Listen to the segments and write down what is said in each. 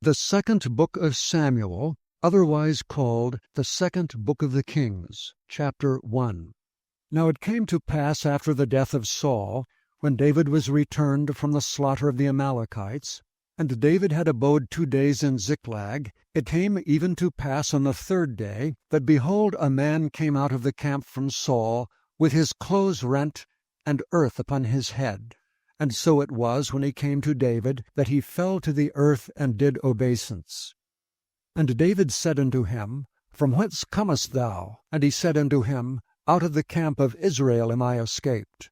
The second book of Samuel, otherwise called the second book of the Kings, chapter 1. Now it came to pass after the death of Saul, when David was returned from the slaughter of the Amalekites, and David had abode 2 days in Ziklag, it came even to pass on the 3rd day, that behold, a man came out of the camp from Saul, with his clothes rent, and earth upon his head. And so it was, when he came to David, that he fell to the earth and did obeisance. And David said unto him, From whence comest thou? And he said unto him, Out of the camp of Israel am I escaped.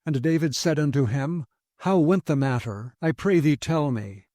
And David said unto him, How went the matter? I pray thee tell me.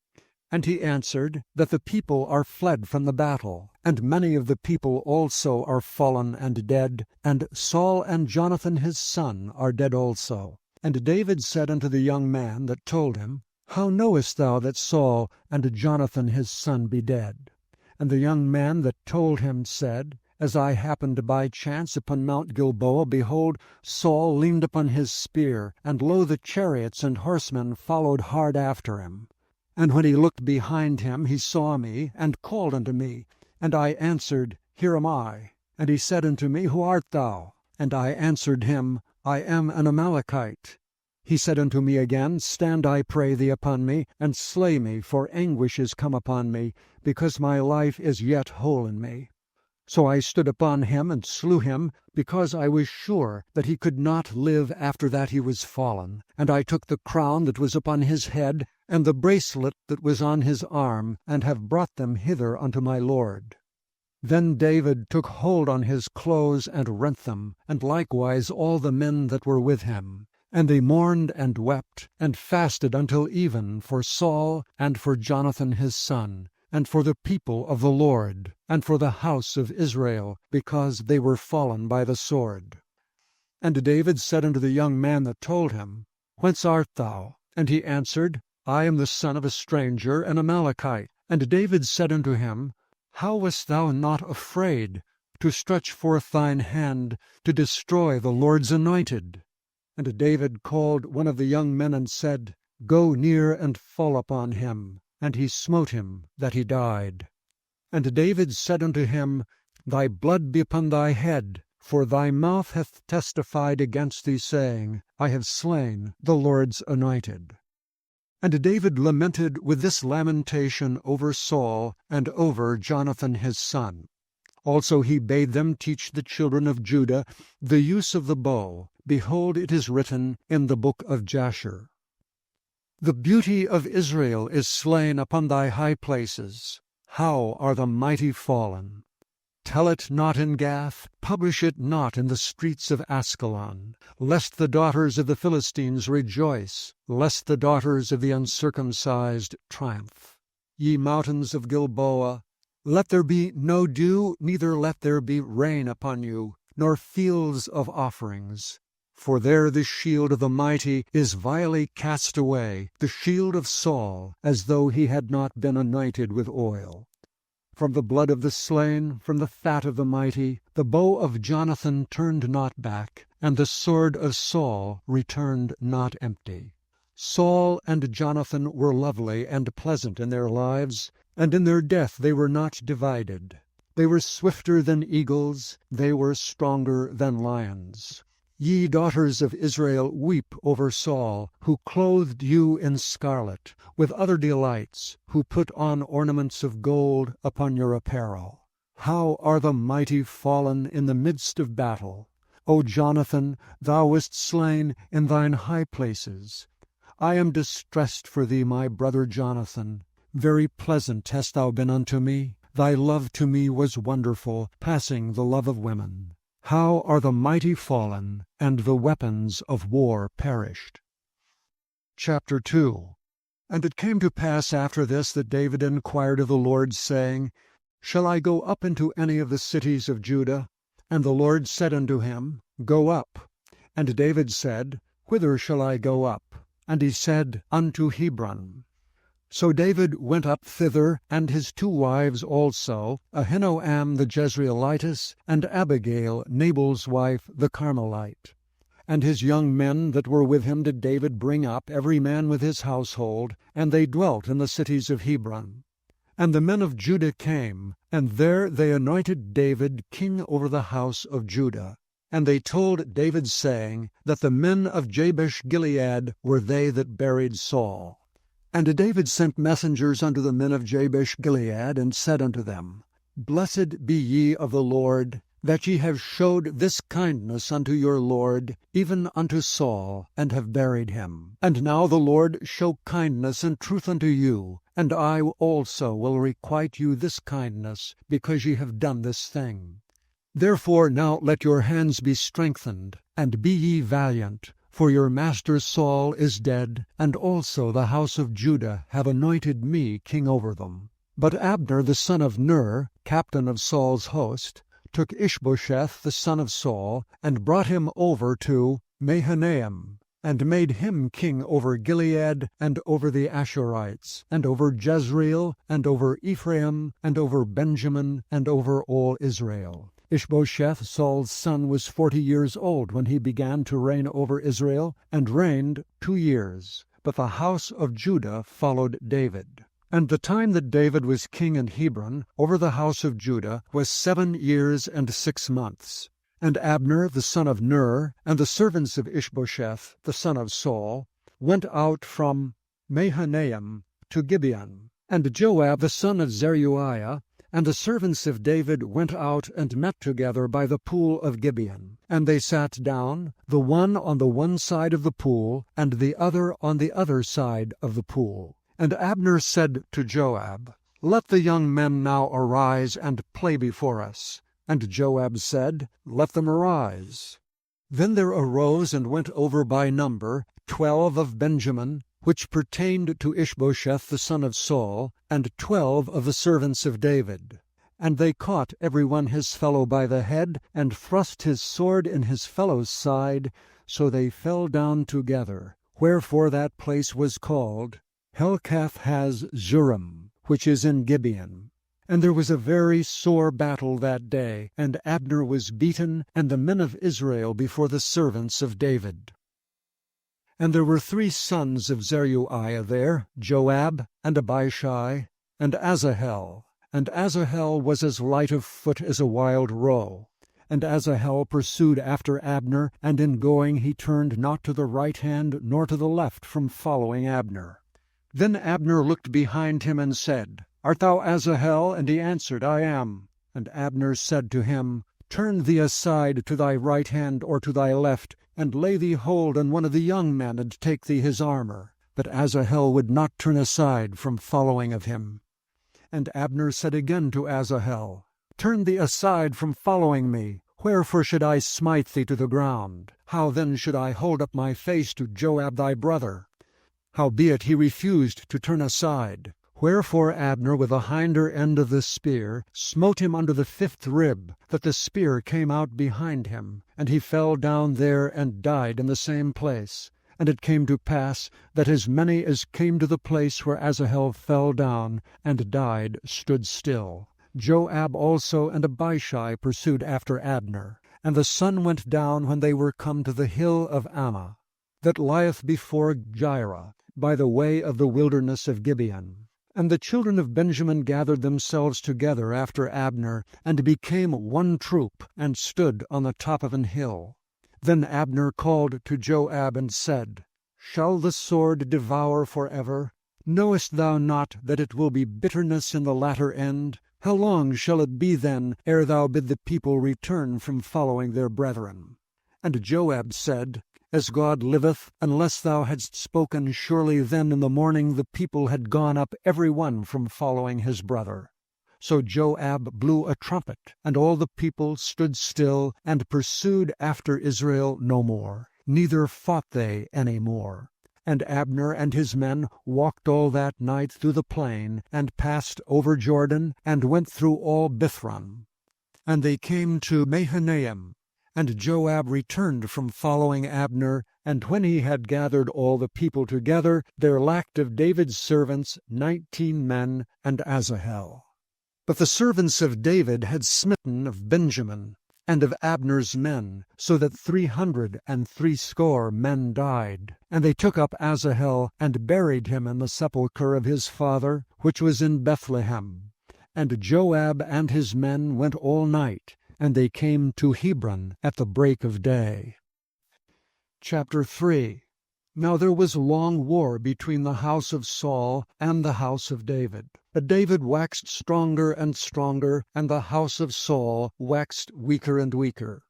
And he answered, That the people are fled from the battle, and many of the people also are fallen and dead, and Saul and Jonathan his son are dead also. And David said unto the young man that told him, How knowest thou that Saul and Jonathan his son be dead? And the young man that told him said, As I happened by chance upon Mount Gilboa, behold, Saul leaned upon his spear, and lo, the chariots and horsemen followed hard after him. And when he looked behind him, he saw me, and called unto me. And I answered, Here am I. And he said unto me, Who art thou? And I answered him, I am an Amalekite. He said unto me again, Stand, I pray thee, upon me, and slay me, for anguish is come upon me, because my life is yet whole in me. So I stood upon him, and slew him, because I was sure that he could not live after that he was fallen. And I took the crown that was upon his head, and the bracelet that was on his arm, and have brought them hither unto my lord. Then David took hold on his clothes, and rent them, and likewise all the men that were with him. And they mourned and wept, and fasted until even for Saul, and for Jonathan his son, and for the people of the Lord, and for the house of Israel, because they were fallen by the sword. And David said unto the young man that told him, Whence art thou? And he answered, I am the son of a stranger, an Amalekite. And David said unto him, How wast thou not afraid to stretch forth thine hand to destroy the Lord's anointed? And David called one of the young men, and said, Go near and fall upon him. And he smote him, that he died. And David said unto him, Thy blood be upon thy head, for thy mouth hath testified against thee, saying, I have slain the Lord's anointed. And David lamented with this lamentation over Saul, and over Jonathan his son. Also he bade them teach the children of Judah the use of the bow. Behold, it is written in the book of Jasher. The beauty of Israel is slain upon thy high places. How are the mighty fallen! Tell it not in Gath, publish it not in the streets of Askelon, lest the daughters of the Philistines rejoice, lest the daughters of the uncircumcised triumph. Ye mountains of Gilboa, let there be no dew, neither let there be rain upon you, nor fields of offerings. For there the shield of the mighty is vilely cast away, the shield of Saul, as though he had not been anointed with oil. From the blood of the slain, from the fat of the mighty, the bow of Jonathan turned not back, and the sword of Saul returned not empty. Saul and Jonathan were lovely and pleasant in their lives, and in their death they were not divided. They were swifter than eagles, they were stronger than lions. Ye daughters of Israel, weep over Saul, who clothed you in scarlet, with other delights, who put on ornaments of gold upon your apparel. How are the mighty fallen in the midst of battle! O Jonathan, thou wast slain in thine high places. I am distressed for thee, my brother Jonathan. Very pleasant hast thou been unto me. Thy love to me was wonderful, passing the love of women. How are the mighty fallen, and the weapons of war perished. Chapter 2. And it came to pass after this that David inquired of the Lord, saying, Shall I go up into any of the cities of Judah? And the Lord said unto him, Go up. And David said, Whither shall I go up? And he said, Unto Hebron. So David went up thither, and his 2 wives also, Ahinoam the Jezreelitess, and Abigail, Nabal's wife, the Carmelite. And his young men that were with him did David bring up, every man with his household, and they dwelt in the cities of Hebron. And the men of Judah came, and there they anointed David king over the house of Judah. And they told David, saying, that the men of Jabesh-Gilead were they that buried Saul. And David sent messengers unto the men of Jabesh-Gilead, and said unto them, Blessed be ye of the Lord, that ye have showed this kindness unto your Lord, even unto Saul, and have buried him. And now the Lord show kindness and truth unto you, and I also will requite you this kindness, because ye have done this thing. Therefore now let your hands be strengthened, and be ye valiant, for your master Saul is dead, and also the house of Judah have anointed me king over them. But Abner the son of Ner, captain of Saul's host, took Ishbosheth the son of Saul, and brought him over to Mahanaim, and made him king over Gilead, and over the Ashurites, and over Jezreel, and over Ephraim, and over Benjamin, and over all Israel. Ishbosheth, Saul's son, was 40 years old when he began to reign over Israel, and reigned 2 years. But the house of Judah followed David. And the time that David was king in Hebron over the house of Judah was 7 years and 6 months. And Abner the son of Ner, and the servants of Ishbosheth the son of Saul, went out from Mahanaim to Gibeon. And Joab the son of Zeruiah, and the servants of David went out and met together by the pool of Gibeon. And they sat down, the one on the one side of the pool, and the other on the other side of the pool. And Abner said to Joab, Let the young men now arise and play before us. And Joab said, Let them arise. Then there arose and went over by number 12 of Benjamin, which pertained to Ishbosheth the son of Saul, and 12 of the servants of David. And they caught every one his fellow by the head, and thrust his sword in his fellow's side, so they fell down together. Wherefore that place was called Helkath-haz-Zurim, which is in Gibeon. And there was a very sore battle that day, and Abner was beaten, and the men of Israel before the servants of David. And there were 3 sons of Zeruiah there, Joab, and Abishai, and Asahel. And Asahel was as light of foot as a wild roe. And Asahel pursued after Abner, and in going he turned not to the right hand nor to the left from following Abner. Then Abner looked behind him and said, Art thou Asahel? And he answered, I am. And Abner said to him, Turn thee aside to thy right hand or to thy left, and lay thee hold on one of the young men, and take thee his armor. But Asahel would not turn aside from following of him. And Abner said again to Asahel, Turn thee aside from following me. Wherefore should I smite thee to the ground? How then should I hold up my face to Joab thy brother? Howbeit he refused to turn aside. Wherefore Abner with the hinder end of the spear smote him under the 5th rib, that the spear came out behind him, and he fell down there and died in the same place. And it came to pass that as many as came to the place where Asahel fell down and died stood still. Joab also and Abishai pursued after Abner. And the sun went down when they were come to the hill of Ammah, that lieth before Jireh, by the way of the wilderness of Gibeon. And the children of Benjamin gathered themselves together after Abner, and became one troop, and stood on the top of an hill. Then Abner called to Joab and said, Shall the sword devour forever? Knowest thou not that it will be bitterness in the latter end? How long shall it be then, ere thou bid the people return from following their brethren? And Joab said, As God liveth, unless thou hadst spoken, surely then in the morning the people had gone up every one from following his brother. So Joab blew a trumpet, and all the people stood still, and pursued after Israel no more, neither fought they any more. And Abner and his men walked all that night through the plain, and passed over Jordan, and went through all Bithron. And they came to Mahanaim. And Joab returned from following Abner, and when he had gathered all the people together, there lacked of David's servants 19 men and Asahel. But the servants of David had smitten of Benjamin, and of Abner's men, so that 360 men died. And they took up Asahel, and buried him in the sepulchre of his father, which was in Bethlehem. And Joab and his men went all night, and they came to Hebron at the break of day. Chapter 3. Now there was long war between the house of Saul and the house of David. But David waxed stronger and stronger, and the house of Saul waxed weaker and weaker.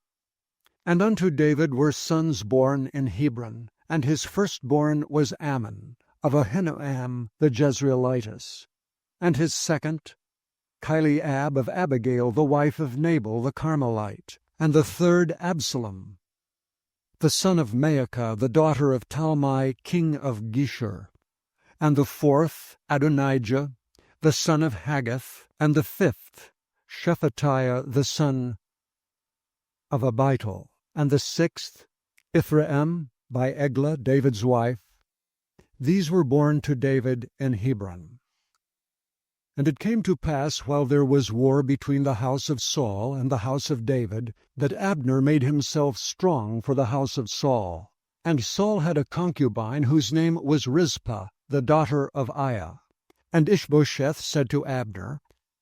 And unto David were sons born in Hebron, and his firstborn was Ammon, of Ahinoam the Jezreelitess, and his second, Chileab of Abigail the wife of Nabal the Carmelite, and the third Absalom, the son of Maacah, the daughter of Talmai, king of Geshur, and the fourth, Adonijah, the son of Haggith, and the fifth, Shephatiah, the son of Abital, and the sixth, Ithream, by Eglah, David's wife. These were born to David in Hebron. And it came to pass, while there was war between the house of Saul and the house of David, that Abner made himself strong for the house of Saul. And Saul had a concubine whose name was Rizpah, the daughter of Aiah. And Ishbosheth said to Abner,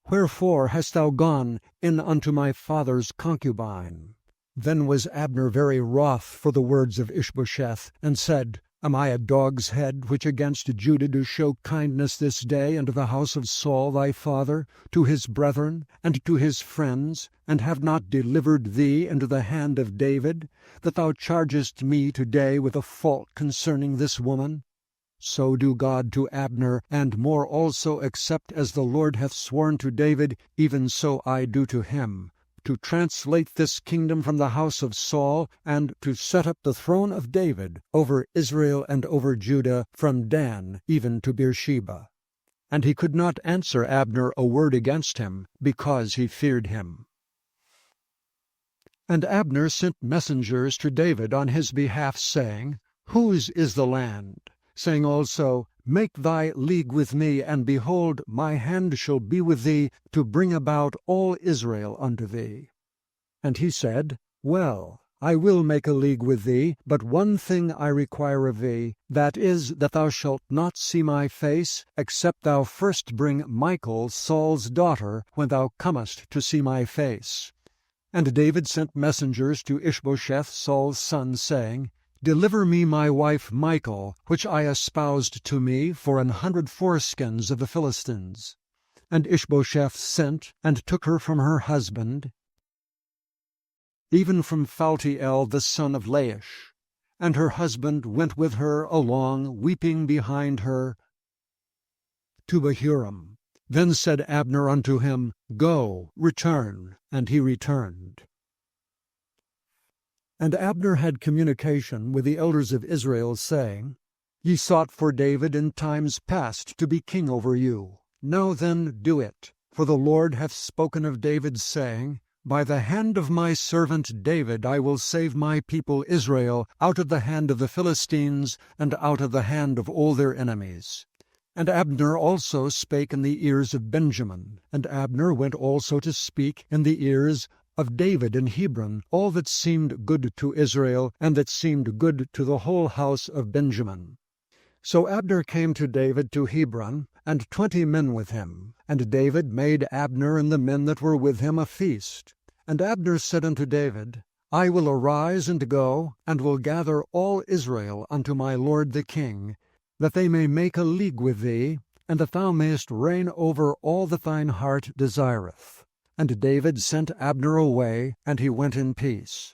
Wherefore hast thou gone in unto my father's concubine? Then was Abner very wroth for the words of Ishbosheth, and said, Am I a dog's head, which against Judah do show kindness this day unto the house of Saul thy father, to his brethren, and to his friends, and have not delivered thee into the hand of David, that thou chargest me today with a fault concerning this woman? So do God to Abner, and more also, except as the Lord hath sworn to David, even so I do to him, to translate this kingdom from the house of Saul, and to set up the throne of David over Israel and over Judah, from Dan even to Beersheba. And he could not answer Abner a word against him, because he feared him. And Abner sent messengers to David on his behalf, saying, Whose is the land? Saying also, Make thy league with me, and behold, my hand shall be with thee, to bring about all Israel unto thee. And he said, Well, I will make a league with thee, but one thing I require of thee, that is, that thou shalt not see my face, except thou first bring Michal, Saul's daughter, when thou comest to see my face. And David sent messengers to Ishbosheth, Saul's son, saying, Deliver me my wife Michal, which I espoused to me for 100 foreskins of the Philistines. And Ishbosheth sent, and took her from her husband, even from Phaltiel the son of Laish. And her husband went with her along, weeping behind her, to Bahurim. Then said Abner unto him, Go, return. And he returned. And Abner had communication with the elders of Israel, saying, Ye sought for David in times past to be king over you. Now then do it. For the Lord hath spoken of David, saying, By the hand of my servant David I will save my people Israel out of the hand of the Philistines, and out of the hand of all their enemies. And Abner also spake in the ears of Benjamin. And Abner went also to speak in the ears of David in Hebron all that seemed good to Israel, and that seemed good to the whole house of Benjamin. So Abner came to David to Hebron, and 20 men with him. And David made Abner and the men that were with him a feast. And Abner said unto David, I will arise and go, and will gather all Israel unto my lord the king, that they may make a league with thee, and that thou mayest reign over all that thine heart desireth. And David sent Abner away, and he went in peace.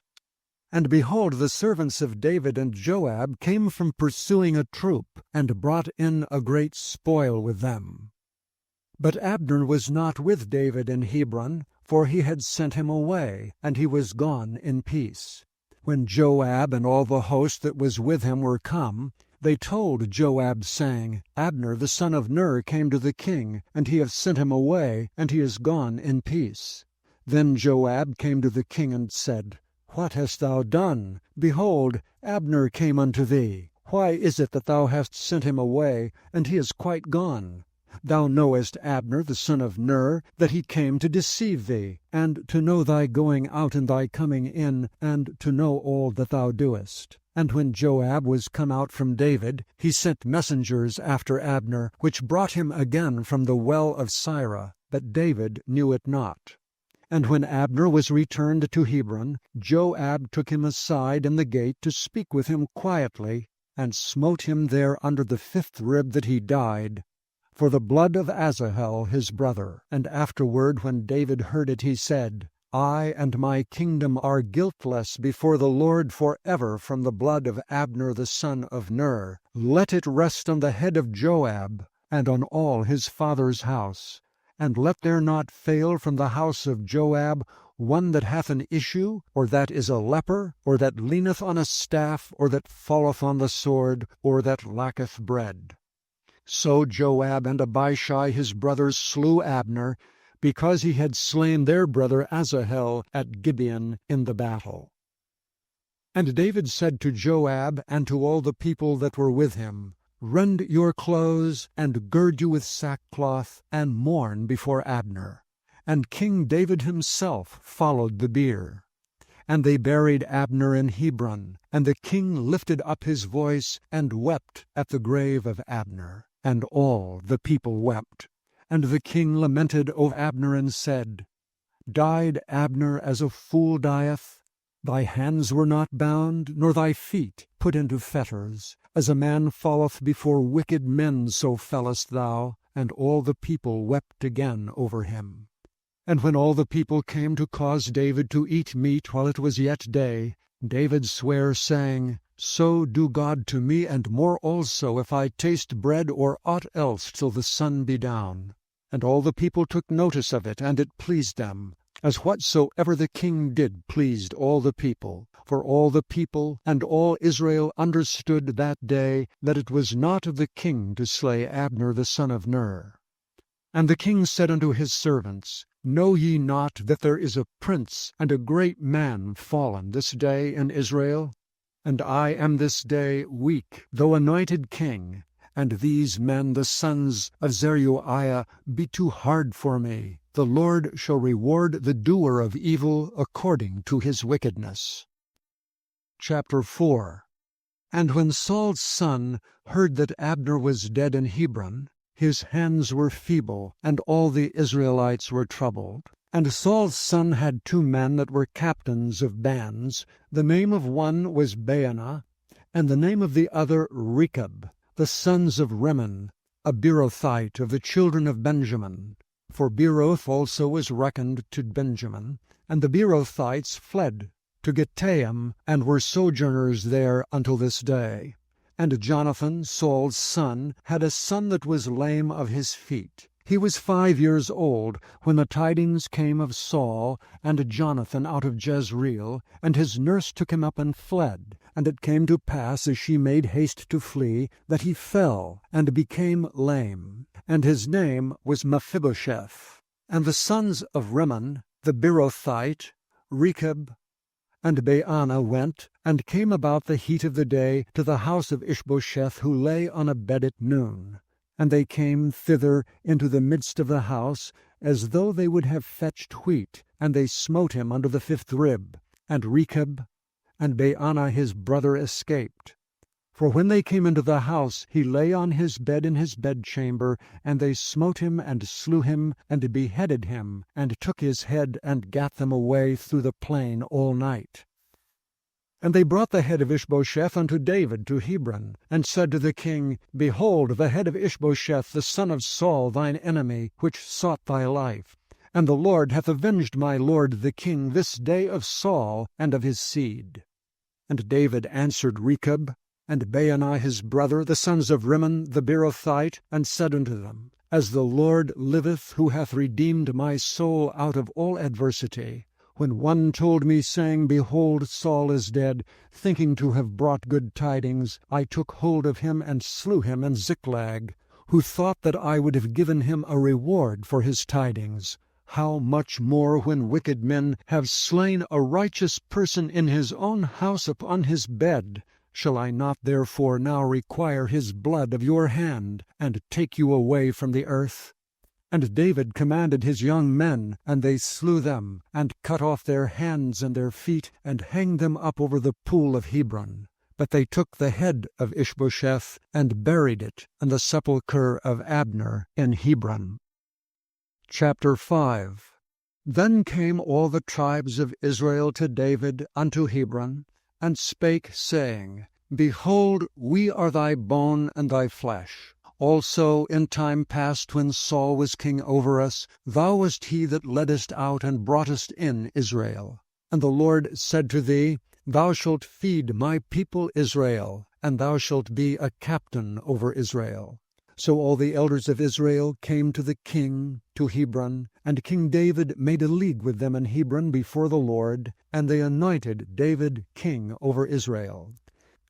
And behold, the servants of David and Joab came from pursuing a troop, and brought in a great spoil with them. But Abner was not with David in Hebron, for he had sent him away, and he was gone in peace. When Joab and all the host that was with him were come, they told Joab, saying, Abner the son of Ner came to the king, and he hath sent him away, and he is gone in peace. Then Joab came to the king, and said, What hast thou done? Behold, Abner came unto thee. Why is it that thou hast sent him away, and he is quite gone? Thou knowest Abner the son of Ner, that he came to deceive thee, and to know thy going out and thy coming in, and to know all that thou doest. And when Joab was come out from David, he sent messengers after Abner, which brought him again from the well of Sirah, but David knew it not. And when Abner was returned to Hebron, Joab took him aside in the gate to speak with him quietly, and smote him there under the 5th rib that he died, for the blood of Asahel his brother. And afterward, when David heard it, he said, I and my kingdom are guiltless before the Lord forever from the blood of Abner the son of Ner. Let it rest on the head of Joab, and on all his father's house. And let there not fail from the house of Joab one that hath an issue, or that is a leper, or that leaneth on a staff, or that falleth on the sword, or that lacketh bread. So Joab and Abishai his brothers slew Abner, because he had slain their brother Asahel at Gibeon in the battle. And David said to Joab and to all the people that were with him, Rend your clothes, and gird you with sackcloth, and mourn before Abner. And King David himself followed the bier. And they buried Abner in Hebron, and the king lifted up his voice, and wept at the grave of Abner. And all the people wept. And the king lamented over Abner, and said, Died Abner as a fool dieth? Thy hands were not bound, nor thy feet put into fetters. As a man falleth before wicked men, so fellest thou. And all the people wept again over him. And when all the people came to cause David to eat meat while it was yet day, David sware, saying, So do God to me, and more also, if I taste bread or aught else till the sun be down. And all the people took notice of it, and it pleased them, as whatsoever the king did pleased all the people. For all the people and all Israel understood that day that it was not of the king to slay Abner the son of Ner. And the king said unto his servants, Know ye not that there is a prince and a great man fallen this day in Israel? And I am this day weak, though anointed king, and these men, the sons of Zeruiah, be too hard for me. The Lord shall reward the doer of evil according to his wickedness. Chapter 4. And when Saul's son heard that Abner was dead in Hebron, his hands were feeble, and all the Israelites were troubled. And Saul's son had 2 men that were captains of bands. The name of one was Baanah, and the name of the other Rechab, the sons of Rimmon, a Beerothite of the children of Benjamin. For Beeroth also was reckoned to Benjamin. And the Beerothites fled to Gittaim, and were sojourners there until this day. And Jonathan, Saul's son, had a son that was lame of his feet. He was 5 years old when the tidings came of Saul and Jonathan out of Jezreel, and his nurse took him up and fled. And it came to pass, as she made haste to flee, that he fell and became lame. And his name was Mephibosheth. And the sons of Rimmon, the Beerothite, Rechab, and Baanah went, and came about the heat of the day to the house of Ishbosheth, who lay on a bed at noon. And they came thither into the midst of the house, as though they would have fetched wheat, and they smote him under the 5th rib. And Rechab and Baanah his brother escaped. For when they came into the house, he lay on his bed in his bedchamber, and they smote him, and slew him, and beheaded him, and took his head, and gat them away through the plain all night. And they brought the head of Ishbosheth unto David to Hebron, and said to the king, Behold, the head of Ishbosheth the son of Saul thine enemy, which sought thy life. And the Lord hath avenged my lord the king this day of Saul and of his seed. And David answered Rechab and Baanah his brother, the sons of Rimmon the Beerothite, and said unto them, As the Lord liveth, who hath redeemed my soul out of all adversity, when one told me, saying, Behold, Saul is dead, thinking to have brought good tidings, I took hold of him and slew him in Ziklag, who thought that I would have given him a reward for his tidings. How much more when wicked men have slain a righteous person in his own house upon his bed? Shall I not therefore now require his blood of your hand, and take you away from the earth? And David commanded his young men, and they slew them, and cut off their hands and their feet, and hanged them up over the pool of Hebron. But they took the head of Ishbosheth, and buried it in the sepulchre of Abner in Hebron. Chapter 5. Then came all the tribes of Israel to David unto Hebron, and spake, saying, Behold, we are thy bone and thy flesh. Also in time past, when Saul was king over us, thou wast he that leddest out and broughtest in Israel. And the Lord said to thee, Thou shalt feed my people Israel, and thou shalt be a captain over Israel. So all the elders of Israel came to the king to Hebron, and King David made a league with them in Hebron before the Lord, and they anointed David king over Israel.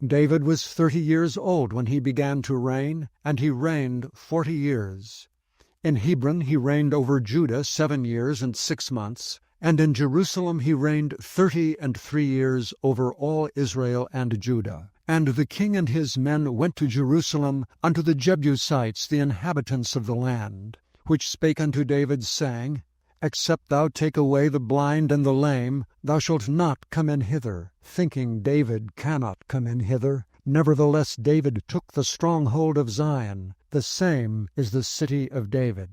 David was 30 years old when he began to reign, and he reigned 40 years. In Hebron he reigned over Judah 7 years and 6 months, and in Jerusalem he reigned 33 years over all Israel and Judah. And the king and his men went to Jerusalem unto the Jebusites, the inhabitants of the land, which spake unto David, saying, Except thou take away the blind and the lame, thou shalt not come in hither, thinking David cannot come in hither. Nevertheless David took the stronghold of Zion, the same is the city of David.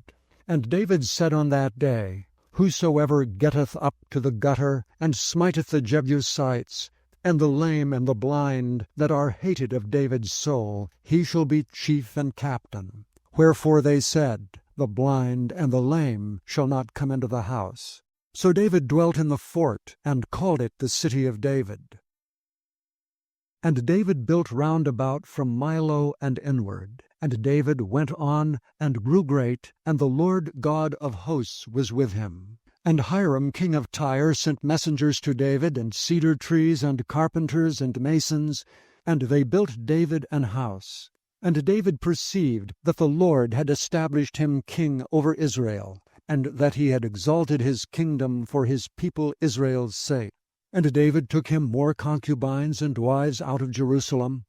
And David said on that day, Whosoever getteth up to the gutter, and smiteth the Jebusites, and the lame and the blind, that are hated of David's soul, he shall be chief and captain. Wherefore they said, The blind and the lame shall not come into the house. So David dwelt in the fort, and called it the city of David. And David built round about from Milo and inward. And David went on, and grew great, and the Lord God of hosts was with him. And Hiram king of Tyre sent messengers to David, and cedar trees, and carpenters, and masons, and they built David an house. And David perceived that the Lord had established him king over Israel, and that he had exalted his kingdom for his people Israel's sake. And David took him more concubines and wives out of Jerusalem,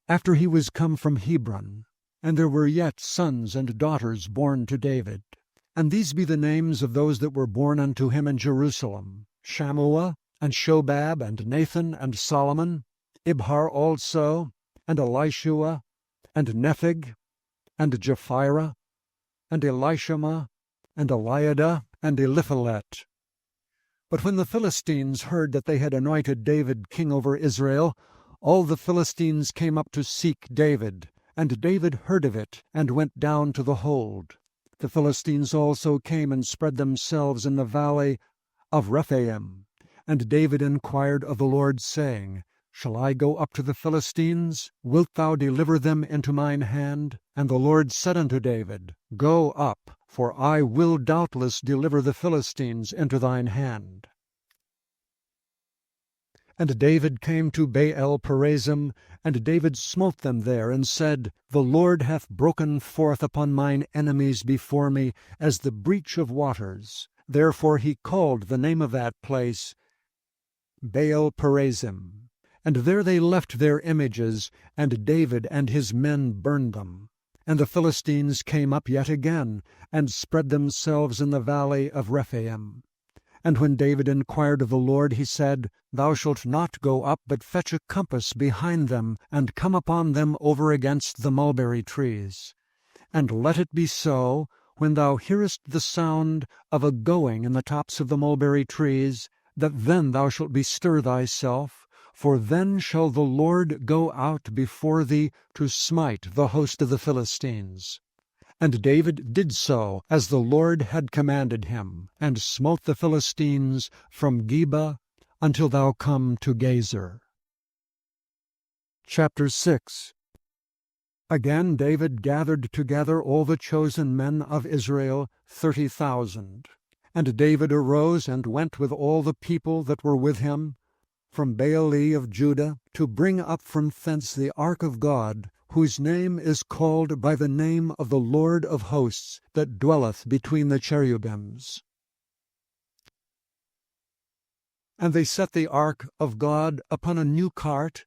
after he was come from Hebron. And there were yet sons and daughters born to David. And these be the names of those that were born unto him in Jerusalem, Shammua, and Shobab, and Nathan, and Solomon, Ibhar also, and Elishua, and Nepheg, and Japhira, and Elishama, and Eliada, and Eliphalet. But when the Philistines heard that they had anointed David king over Israel, all the Philistines came up to seek David. And David heard of it, and went down to the hold. The Philistines also came and spread themselves in the valley of Rephaim. And David inquired of the Lord, saying, Shall I go up to the Philistines? Wilt thou deliver them into mine hand? And the Lord said unto David, Go up, for I will doubtless deliver the Philistines into thine hand. And David came to Baal-perazim, and David smote them there, and said, The Lord hath broken forth upon mine enemies before me, as the breach of waters. Therefore he called the name of that place Baal-perazim. And there they left their images, and David and his men burned them. And the Philistines came up yet again, and spread themselves in the valley of Rephaim. And when David inquired of the Lord, he said, Thou shalt not go up, but fetch a compass behind them, and come upon them over against the mulberry trees. And let it be so, when thou hearest the sound of a going in the tops of the mulberry trees, that then thou shalt bestir thyself, for then shall the Lord go out before thee to smite the host of the Philistines. And David did so, as the Lord had commanded him, and smote the Philistines from Geba until thou come to Gezer. Chapter 6. Again David gathered together all the chosen men of Israel, 30,000. And David arose and went with all the people that were with him, from Baale of Judah, to bring up from thence the ark of God, whose name is called by the name of the Lord of hosts, that dwelleth between the cherubims. And they set the ark of God upon a new cart,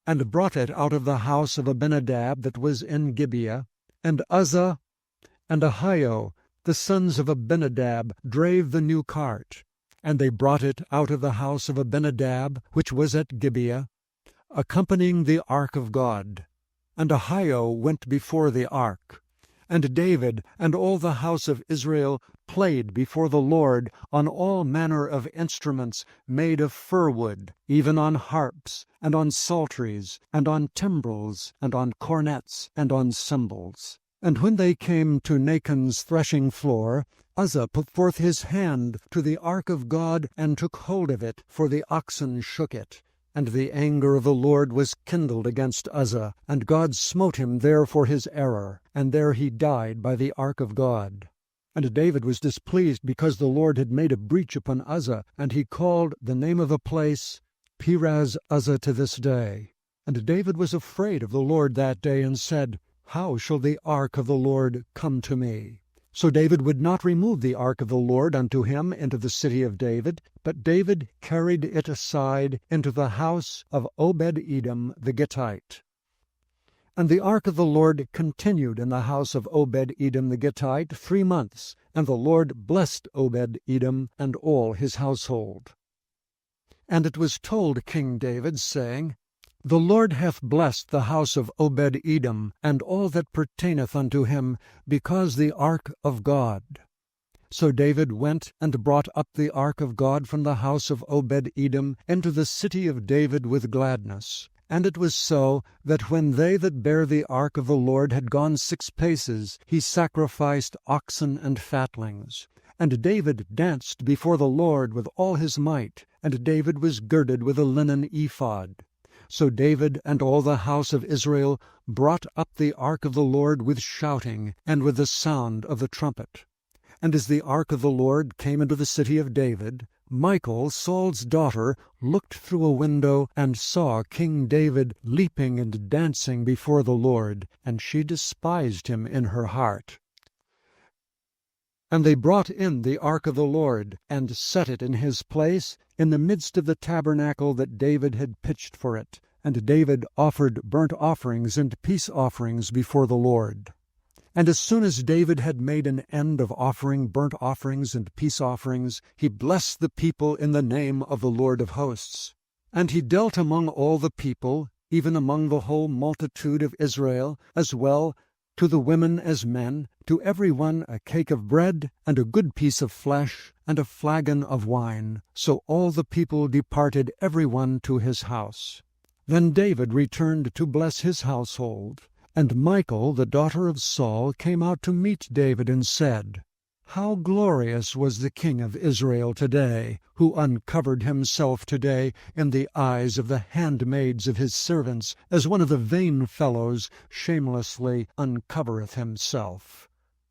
and brought it out of the house of Abinadab that was in Gibeah. And Uzzah and Ahio, the sons of Abinadab, drave the new cart. And they brought it out of the house of Abinadab, which was at Gibeah, accompanying the ark of God. And Ahio went before the ark. And David and all the house of Israel played before the Lord on all manner of instruments made of fir wood, even on harps, and on psalteries, and on timbrels, and on cornets, and on cymbals. And when they came to Nachon's threshing floor, Uzzah put forth his hand to the ark of God, and took hold of it, for the oxen shook it. And the anger of the Lord was kindled against Uzzah, and God smote him there for his error, and there he died by the ark of God. And David was displeased because the Lord had made a breach upon Uzzah, and he called the name of the place Perez Uzzah to this day. And David was afraid of the Lord that day, and said, How shall the ark of the Lord come to me? So David would not remove the ark of the Lord unto him into the city of David, but David carried it aside into the house of Obed-Edom the Gittite. And the ark of the Lord continued in the house of Obed-Edom the Gittite 3 months, and the Lord blessed Obed-Edom and all his household. And it was told King David, saying, The Lord hath blessed the house of Obed-Edom, and all that pertaineth unto him, because the ark of God. So David went and brought up the ark of God from the house of Obed-Edom into the city of David with gladness. And it was so, that when they that bare the ark of the Lord had gone 6 paces, he sacrificed oxen and fatlings. And David danced before the Lord with all his might, and David was girded with a linen ephod. So David and all the house of Israel brought up the ark of the Lord with shouting, and with the sound of the trumpet. And as the ark of the Lord came into the city of David, Michal, Saul's daughter, looked through a window, and saw King David leaping and dancing before the Lord, and she despised him in her heart. And they brought in the ark of the Lord, and set it in his place, in the midst of the tabernacle that David had pitched for it. And David offered burnt offerings and peace offerings before the Lord. And as soon as David had made an end of offering burnt offerings and peace offerings, he blessed the people in the name of the Lord of hosts. And he dealt among all the people, even among the whole multitude of Israel, as well to the women as men, to every one a cake of bread, and a good piece of flesh, and a flagon of wine. So all the people departed every one to his house. Then David returned to bless his household. And Michal, the daughter of Saul, came out to meet David, and said, How glorious was the king of Israel today, who uncovered himself today in the eyes of the handmaids of his servants, as one of the vain fellows shamelessly uncovereth himself.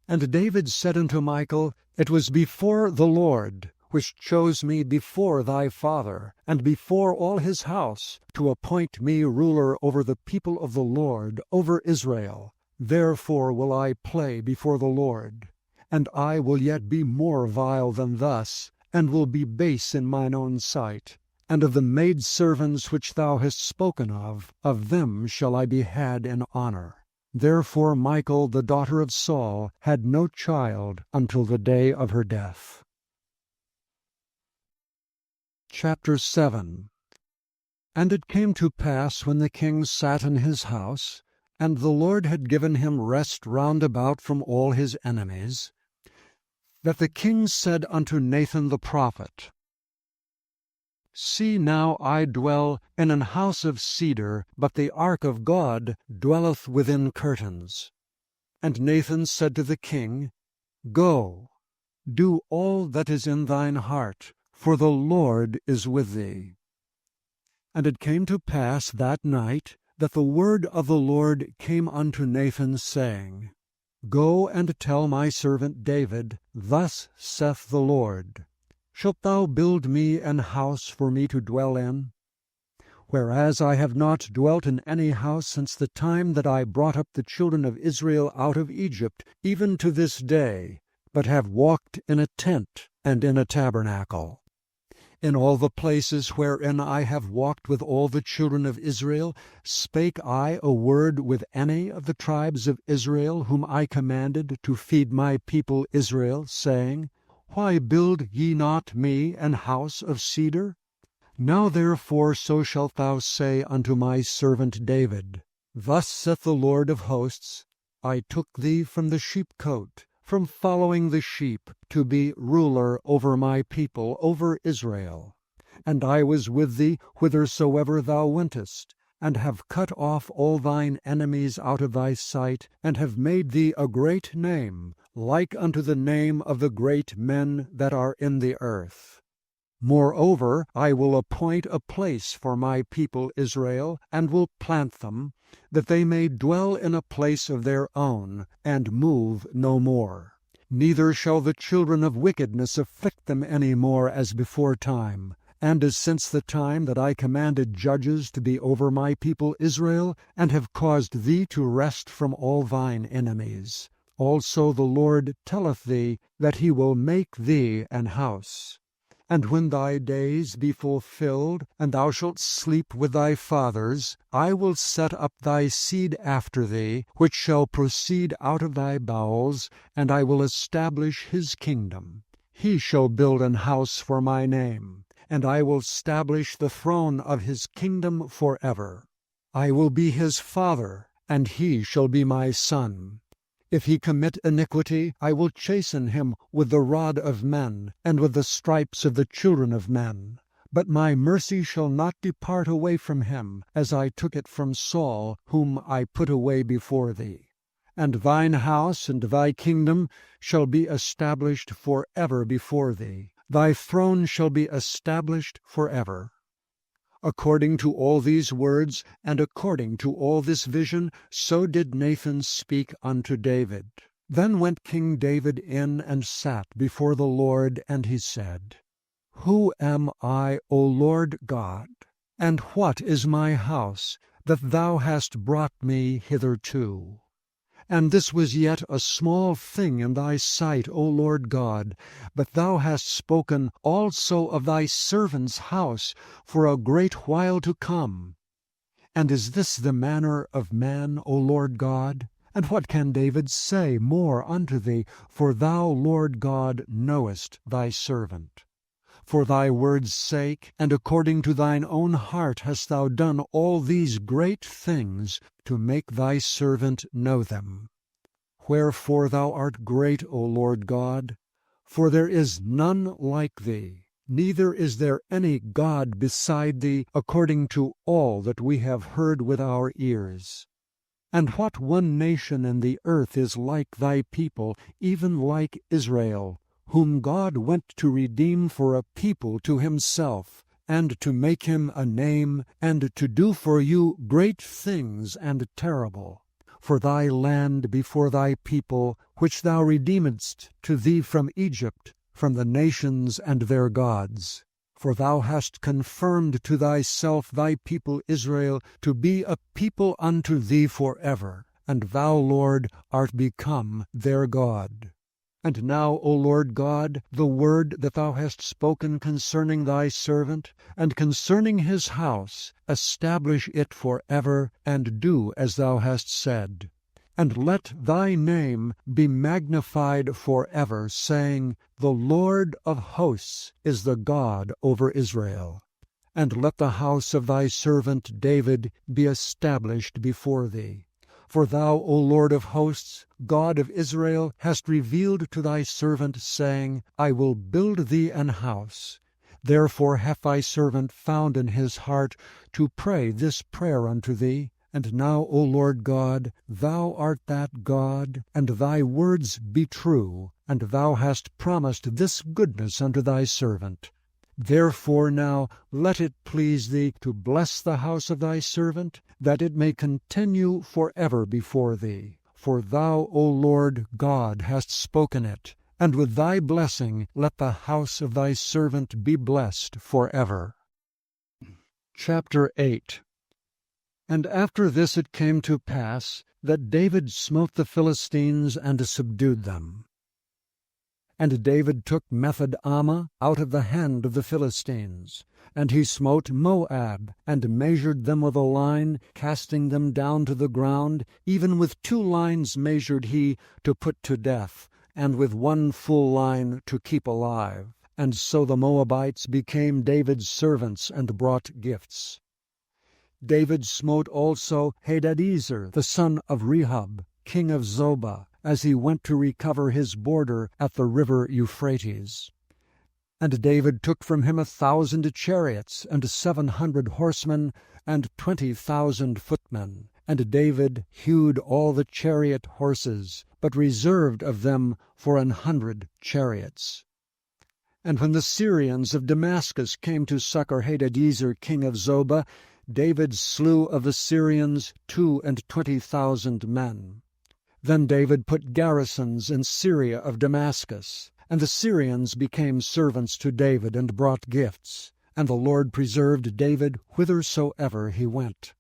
And David said unto Michal, It was before the Lord, which chose me before thy father, and before all his house, to appoint me ruler over the people of the Lord, over Israel. Therefore will I play before the Lord. And I will yet be more vile than thus, and will be base in mine own sight. And of the maidservants which thou hast spoken of them shall I be had in honor. Therefore Michal, the daughter of Saul, had no child until the day of her death. Chapter 7. And it came to pass, when the king sat in his house, and the Lord had given him rest round about from all his enemies, that the king said unto Nathan the prophet, See now, I dwell in an house of cedar, but the ark of God dwelleth within curtains. And Nathan said to the king, Go, do all that is in thine heart, for the Lord is with thee. And it came to pass that night, that the word of the Lord came unto Nathan, saying, Go and tell my servant David, Thus saith the Lord, Shalt thou build me an house for me to dwell in? Whereas I have not dwelt in any house since the time that I brought up the children of Israel out of Egypt, even to this day, but have walked in a tent and in a tabernacle. In all the places wherein I have walked with all the children of Israel, spake I a word with any of the tribes of Israel, whom I commanded to feed my people Israel, saying, Why build ye not me an house of cedar? Now therefore so shalt thou say unto my servant David, Thus saith the Lord of hosts, I took thee from the sheepcote, from following the sheep, to be ruler over my people, over Israel. And I was with thee whithersoever thou wentest, and have cut off all thine enemies out of thy sight, and have made thee a great name, like unto the name of the great men that are in the earth. Moreover, I will appoint a place for my people Israel, and will plant them, that they may dwell in a place of their own, and move no more. Neither shall the children of wickedness afflict them any more as before time, and as since the time that I commanded judges to be over my people Israel, and have caused thee to rest from all thine enemies. Also the Lord telleth thee that he will make thee an house. And when thy days be fulfilled, and thou shalt sleep with thy fathers, I will set up thy seed after thee, which shall proceed out of thy bowels, and I will establish his kingdom. He shall build an house for my name, and I will establish the throne of his kingdom forever. I will be his father, and he shall be my son. If he commit iniquity, I will chasten him with the rod of men, and with the stripes of the children of men. But my mercy shall not depart away from him, as I took it from Saul, whom I put away before thee. And thine house and thy kingdom shall be established for ever before thee. Thy throne shall be established for ever. According to all these words, and according to all this vision, so did Nathan speak unto David. Then went King David in and sat before the Lord, and he said, Who am I, O Lord God? And what is my house, that thou hast brought me hitherto? And this was yet a small thing in thy sight, O Lord God, but thou hast spoken also of thy servant's house for a great while to come. And is this the manner of man, O Lord God? And what can David say more unto thee? For thou, Lord God, knowest thy servant. For thy word's sake, and according to thine own heart hast thou done all these great things, to make thy servant know them. Wherefore thou art great, O Lord God, for there is none like thee, neither is there any God beside thee, according to all that we have heard with our ears. And what one nation in the earth is like thy people, even like Israel, whom God went to redeem for a people to himself, and to make him a name, and to do for you great things and terrible, for thy land before thy people, which thou redeemedst to thee from Egypt, from the nations and their gods. For thou hast confirmed to thyself thy people Israel to be a people unto thee forever, and thou, Lord, art become their God. And now, O Lord God, the word that thou hast spoken concerning thy servant, and concerning his house, establish it forever, and do as thou hast said. And let thy name be magnified forever, saying, The Lord of hosts is the God over Israel. And let the house of thy servant David be established before thee. For thou, O Lord of hosts, God of Israel, hast revealed to thy servant, saying, I will build thee an house. Therefore hath thy servant found in his heart to pray this prayer unto thee. And now, O Lord God, thou art that God, and thy words be true, and thou hast promised this goodness unto thy servant. Therefore now let it please thee to bless the house of thy servant, that it may continue forever before thee. For thou, O Lord God, hast spoken it, and with thy blessing let the house of thy servant be blessed forever. Chapter 8. And after this it came to pass that David smote the Philistines and subdued them. And David took Method-ammah out of the hand of the Philistines. And he smote Moab, and measured them with a line, casting them down to the ground. Even with 2 lines measured he to put to death, and with 1 full line to keep alive. And so the Moabites became David's servants and brought gifts. David smote also Hadadezer, the son of Rehob, king of Zobah, as he went to recover his border at the river Euphrates. And David took from him 1,000 chariots, and 700 horsemen, and 20,000 footmen. And David hewed all the chariot horses, but reserved of them for 100 chariots. And when the Syrians of Damascus came to succor Hadadezer king of Zobah, David slew of the Syrians 22,000 men. Then David put garrisons in Syria of Damascus, and the Syrians became servants to David and brought gifts. And the Lord preserved David whithersoever he went.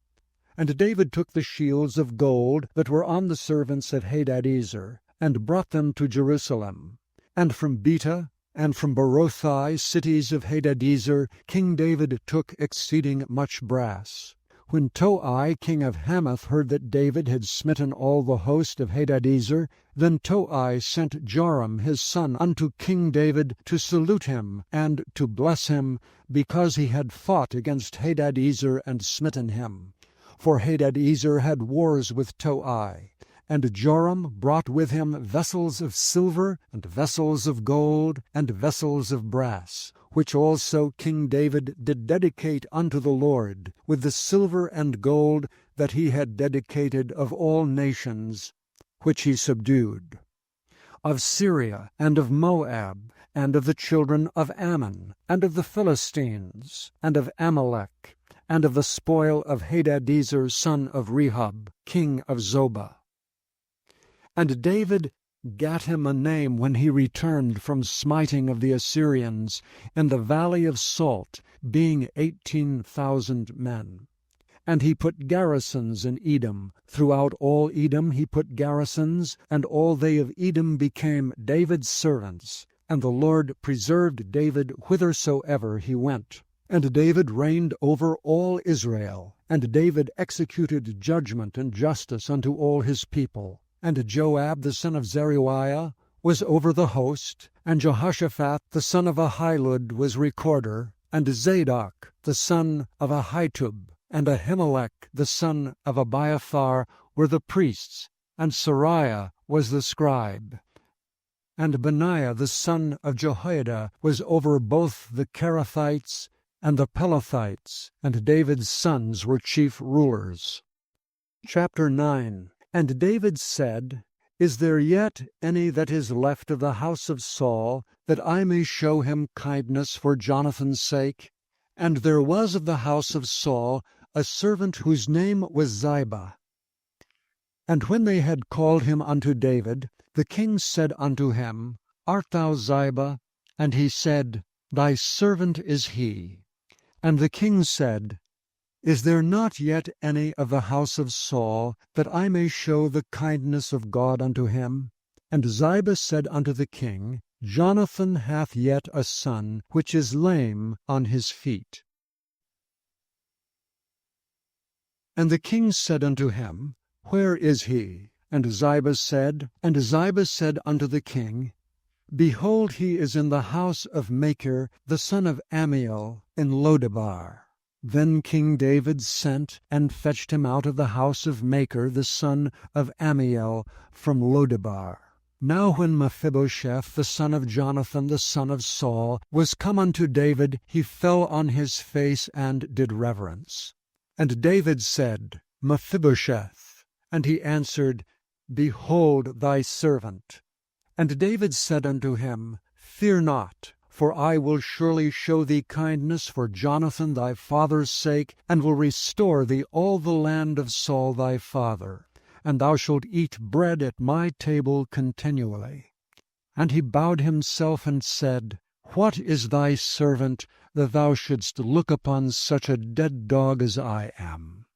And David took the shields of gold that were on the servants of Hadadezer, and brought them to Jerusalem. And from Betah, and from Berothai, cities of Hadadezer, King David took exceeding much brass. When Toi, king of Hamath, heard that David had smitten all the host of Hadadezer, then Toi sent Joram his son unto King David to salute him, and to bless him, because he had fought against Hadadezer and smitten him. For Hadadezer had wars with Toi. And Joram brought with him vessels of silver, and vessels of gold, and vessels of brass, which also King David did dedicate unto the Lord, with the silver and gold that he had dedicated of all nations, which he subdued, of Syria, and of Moab, and of the children of Ammon, and of the Philistines, and of Amalek, and of the spoil of Hadadezer son of Rehob, king of Zobah. And David gat him a name when he returned from smiting of the Assyrians in the valley of Salt, being 18,000 men. And he put garrisons in Edom. Throughout all Edom he put garrisons, and all they of Edom became David's servants. And the Lord preserved David whithersoever he went. And David reigned over all Israel. And David executed judgment and justice unto all his people. And Joab the son of Zeruiah was over the host, and Jehoshaphat the son of Ahilud was recorder, and Zadok the son of Ahitub, and Ahimelech the son of Abiathar were the priests, and Sariah was the scribe. And Benaiah the son of Jehoiada was over both the Kerethites and the Pelethites, and David's sons were chief rulers. Chapter 9. And David said, Is there yet any that is left of the house of Saul, that I may show him kindness for Jonathan's sake? And there was of the house of Saul a servant whose name was Ziba. And when they had called him unto David, the king said unto him, Art thou Ziba? And he said, Thy servant is he. And the king said, Is there not yet any of the house of Saul, that I may show the kindness of God unto him? And Ziba said unto the king, Jonathan hath yet a son, which is lame on his feet. And the king said unto him, Where is he? And Ziba said unto the king, Behold, he is in the house of Machir, the son of Ammiel, in Lodebar. Then King David sent and fetched him out of the house of Machir, the son of Ammiel, from Lodebar. Now when Mephibosheth, the son of Jonathan, the son of Saul, was come unto David, he fell on his face and did reverence. And David said, Mephibosheth. And he answered, Behold thy servant. And David said unto him, Fear not, for I will surely show thee kindness for Jonathan thy father's sake, and will restore thee all the land of Saul thy father, and thou shalt eat bread at my table continually. And he bowed himself and said, What is thy servant, that thou shouldst look upon such a dead dog as I am?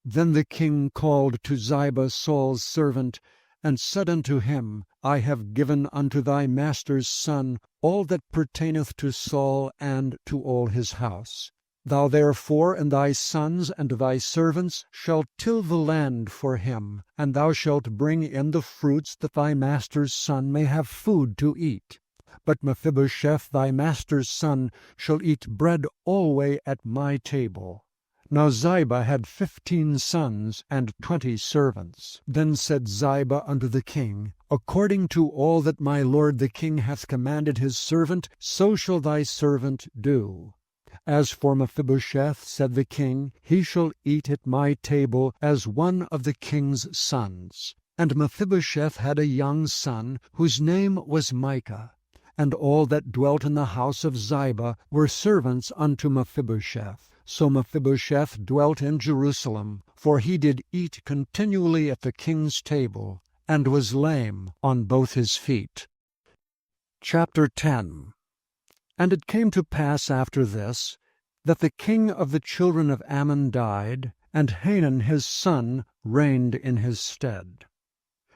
Then the king called to Ziba Saul's servant, and said unto him, I have given unto thy master's son all that pertaineth to Saul and to all his house. Thou therefore and thy sons and thy servants shall till the land for him, and thou shalt bring in the fruits, that thy master's son may have food to eat. But Mephibosheth thy master's son shall eat bread alway at my table. Now Ziba had 15 sons and 20 servants. Then said Ziba unto the king, According to all that my lord the king hath commanded his servant, so shall thy servant do. As for Mephibosheth, said the king, he shall eat at my table as one of the king's sons. And Mephibosheth had a young son, whose name was Micah. And all that dwelt in the house of Ziba were servants unto Mephibosheth. So Mephibosheth dwelt in Jerusalem, for he did eat continually at the king's table, and was lame on both his feet. Chapter 10. And it came to pass after this, that the king of the children of Ammon died, and Hanun his son reigned in his stead.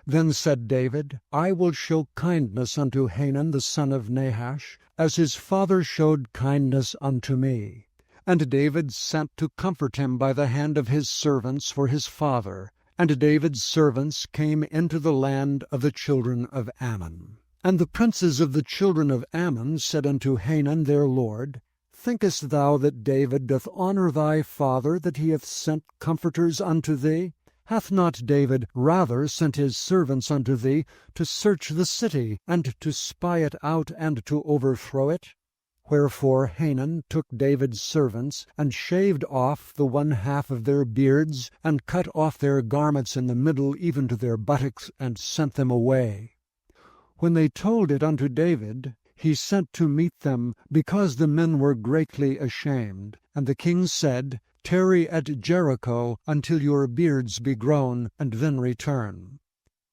Then said David, I will show kindness unto Hanun the son of Nahash, as his father showed kindness unto me. And David sent to comfort him by the hand of his servants for his father. And David's servants came into the land of the children of Ammon. And the princes of the children of Ammon said unto Hanun their lord, Thinkest thou that David doth honor thy father, that he hath sent comforters unto thee? Hath not David rather sent his servants unto thee to search the city, and to spy it out, and to overthrow it? Wherefore Hanun took David's servants, and shaved off the one half of their beards, and cut off their garments in the middle even to their buttocks, and sent them away. When they told it unto David, he sent to meet them, because the men were greatly ashamed. And the king said, Tarry at Jericho until your beards be grown, and then return.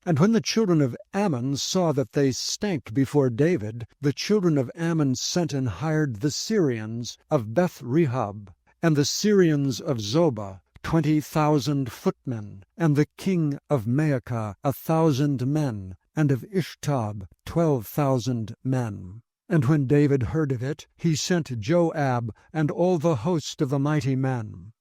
And when the children of Ammon saw that they stank before David, the children of Ammon sent and hired the Syrians of Beth-rehob, and the Syrians of Zobah, 20,000 footmen, and the king of Maacah 1,000 men, and of Ishtab 12,000 men. And when David heard of it, he sent Joab and all the host of the mighty men.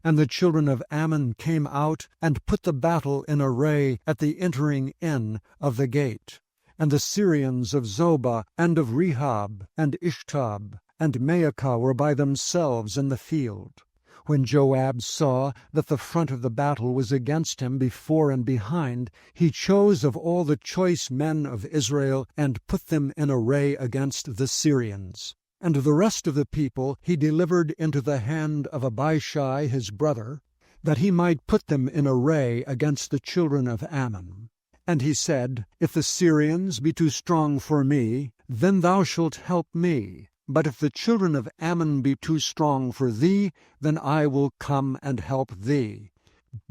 And the children of Ammon came out, and put the battle in array at the entering in of the gate. And the Syrians of Zobah, and of Rehob, and Ishtab, and Maacah were by themselves in the field. When Joab saw that the front of the battle was against him before and behind, he chose of all the choice men of Israel, and put them in array against the Syrians. And the rest of the people he delivered into the hand of Abishai his brother, that he might put them in array against the children of Ammon. And he said, If the Syrians be too strong for me, then thou shalt help me. But if the children of Ammon be too strong for thee, then I will come and help thee.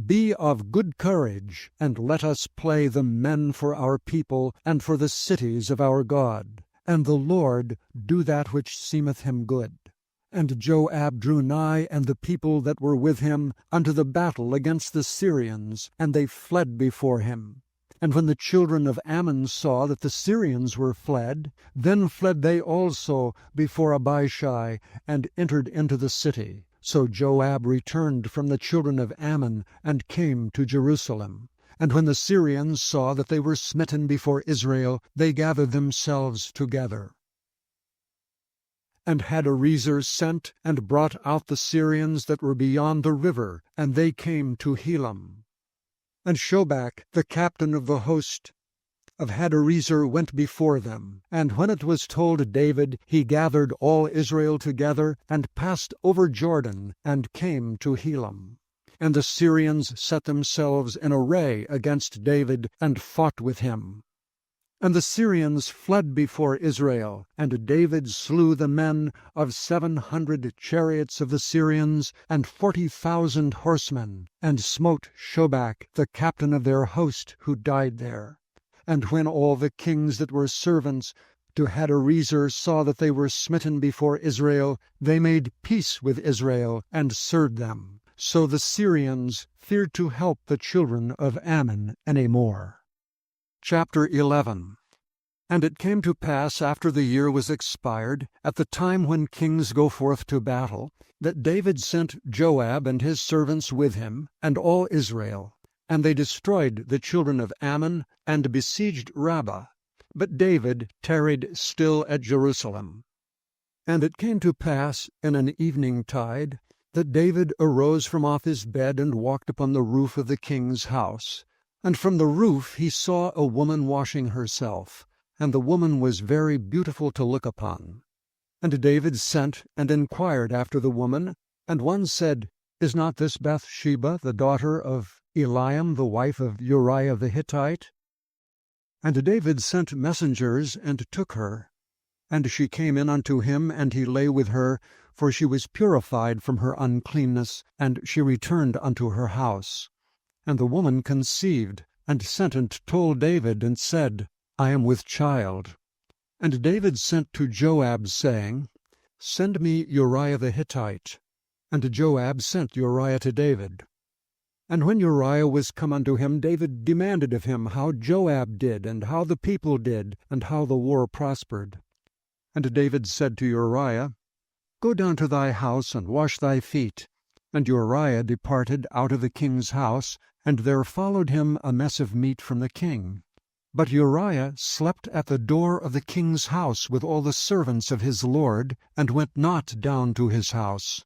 Be of good courage, and let us play the men for our people, and for the cities of our God. And the Lord do that which seemeth him good. And Joab drew nigh, and the people that were with him, unto the battle against the Syrians, and they fled before him. And when the children of Ammon saw that the Syrians were fled, then fled they also before Abishai, and entered into the city. So Joab returned from the children of Ammon, and came to Jerusalem. And when the Syrians saw that they were smitten before Israel, they gathered themselves together. And Hadarezer sent and brought out the Syrians that were beyond the river, and they came to Helam. And Shobach, the captain of the host of Hadarezer, went before them. And when it was told David, he gathered all Israel together, and passed over Jordan, and came to Helam. And the Syrians set themselves in array against David, and fought with him. And the Syrians fled before Israel, and David slew the men of 700 chariots of the Syrians, and 40,000 horsemen, and smote Shobach, the captain of their host, who died there. And when all the kings that were servants to Hadarezer saw that they were smitten before Israel, they made peace with Israel, and served them. So the Syrians feared to help the children of Ammon any more. Chapter 11. And it came to pass after the year was expired, at the time when kings go forth to battle, that David sent Joab and his servants with him, and all Israel. And they destroyed the children of Ammon, and besieged Rabbah. But David tarried still at Jerusalem. And it came to pass in an evening tide, that David arose from off his bed, and walked upon the roof of the king's house. And from the roof he saw a woman washing herself, and the woman was very beautiful to look upon. And David sent and inquired after the woman, and one said, Is not this Bathsheba, the daughter of Eliam, the wife of Uriah the Hittite? And David sent messengers, and took her. And she came in unto him, and he lay with her, for she was purified from her uncleanness, and she returned unto her house. And the woman conceived, and sent and told David, and said, I am with child. And David sent to Joab, saying, Send me Uriah the Hittite. And Joab sent Uriah to David. And when Uriah was come unto him, David demanded of him how Joab did, and how the people did, and how the war prospered. And David said to Uriah, Go down to thy house, and wash thy feet. And Uriah departed out of the king's house, and there followed him a mess of meat from the king. But Uriah slept at the door of the king's house with all the servants of his lord, and went not down to his house.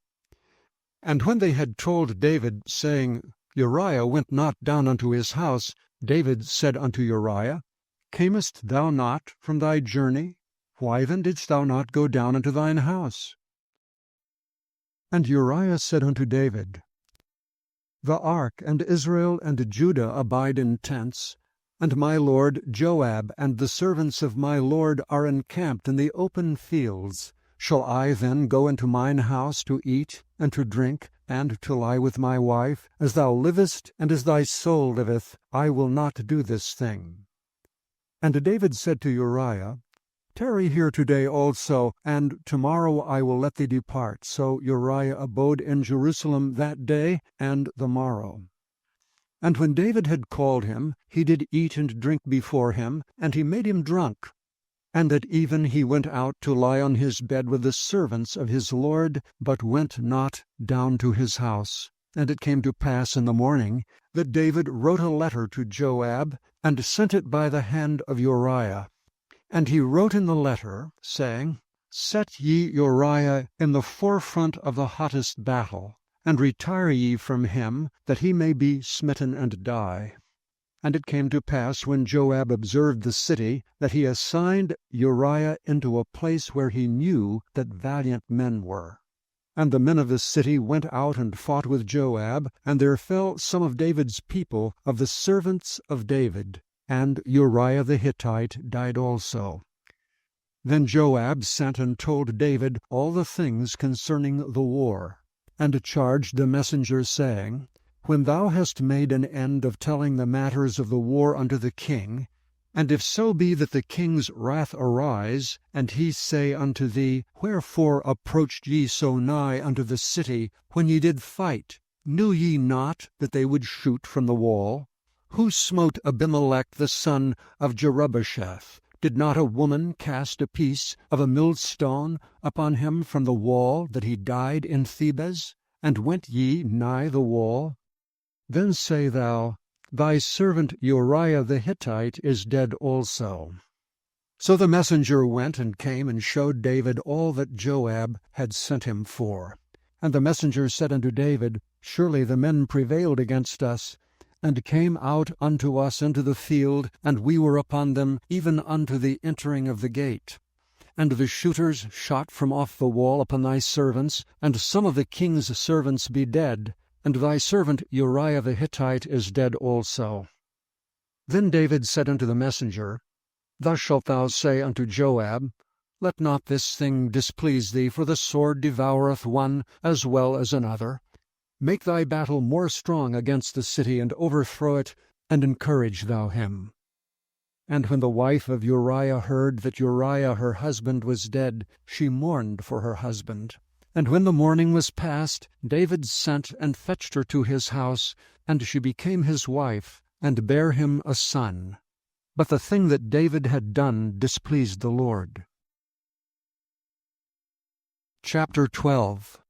And when they had told David, saying, Uriah went not down unto his house, David said unto Uriah, Camest thou not from thy journey? Why then didst thou not go down unto thine house? And Uriah said unto David, The ark and Israel and Judah abide in tents, and my lord Joab and the servants of my lord are encamped in the open fields. Shall I then go into mine house to eat, and to drink, and to lie with my wife? As thou livest, and as thy soul liveth, I will not do this thing. And David said to Uriah, Tarry here today also, and tomorrow I will let thee depart. So Uriah abode in Jerusalem that day and the morrow. And when David had called him, he did eat and drink before him, and he made him drunk. And at even he went out to lie on his bed with the servants of his lord, but went not down to his house. And it came to pass in the morning that David wrote a letter to Joab, and sent it by the hand of Uriah. And he wrote in the letter, saying, Set ye Uriah in the forefront of the hottest battle, and retire ye from him, that he may be smitten and die. And it came to pass, when Joab observed the city, that he assigned Uriah into a place where he knew that valiant men were. And the men of the city went out and fought with Joab, and there fell some of David's people, of the servants of David, and Uriah the Hittite died also. Then Joab sent and told David all the things concerning the war, and charged the messengers, saying, When thou hast made an end of telling the matters of the war unto the king, and if so be that the king's wrath arise, and he say unto thee, Wherefore approached ye so nigh unto the city, when ye did fight? Knew ye not that they would shoot from the wall? Who smote Abimelech the son of Jerubbesheth? Did not a woman cast a piece of a millstone upon him from the wall, that he died in Thebez? And went ye nigh the wall? Then say thou, Thy servant Uriah the Hittite is dead also. So the messenger went and came and showed David all that Joab had sent him for. And the messenger said unto David, Surely the men prevailed against us, and came out unto us into the field, and we were upon them, even unto the entering of the gate. And the shooters shot from off the wall upon thy servants, and some of the king's servants be dead, and thy servant Uriah the Hittite is dead also. Then David said unto the messenger, Thus shalt thou say unto Joab, Let not this thing displease thee, for the sword devoureth one as well as another. Make thy battle more strong against the city, and overthrow it, and encourage thou him. And when the wife of Uriah heard that Uriah her husband was dead, she mourned for her husband. And when the mourning was past, David sent and fetched her to his house, and she became his wife, and bare him a son. But the thing that David had done displeased the Lord. Chapter 12.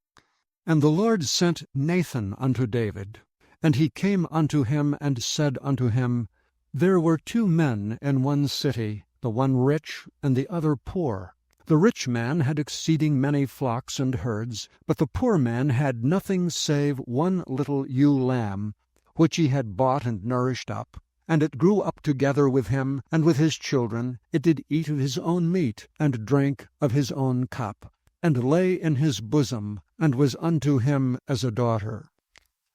And the Lord sent Nathan unto David. And he came unto him, and said unto him, There were 2 men in one city, the one rich, and the other poor. The rich man had exceeding many flocks and herds, but the poor man had nothing save one little ewe lamb, which he had bought and nourished up. And it grew up together with him, and with his children. It did eat of his own meat, and drank of his own cup, and lay in his bosom, and was unto him as a daughter.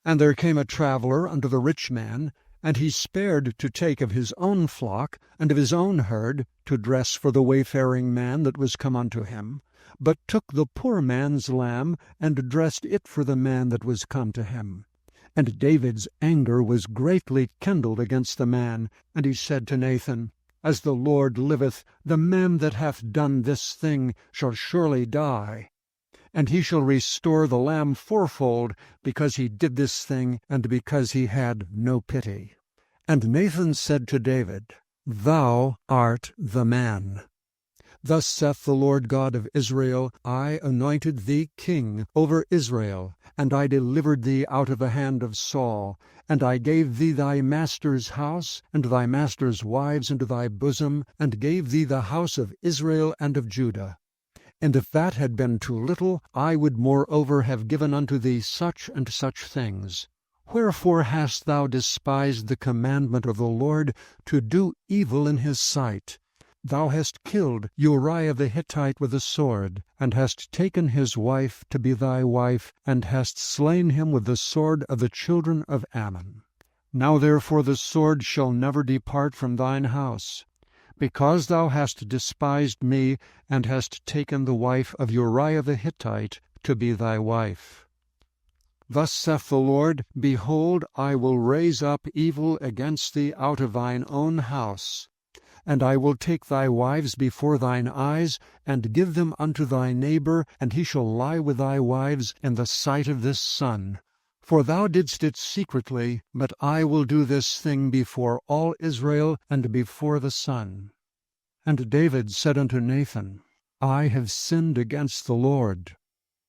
And there came a traveller unto the rich man, and he spared to take of his own flock and of his own herd to dress for the wayfaring man that was come unto him, but took the poor man's lamb, and dressed it for the man that was come to him. And David's anger was greatly kindled against the man, and he said to Nathan, As the Lord liveth, the man that hath done this thing shall surely die. And he shall restore the lamb fourfold, because he did this thing, and because he had no pity. And Nathan said to David, Thou art the man. Thus saith the Lord God of Israel, I anointed thee king over Israel, and I delivered thee out of the hand of Saul, and I gave thee thy master's house, and thy master's wives into thy bosom, and gave thee the house of Israel and of Judah. And if that had been too little, I would moreover have given unto thee such and such things. Wherefore hast thou despised the commandment of the Lord, to do evil in his sight? Thou hast killed Uriah the Hittite with a sword, and hast taken his wife to be thy wife, and hast slain him with the sword of the children of Ammon. Now therefore the sword shall never depart from thine house, because thou hast despised me, and hast taken the wife of Uriah the Hittite to be thy wife. Thus saith the Lord, Behold, I will raise up evil against thee out of thine own house, and I will take thy wives before thine eyes, and give them unto thy neighbor, and he shall lie with thy wives in the sight of this sun. For thou didst it secretly, but I will do this thing before all Israel, and before the sun. And David said unto Nathan, I have sinned against the Lord.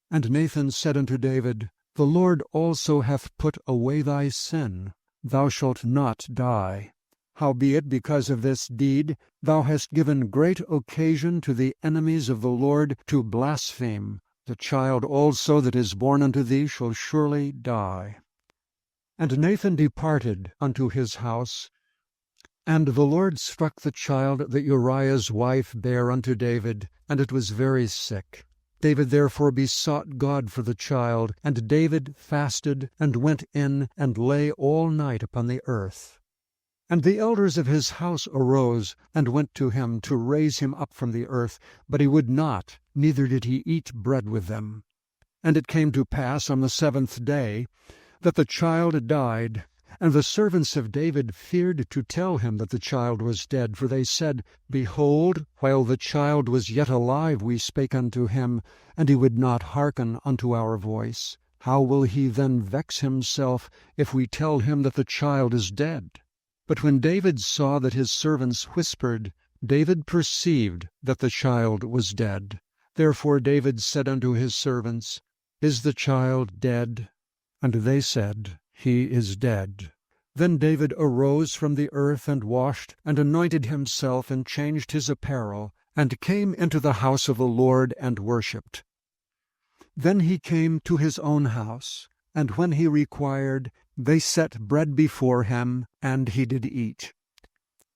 And Nathan said unto David, The Lord also hath put away thy sin. Thou shalt not die. Howbeit, because of this deed, thou hast given great occasion to the enemies of the Lord to blaspheme. The child also that is born unto thee shall surely die. And Nathan departed unto his house. And the Lord struck the child that Uriah's wife bare unto David, and it was very sick. David therefore besought God for the child, and David fasted, and went in, and lay all night upon the earth. And the elders of his house arose, and went to him to raise him up from the earth, but he would not, neither did he eat bread with them. And it came to pass on the 7th day, that the child died. And the servants of David feared to tell him that the child was dead, for they said, Behold, while the child was yet alive we spake unto him, and he would not hearken unto our voice. How will he then vex himself, if we tell him that the child is dead? But when David saw that his servants whispered, David perceived that the child was dead. Therefore David said unto his servants, Is the child dead? And they said, He is dead. Then David arose from the earth, and washed, and anointed himself, and changed his apparel, and came into the house of the Lord, and worshipped. Then he came to his own house, and when he required, they set bread before him, and he did eat.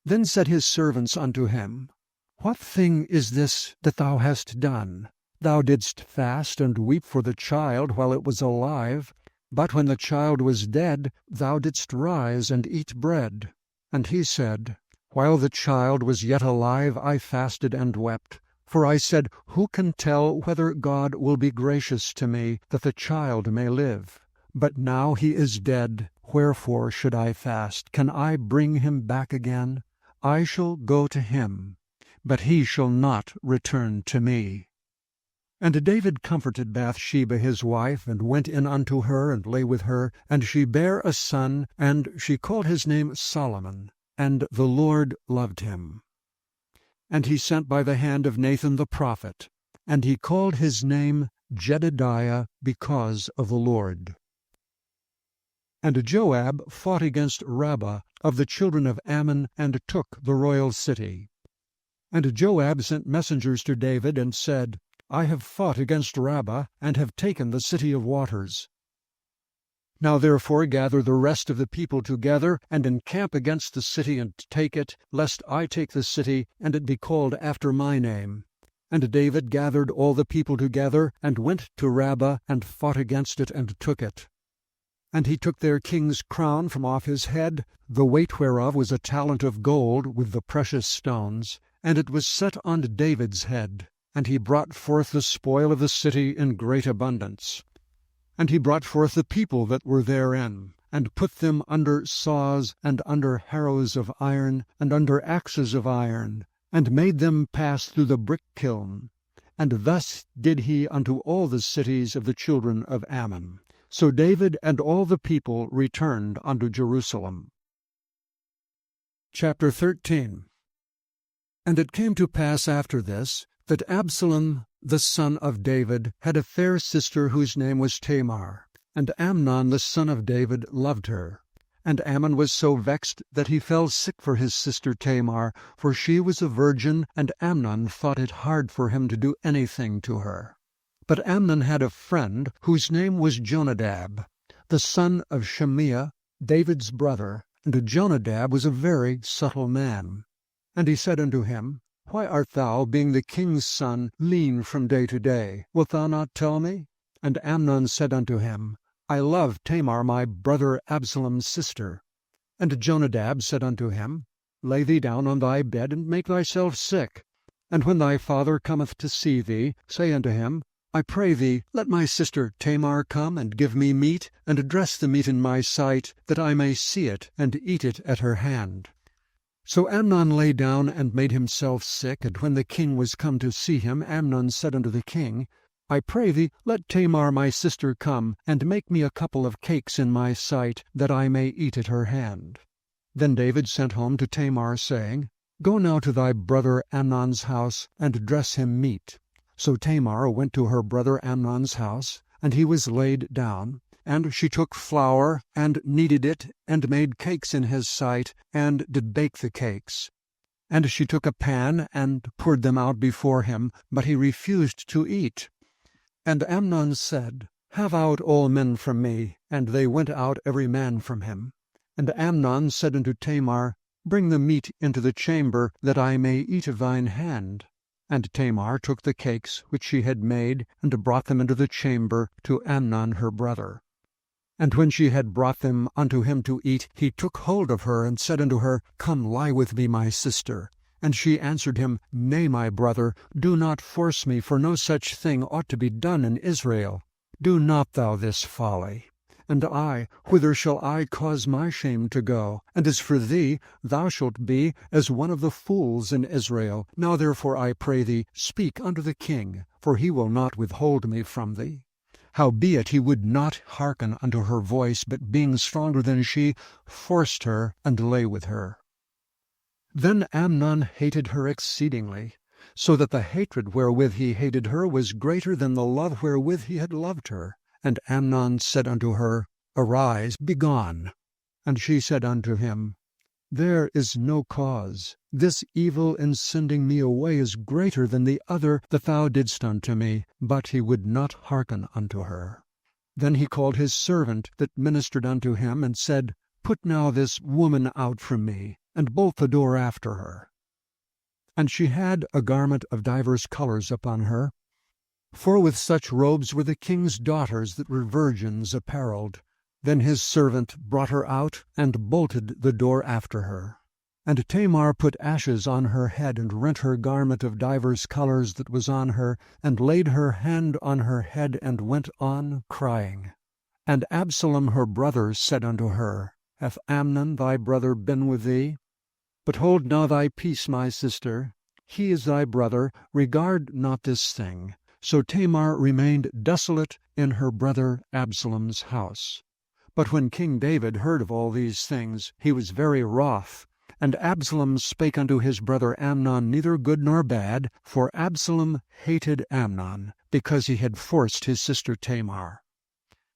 Then said his servants unto him, What thing is this that thou hast done? Thou didst fast and weep for the child while it was alive, but when the child was dead, thou didst rise and eat bread. And he said, While the child was yet alive, I fasted and wept. For I said, Who can tell whether God will be gracious to me, that the child may live? But now he is dead, wherefore should I fast? Can I bring him back again? I shall go to him, but he shall not return to me. And David comforted Bathsheba his wife, and went in unto her, and lay with her, and she bare a son, and she called his name Solomon. and the Lord loved him. And he sent by the hand of Nathan the prophet, and he called his name Jedediah because of the Lord. And Joab fought against Rabbah of the children of Ammon, and took the royal city. And Joab sent messengers to David, and said, I have fought against Rabbah, and have taken the city of waters. Now therefore gather the rest of the people together, and encamp against the city, and take it, lest I take the city, and it be called after my name. And David gathered all the people together, and went to Rabbah, and fought against it, and took it. And he took their king's crown from off his head, the weight whereof was a talent of gold with the precious stones, and it was set on David's head. And he brought forth the spoil of the city in great abundance. And he brought forth the people that were therein, and put them under saws, and under harrows of iron, and under axes of iron, and made them pass through the brick kiln. And thus did he unto all the cities of the children of Ammon. So David and all the people returned unto Jerusalem. Chapter 13. And it came to pass after this, that Absalom the son of David had a fair sister whose name was Tamar, and Amnon the son of David loved her. And Ammon was so vexed that he fell sick for his sister Tamar, for she was a virgin, and Amnon thought it hard for him to do anything to her. But Amnon had a friend whose name was Jonadab, the son of Shemiah, David's brother, and Jonadab was a very subtle man. And he said unto him, Why art thou, being the king's son, lean from day to day? Wilt thou not tell me? And Amnon said unto him, I love Tamar my brother Absalom's sister. And Jonadab said unto him, Lay thee down on thy bed, and make thyself sick. And when thy father cometh to see thee, say unto him, I pray thee, let my sister Tamar come, and give me meat, and dress the meat in my sight, that I may see it, and eat it at her hand. So Amnon lay down, and made himself sick. And when the king was come to see him, Amnon said unto the king, I pray thee, let Tamar my sister come, and make me a couple of cakes in my sight, that I may eat at her hand. Then David sent home to Tamar, saying, Go now to thy brother Amnon's house, and dress him meat. So Tamar went to her brother Amnon's house, and he was laid down. And she took flour, and kneaded it, and made cakes in his sight, and did bake the cakes. And she took a pan, and poured them out before him, but he refused to eat. And Amnon said, Have out all men from me. And they went out every man from him. And Amnon said unto Tamar, Bring the meat into the chamber, that I may eat of thine hand. And Tamar took the cakes which she had made, and brought them into the chamber to Amnon her brother. And when she had brought them unto him to eat, he took hold of her, and said unto her, Come lie with me, my sister. And she answered him, Nay, my brother, do not force me, for no such thing ought to be done in Israel. Do not thou this folly. And I, whither shall I cause my shame to go? And as for thee, thou shalt be as one of the fools in Israel. Now therefore I pray thee, speak unto the king, for he will not withhold me from thee. Howbeit he would not hearken unto her voice, but being stronger than she, forced her, and lay with her. Then Amnon hated her exceedingly, so that the hatred wherewith he hated her was greater than the love wherewith he had loved her. And Amnon said unto her, Arise, begone. And she said unto him, There is no cause. This evil in sending me away is greater than the other that thou didst unto me. But he would not hearken unto her. Then he called his servant that ministered unto him, and said, Put now this woman out from me, and bolt the door after her. And she had a garment of divers colors upon her, for with such robes were the king's daughters that were virgins apparelled. Then his servant brought her out, and bolted the door after her. And Tamar put ashes on her head, and rent her garment of divers colors that was on her, and laid her hand on her head, and went on crying. And Absalom her brother said unto her, Hath Amnon thy brother been with thee? But hold now thy peace, my sister. He is thy brother, regard not this thing. So Tamar remained desolate in her brother Absalom's house. But when King David heard of all these things, he was very wroth, And Absalom spake unto his brother Amnon neither good nor bad, for Absalom hated Amnon, because he had forced his sister Tamar.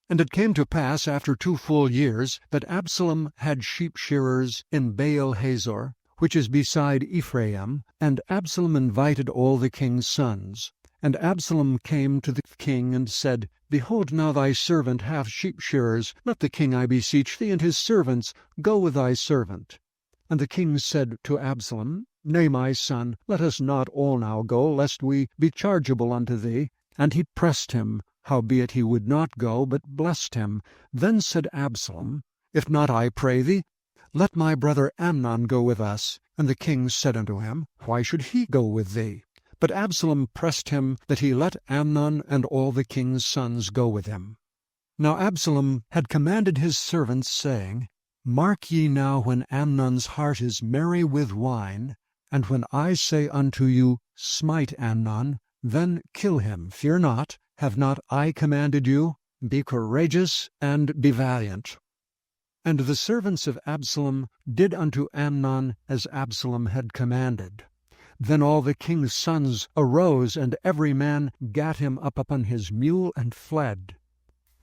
And it came to pass after 2 full years that Absalom had sheep shearers in Baal Hazor, which is beside Ephraim, and Absalom invited all the king's sons. And Absalom came to the king and said, Behold, now thy servant hath sheep shearers. Let the king, I beseech thee, and his servants go with thy servant. And the king said to Absalom, Nay, my son, let us not all now go, lest we be chargeable unto thee. And he pressed him, howbeit he would not go, but blessed him. Then said Absalom, If not, I pray thee, let my brother Amnon go with us. And the king said unto him, Why should he go with thee? But Absalom pressed him that he let Amnon and all the king's sons go with him. Now Absalom had commanded his servants, saying, Mark ye now when Amnon's heart is merry with wine, and when I say unto you, Smite Amnon, then kill him, fear not. Have not I commanded you? Be courageous and be valiant. And the servants of Absalom did unto Amnon as Absalom had commanded. Then all the king's sons arose, and every man gat him up upon his mule, and fled.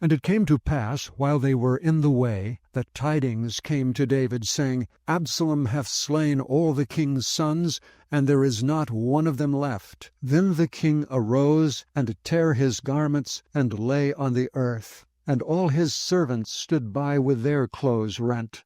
And it came to pass, while they were in the way, that tidings came to David, saying, Absalom hath slain all the king's sons, and there is not one of them left. Then the king arose, and tare his garments, and lay on the earth. And all his servants stood by with their clothes rent.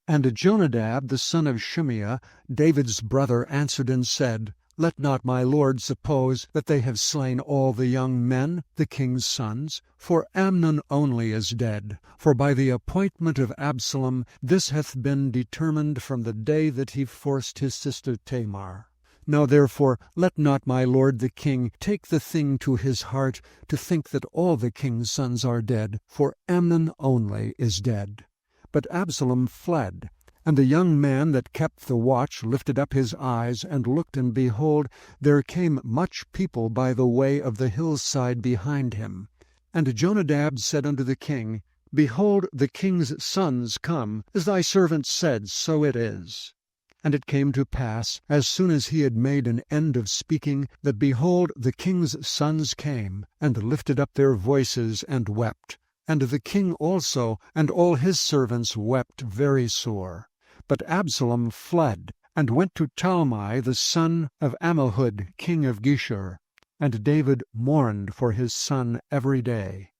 And Jonadab the son of Shimeah, David's brother, answered and said, Let not my lord suppose that they have slain all the young men, the king's sons, for Amnon only is dead. For by the appointment of Absalom this hath been determined from the day that he forced his sister Tamar. Now therefore let not my lord the king take the thing to his heart, to think that all the king's sons are dead, for Amnon only is dead. But Absalom fled, and the young man that kept the watch lifted up his eyes, and looked, and behold, there came much people by the way of the hillside behind him. And Jonadab said unto the king, Behold, the king's sons come, as thy servant said, so it is. And it came to pass, as soon as he had made an end of speaking, that behold, the king's sons came, and lifted up their voices, and wept. And the king also and all his servants wept very sore. But Absalom fled, and went to Talmai the son of Ammihud, king of Geshur. And David mourned for his son every day.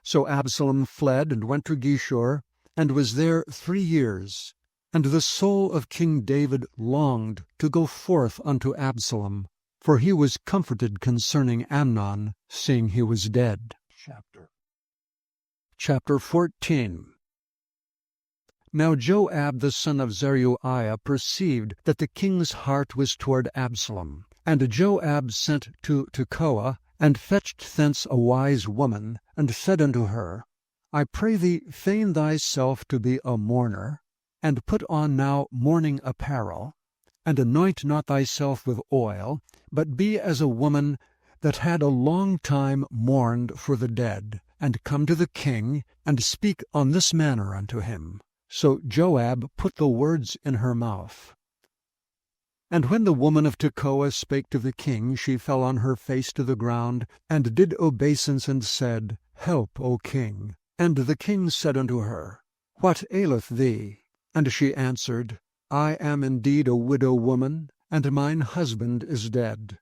So Absalom fled, and went to Geshur, and was there 3 years. And the soul of King David longed to go forth unto Absalom, for he was comforted concerning Amnon, seeing he was dead. Chapter 14. Now Joab the son of Zeruiah perceived that the king's heart was toward Absalom. And Joab sent to Tekoa, and fetched thence a wise woman, and said unto her, I pray thee, feign thyself to be a mourner, and put on now mourning apparel, and anoint not thyself with oil, but be as a woman that had a long time mourned for the dead, and come to the king, and speak on this manner unto him. So Joab put the words in her mouth. And when the woman of Tekoa spake to the king, she fell on her face to the ground, and did obeisance, and said, Help, O king. And the king said unto her, What aileth thee? And she answered, I am indeed a widow woman, and mine husband is dead.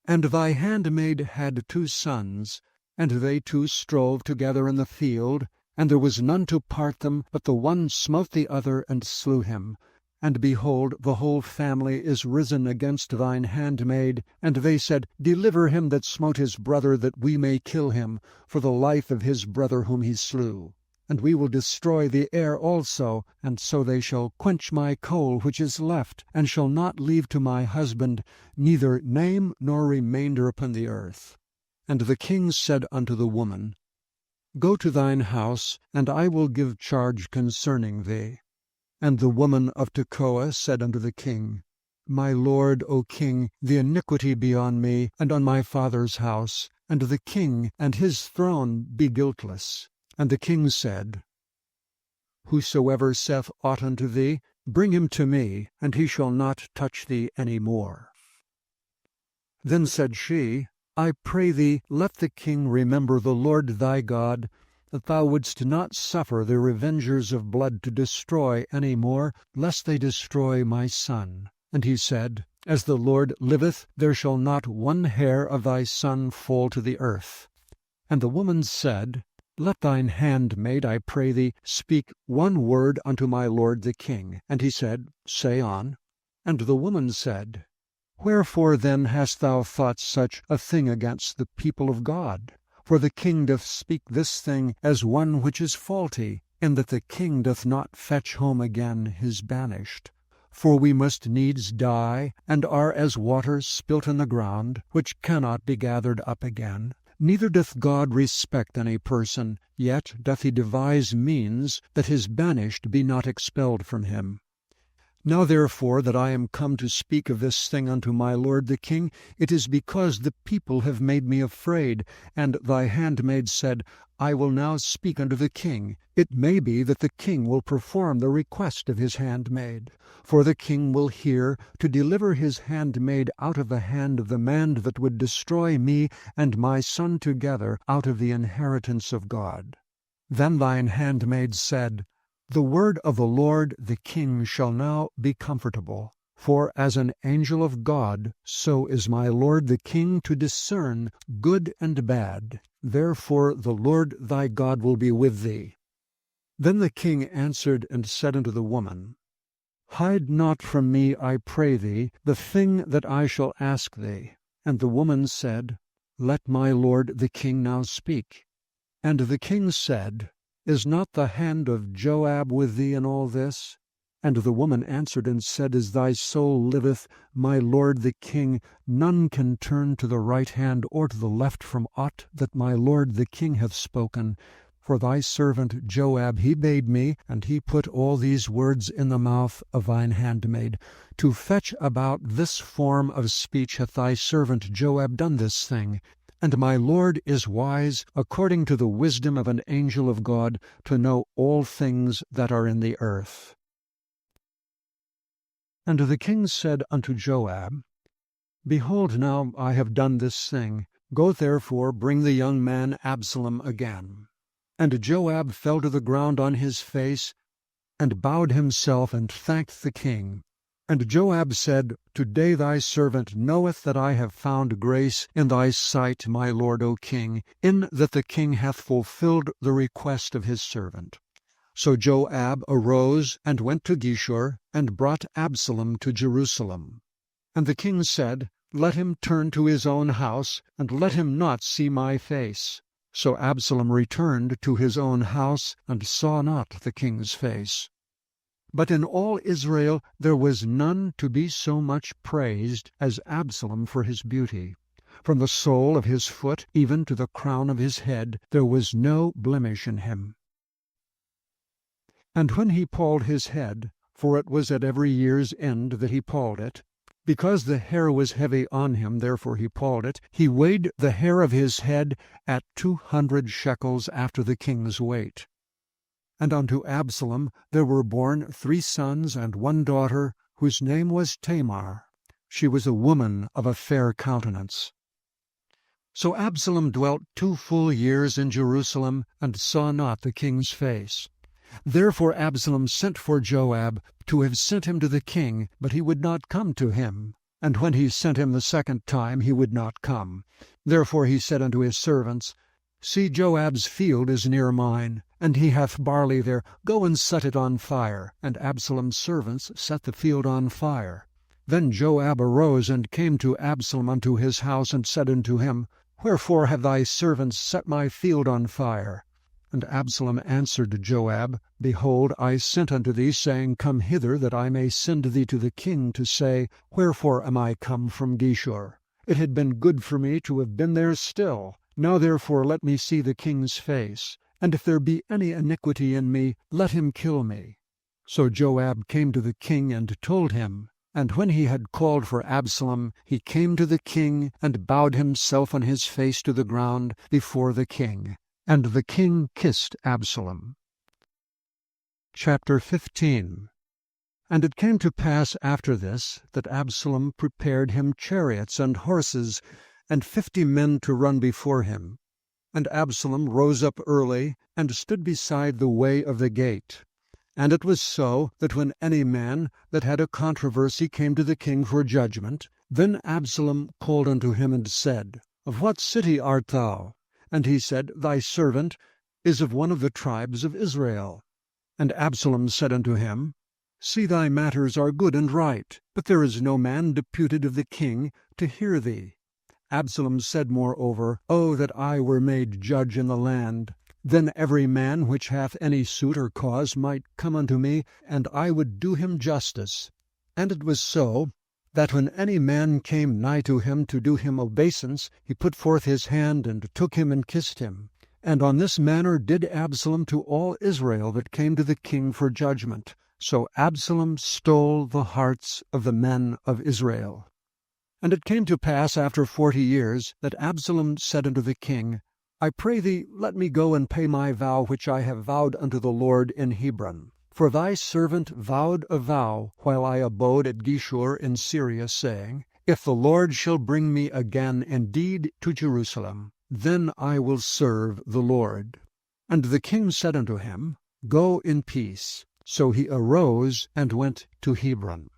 And thy handmaid had 2 sons, and they 2 strove together in the field, and there was none to part them, but the one smote the other, and slew him. And behold, the whole family is risen against thine handmaid. And they said, Deliver him that smote his brother, that we may kill him, for the life of his brother whom he slew. And we will destroy the heir also, and so they shall quench my coal which is left, and shall not leave to my husband neither name nor remainder upon the earth. And the king said unto the woman, Go to thine house, and I will give charge concerning thee. And the woman of Tekoa said unto the king, My lord, O king, the iniquity be on me, and on my father's house, and the king and his throne be guiltless. And the king said, Whosoever saith aught unto thee, bring him to me, and he shall not touch thee any more. Then said she, I pray thee, let the king remember the Lord thy God, that thou wouldst not suffer the revengers of blood to destroy any more, lest they destroy my son. And he said, As the Lord liveth, there shall not one hair of thy son fall to the earth. And the woman said, Let thine handmaid, I pray thee, speak one word unto my lord the king. And he said, Say on. And the woman said, Wherefore then hast thou thought such a thing against the people of God? For the king doth speak this thing as one which is faulty, in that the king doth not fetch home again his banished. For we must needs die, and are as water spilt in the ground, which cannot be gathered up again. Neither doth God respect any person, yet doth he devise means that his banished be not expelled from him. Now therefore that I am come to speak of this thing unto my lord the king, it is because the people have made me afraid. And thy handmaid said, I will now speak unto the king. It may be that the king will perform the request of his handmaid. For the king will hear to deliver his handmaid out of the hand of the man that would destroy me and my son together out of the inheritance of God. Then thine handmaid said, The word of the Lord the king shall now be comfortable. For as an angel of God, so is my lord the king to discern good and bad. Therefore the Lord thy God will be with thee. Then the king answered and said unto the woman, Hide not from me, I pray thee, the thing that I shall ask thee. And the woman said, Let my lord the king now speak. And the king said, Is not the hand of Joab with thee in all this? And the woman answered and said, As thy soul liveth, my lord the king, none can turn to the right hand or to the left from aught that my lord the king hath spoken. For thy servant Joab he bade me, and he put all these words in the mouth of thine handmaid. To fetch about this form of speech hath thy servant Joab done this thing. And my lord is wise, according to the wisdom of an angel of God, to know all things that are in the earth. And the king said unto Joab, Behold, now I have done this thing. Go therefore, bring the young man Absalom again. And Joab fell to the ground on his face, and bowed himself, and thanked the king. And Joab said, Today thy servant knoweth that I have found grace in thy sight, my lord, O king, in that the king hath fulfilled the request of his servant. So Joab arose and went to Geshur, and brought Absalom to Jerusalem. And the king said, Let him turn to his own house, and let him not see my face. So Absalom returned to his own house, and saw not the king's face. But in all Israel there was none to be so much praised as Absalom for his beauty. From the sole of his foot even to the crown of his head there was no blemish in him. And when he palled his head, for it was at every year's end that he palled it, because the hair was heavy on him, therefore he palled it, he weighed the hair of his head at 200 shekels after the king's weight. And unto Absalom there were born 3 sons and 1 daughter, whose name was Tamar. She was a woman of a fair countenance. So Absalom dwelt 2 full years in Jerusalem, and saw not the king's face. Therefore Absalom sent for Joab, to have sent him to the king, but he would not come to him. And when he sent him the 2nd time, he would not come. Therefore he said unto his servants, See, Joab's field is near mine, and he hath barley there. Go and set it on fire. And Absalom's servants set the field on fire. Then Joab arose and came to Absalom unto his house, and said unto him, Wherefore have thy servants set my field on fire? And Absalom answered Joab, Behold, I sent unto thee, saying, Come hither, that I may send thee to the king, to say, Wherefore am I come from Geshur? It had been good for me to have been there still. Now therefore let me see the king's face, and if there be any iniquity in me, let him kill me. So Joab came to the king and told him. And when he had called for Absalom, he came to the king, and bowed himself on his face to the ground before the king. And the king kissed Absalom. Chapter 15. And it came to pass after this, that Absalom prepared him chariots and horses, and 50 men to run before him. And Absalom rose up early, and stood beside the way of the gate. And it was so, that when any man that had a controversy came to the king for judgment, then Absalom called unto him, and said, Of what city art thou? And he said, Thy servant is of one of the tribes of Israel. And Absalom said unto him, See, thy matters are good and right, but there is no man deputed of the king to hear thee. Absalom said moreover, O that I were made judge in the land! Then every man which hath any suit or cause might come unto me, and I would do him justice. And it was so, that when any man came nigh to him to do him obeisance, he put forth his hand, and took him, and kissed him. And on this manner did Absalom to all Israel that came to the king for judgment. So Absalom stole the hearts of the men of Israel. And it came to pass after 40 years, that Absalom said unto the king, I pray thee, let me go and pay my vow which I have vowed unto the Lord in Hebron. For thy servant vowed a vow while I abode at Geshur in Syria, saying, If the Lord shall bring me again indeed to Jerusalem, then I will serve the Lord. And the king said unto him, Go in peace. So he arose and went to Hebron.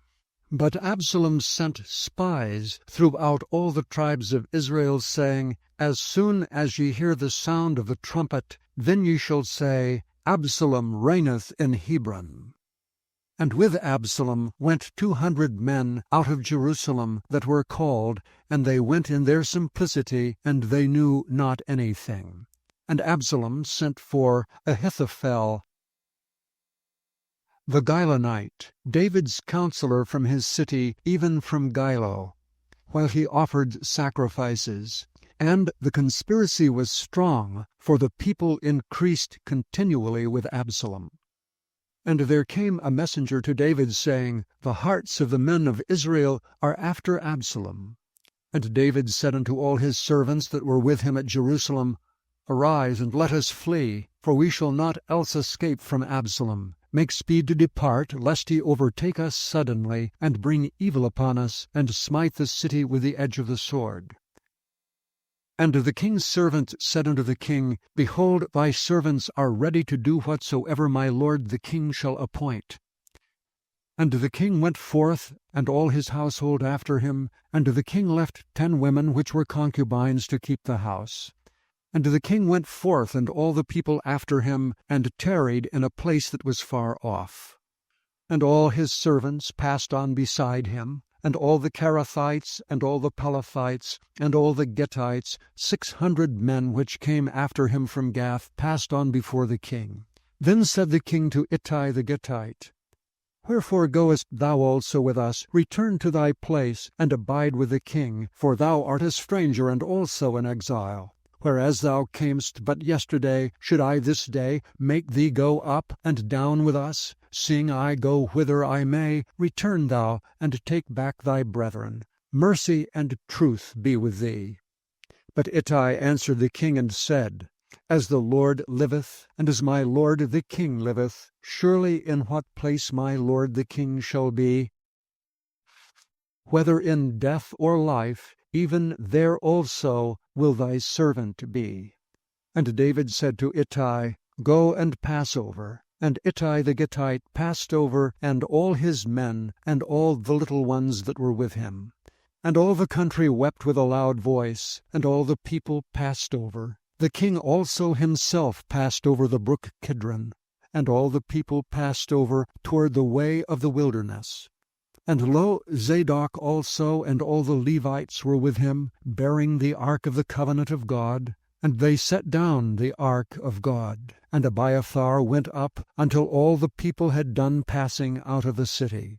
But Absalom sent spies throughout all the tribes of Israel, saying, As soon as ye hear the sound of the trumpet, then ye shall say, Absalom reigneth in Hebron. And with Absalom went 200 men out of Jerusalem that were called, and they went in their simplicity, and they knew not anything. And Absalom sent for Ahithophel the Gilonite, David's counselor from his city, even from Gilo, while he offered sacrifices. And the conspiracy was strong, for the people increased continually with Absalom. And there came a messenger to David, saying, The hearts of the men of Israel are after Absalom. And David said unto all his servants that were with him at Jerusalem, Arise, and let us flee, for we shall not else escape from Absalom. Make speed to depart, lest he overtake us suddenly, and bring evil upon us, and smite the city with the edge of the sword. And the king's servant said unto the king, Behold, thy servants are ready to do whatsoever my lord the king shall appoint. And the king went forth, and all his household after him, and the king left 10 women which were concubines to keep the house. And the king went forth, and all the people after him, and tarried in a place that was far off. And all his servants passed on beside him, and all the Cherethites, and all the Pelethites, and all the Gittites, 600 men which came after him from Gath, passed on before the king. Then said the king to Ittai the Gittite, Wherefore goest thou also with us? Return to thy place, and abide with the king, for thou art a stranger, and also an exile. Whereas thou camest but yesterday, should I this day make thee go up and down with us? Seeing I go whither I may, return thou, and take back thy brethren. Mercy and truth be with thee. But Ittai answered the king, and said, As the Lord liveth, and as my lord the king liveth, surely in what place my lord the king shall be, whether in death or life, even there also will thy servant be. And David said to Ittai, Go and pass over. And Ittai the Gittite passed over, and all his men, and all the little ones that were with him. And all the country wept with a loud voice, and all the people passed over. The king also himself passed over the brook Kidron, and all the people passed over toward the way of the wilderness. And lo, Zadok also and all the Levites were with him, bearing the ark of the covenant of God. And they set down the ark of God. And Abiathar went up until all the people had done passing out of the city.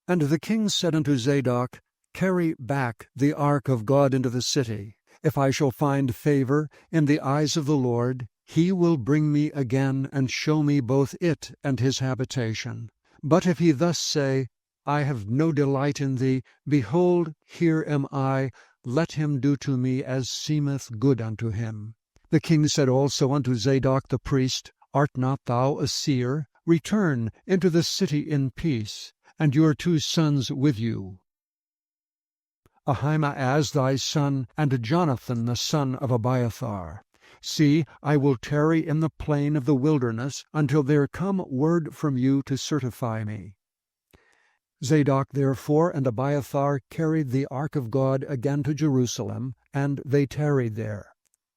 And the king said unto Zadok, Carry back the ark of God into the city. If I shall find favor in the eyes of the Lord, he will bring me again, and show me both it and his habitation. But if he thus say, I have no delight in thee, behold, here am I, let him do to me as seemeth good unto him. The king said also unto Zadok the priest, Art not thou a seer? Return into the city in peace, and your 2 sons with you. Ahimaaz thy son, and Jonathan the son of Abiathar. See, I will tarry in the plain of the wilderness until there come word from you to certify me. Zadok therefore and Abiathar carried the ark of God again to Jerusalem, and they tarried there.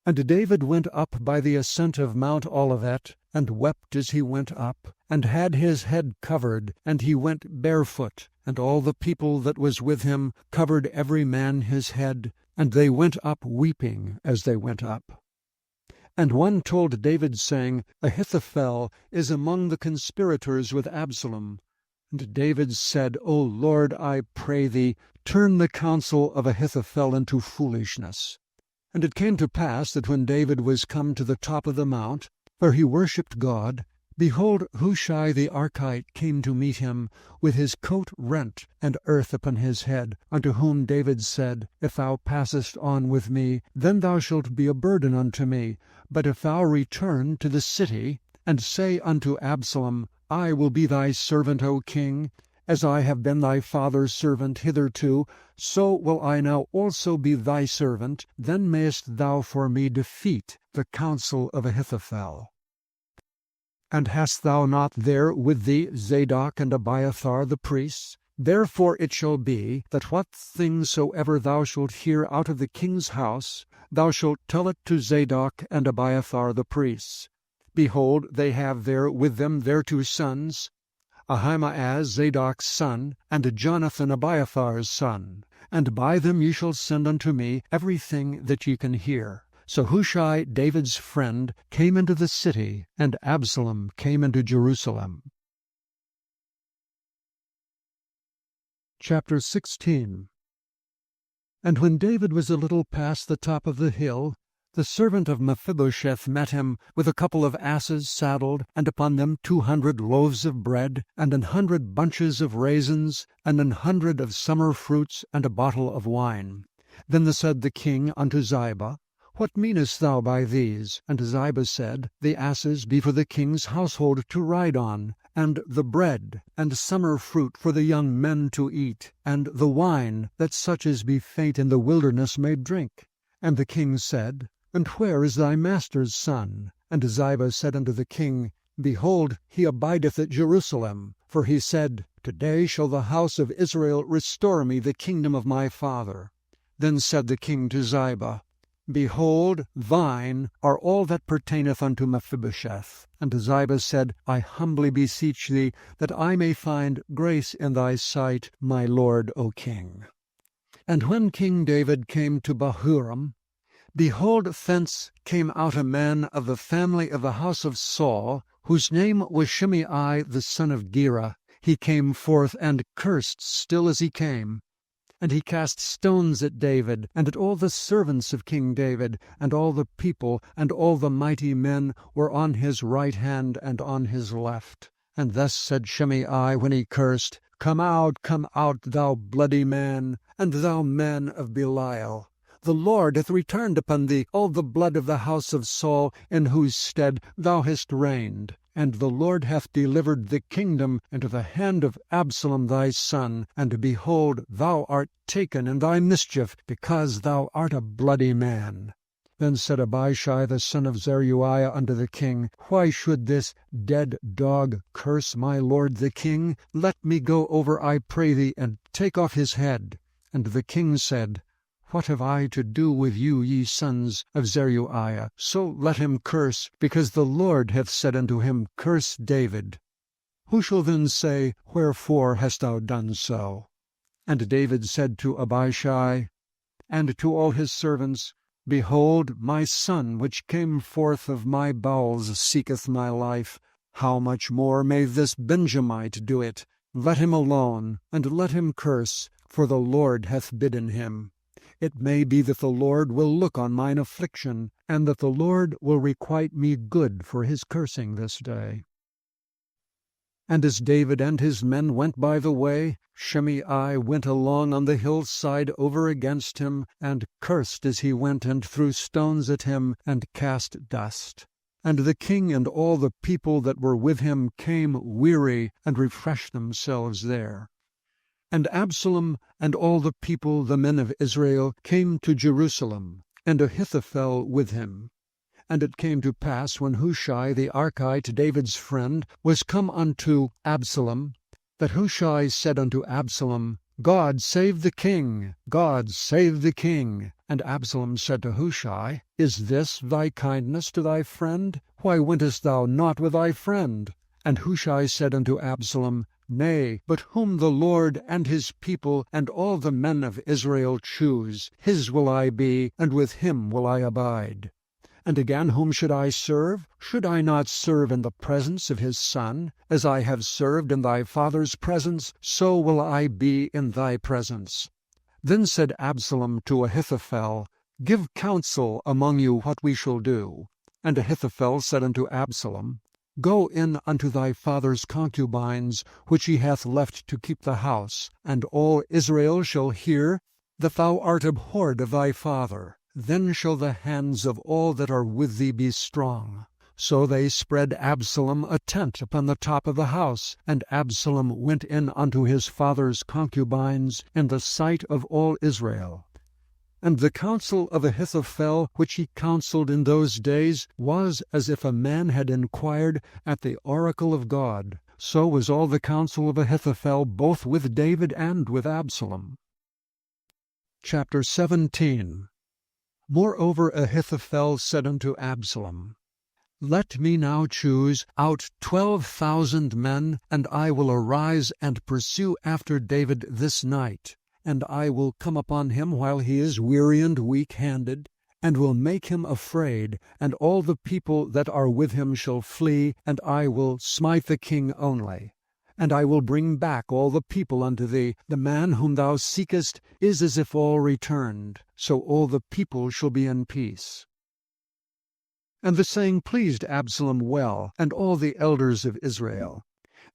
And David went up by the ascent of Mount Olivet, and wept as he went up, and had his head covered, and he went barefoot, and all the people that was with him covered every man his head, and they went up weeping as they went up. And one told David, saying, Ahithophel is among the conspirators with Absalom. And David said, O Lord, I pray thee, turn the counsel of Ahithophel into foolishness. And it came to pass that when David was come to the top of the mount, where he worshipped God, behold, Hushai the Archite came to meet him, with his coat rent, and earth upon his head, unto whom David said, If thou passest on with me, then thou shalt be a burden unto me. But if thou return to the city, and say unto Absalom, I will be thy servant, O king, as I have been thy father's servant hitherto, so will I now also be thy servant, then mayest thou for me defeat the counsel of Ahithophel. And hast thou not there with thee Zadok and Abiathar the priests? Therefore it shall be, that what things soever thou shalt hear out of the king's house, thou shalt tell it to Zadok and Abiathar the priests. Behold, they have there with them their 2 sons, Ahimaaz Zadok's son, and Jonathan Abiathar's son. And by them ye shall send unto me everything that ye can hear. So Hushai, David's friend, came into the city, and Absalom came into Jerusalem. Chapter 16. And when David was a little past the top of the hill, the servant of Mephibosheth met him with a couple of asses saddled, and upon them 200 loaves of bread, and 100 bunches of raisins, and 100 of summer fruits, and a bottle of wine. Then said the king unto Ziba, What meanest thou by these? And Ziba said, The asses be for the king's household to ride on, and the bread and summer fruit for the young men to eat, and the wine, that such as be faint in the wilderness may drink. And the king said, And where is thy master's son? And Ziba said unto the king, Behold, he abideth at Jerusalem. For he said, Today shall the house of Israel restore me the kingdom of my father. Then said the king to Ziba, Behold, thine are all that pertaineth unto Mephibosheth. And Ziba said, I humbly beseech thee, that I may find grace in thy sight, my lord, O king. And when King David came to Bahurim, behold, thence came out a man of the family of the house of Saul, whose name was Shimei the son of Gera. He came forth and cursed still as he came. And he cast stones at David, and at all the servants of King David, and all the people, and all the mighty men were on his right hand and on his left. And thus said Shimei when he cursed, Come out, thou bloody man, and thou man of Belial. The Lord hath returned upon thee all the blood of the house of Saul, in whose stead thou hast reigned. And the Lord hath delivered the kingdom into the hand of Absalom thy son, and behold, thou art taken in thy mischief, because thou art a bloody man. Then said Abishai the son of Zeruiah unto the king, Why should this dead dog curse my lord the king? Let me go over, I pray thee, and take off his head. And the king said, What have I to do with you, ye sons of Zeruiah? So let him curse, because the Lord hath said unto him, Curse David. Who shall then say, Wherefore hast thou done so? And David said to Abishai and to all his servants, Behold, my son which came forth of my bowels seeketh my life. How much more may this Benjamite do it? Let him alone, and let him curse, for the Lord hath bidden him. It may be that the Lord will look on mine affliction, and that the Lord will requite me good for his cursing this day. And as David and his men went by the way, Shimei went along on the hillside over against him, and cursed as he went, and threw stones at him, and cast dust. And the king and all the people that were with him came weary and refreshed themselves there. And Absalom and all the people, the men of Israel, came to Jerusalem, and Ahithophel with him. And it came to pass, when Hushai the Archite, David's friend, was come unto Absalom, that Hushai said unto Absalom, God save the king! God save the king! And Absalom said to Hushai, Is this thy kindness to thy friend? Why wentest thou not with thy friend? And Hushai said unto Absalom, Nay, but whom the Lord and his people and all the men of Israel choose, his will I be, and with him will I abide. And again, whom should I serve? Should I not serve in the presence of his son? As I have served in thy father's presence, so will I be in thy presence. Then said Absalom to Ahithophel, Give counsel among you what we shall do. And Ahithophel said unto Absalom, Go in unto thy father's concubines, which he hath left to keep the house, and all Israel shall hear that thou art abhorred of thy father. Then shall the hands of all that are with thee be strong. So they spread Absalom a tent upon the top of the house, and Absalom went in unto his father's concubines in the sight of all Israel. And the counsel of Ahithophel, which he counselled in those days, was as if a man had inquired at the oracle of God. So was all the counsel of Ahithophel, both with David and with Absalom. Chapter 17. Moreover Ahithophel said unto Absalom, Let me now choose out 12,000 men, and I will arise and pursue after David this night. And I will come upon him while he is weary and weak-handed, and will make him afraid, and all the people that are with him shall flee, and I will smite the king only. And I will bring back all the people unto thee. The man whom thou seekest is as if all returned, so all the people shall be in peace. And the saying pleased Absalom well, and all the elders of Israel.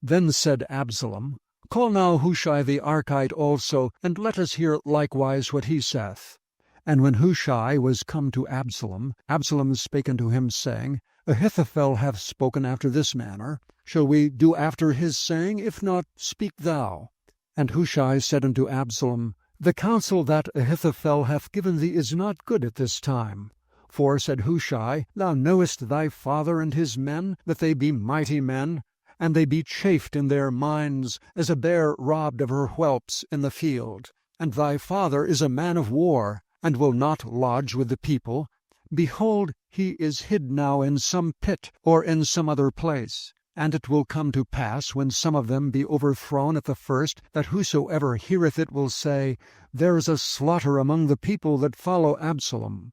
Then said Absalom, Call now Hushai the Archite also, and let us hear likewise what he saith. And when Hushai was come to Absalom, Absalom spake unto him, saying, Ahithophel hath spoken after this manner. Shall we do after his saying? If not, speak thou. And Hushai said unto Absalom, The counsel that Ahithophel hath given thee is not good at this time. For, said Hushai, Thou knowest thy father and his men, that they be mighty men, and they be chafed in their minds, as a bear robbed of her whelps in the field. And thy father is a man of war, and will not lodge with the people. Behold, he is hid now in some pit, or in some other place. And it will come to pass, when some of them be overthrown at the first, that whosoever heareth it will say, There is a slaughter among the people that follow Absalom.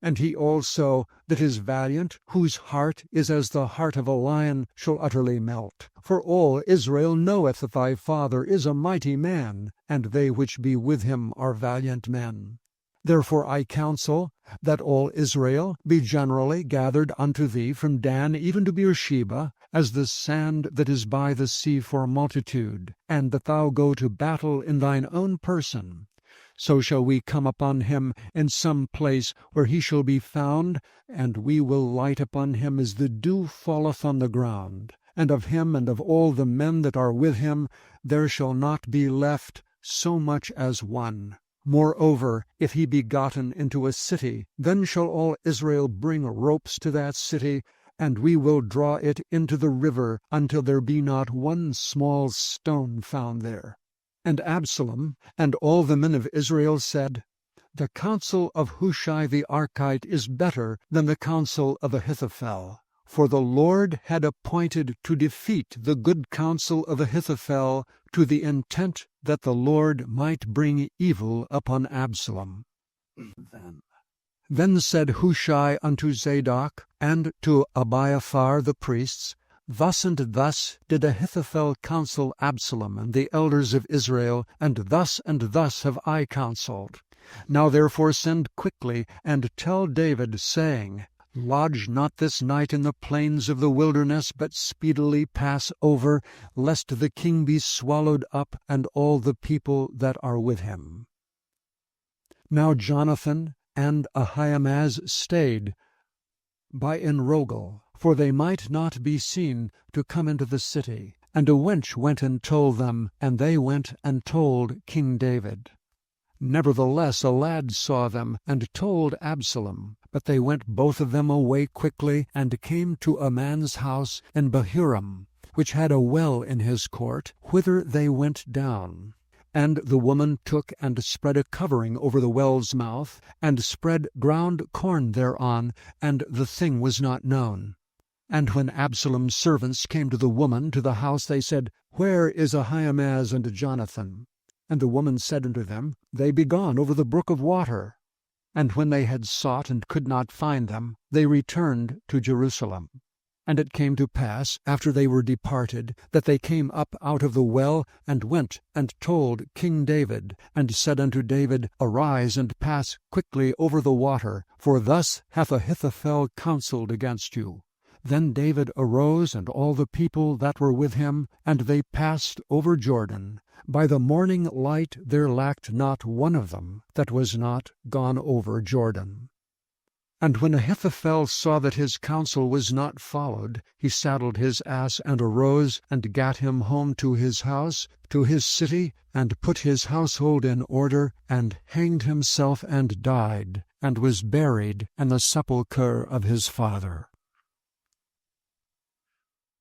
And he also that is valiant, whose heart is as the heart of a lion, shall utterly melt. For all Israel knoweth that thy father is a mighty man, and they which be with him are valiant men. Therefore I counsel that all Israel be generally gathered unto thee from Dan even to Beersheba, as the sand that is by the sea for multitude, and that thou go to battle in thine own person. So shall we come upon him in some place where he shall be found, and we will light upon him as the dew falleth on the ground. And of him and of all the men that are with him there shall not be left so much as one. Moreover, if he be gotten into a city, then shall all Israel bring ropes to that city, and we will draw it into the river until there be not one small stone found there. And Absalom and all the men of Israel said, The counsel of Hushai the Archite is better than the counsel of Ahithophel. For the Lord had appointed to defeat the good counsel of Ahithophel, to the intent that the Lord might bring evil upon Absalom. Then said Hushai unto Zadok and to Abiathar the priests, Thus and thus did Ahithophel counsel Absalom and the elders of Israel, and thus have I counselled. Now therefore send quickly, and tell David, saying, Lodge not this night in the plains of the wilderness, but speedily pass over, lest the king be swallowed up, and all the people that are with him. Now Jonathan and Ahimaaz stayed, by Enrogel, for they might not be seen to come into the city. And a wench went and told them, and they went and told King David. Nevertheless a lad saw them, and told Absalom. But they went both of them away quickly, and came to a man's house in Bahurim, which had a well in his court, whither they went down. And the woman took and spread a covering over the well's mouth, and spread ground corn thereon, and the thing was not known. And when Absalom's servants came to the woman to the house, they said, Where is Ahimaaz and Jonathan? And the woman said unto them, They be gone over the brook of water. And when they had sought and could not find them, they returned to Jerusalem. And it came to pass, after they were departed, that they came up out of the well, and went and told King David, and said unto David, Arise and pass quickly over the water, for thus hath Ahithophel counselled against you. Then David arose, and all the people that were with him, and they passed over Jordan. By the morning light there lacked not one of them that was not gone over Jordan. And when Ahithophel saw that his counsel was not followed, he saddled his ass, and arose, and gat him home to his house, to his city, and put his household in order, and hanged himself, and died, and was buried in the sepulchre of his father.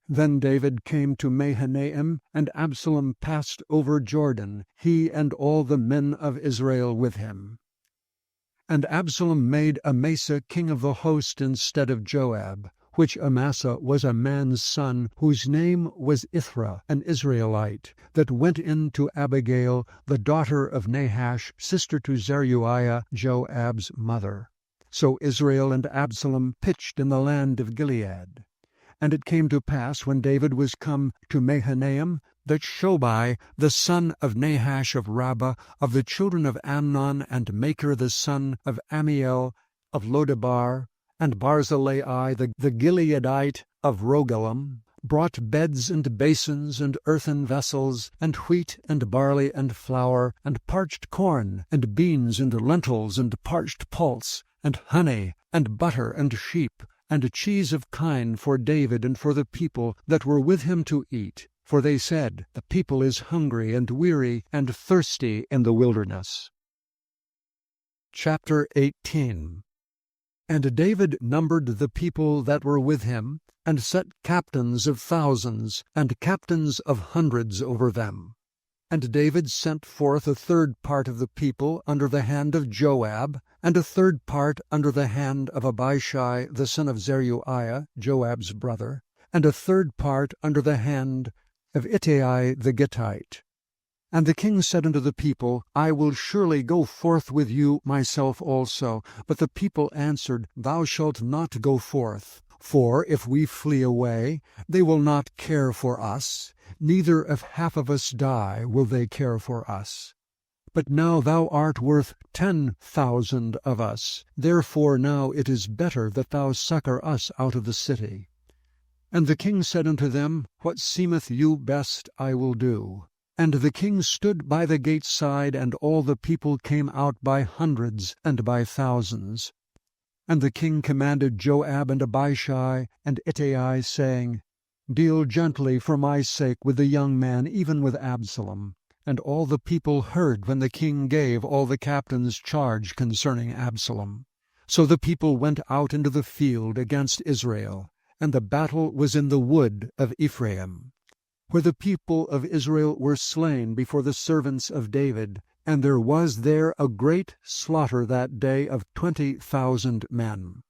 Then David came to Mahanaim, and Absalom passed over Jordan, he and all the men of Israel with him. And Absalom made Amasa king of the host instead of Joab, which Amasa was a man's son, whose name was Ithra, an Israelite, that went in to Abigail, the daughter of Nahash, sister to Zeruiah, Joab's mother. So Israel and Absalom pitched in the land of Gilead. And it came to pass, when David was come to Mahanaim, that Shobai, the son of Nahash of Rabbah, of the children of Amnon, and Machir the son of Ammiel of Lodebar, and Barzillai the Gileadite of Rogelim, brought beds and basins and earthen vessels, and wheat and barley and flour, and parched corn, and beans and lentils, and parched pulse, and honey, and butter, and sheep, and cheese of kine for David and for the people that were with him to eat. For they said, The people is hungry and weary and thirsty in the wilderness. Chapter 18. And David numbered the people that were with him, and set captains of thousands, and captains of hundreds over them. And David sent forth a third part of the people under the hand of Joab, and a third part under the hand of Abishai the son of Zeruiah, Joab's brother, and a third part under the hand of Ittai the Gittite. And the king said unto the people, I will surely go forth with you myself also. But the people answered, Thou shalt not go forth. For if we flee away, they will not care for us, neither if half of us die will they care for us. But now thou art worth 10,000 of us. Therefore now it is better that thou succor us out of the city. And the king said unto them, What seemeth you best I will do. And the king stood by the gate side, and all the people came out by hundreds and by thousands. And the king commanded Joab and Abishai and Ittai, saying, Deal gently for my sake with the young man, even with Absalom. And all the people heard when the king gave all the captains charge concerning Absalom. So the people went out into the field against Israel, and the battle was in the wood of Ephraim, where the people of Israel were slain before the servants of David. And there was there a great slaughter that day of 20,000 men.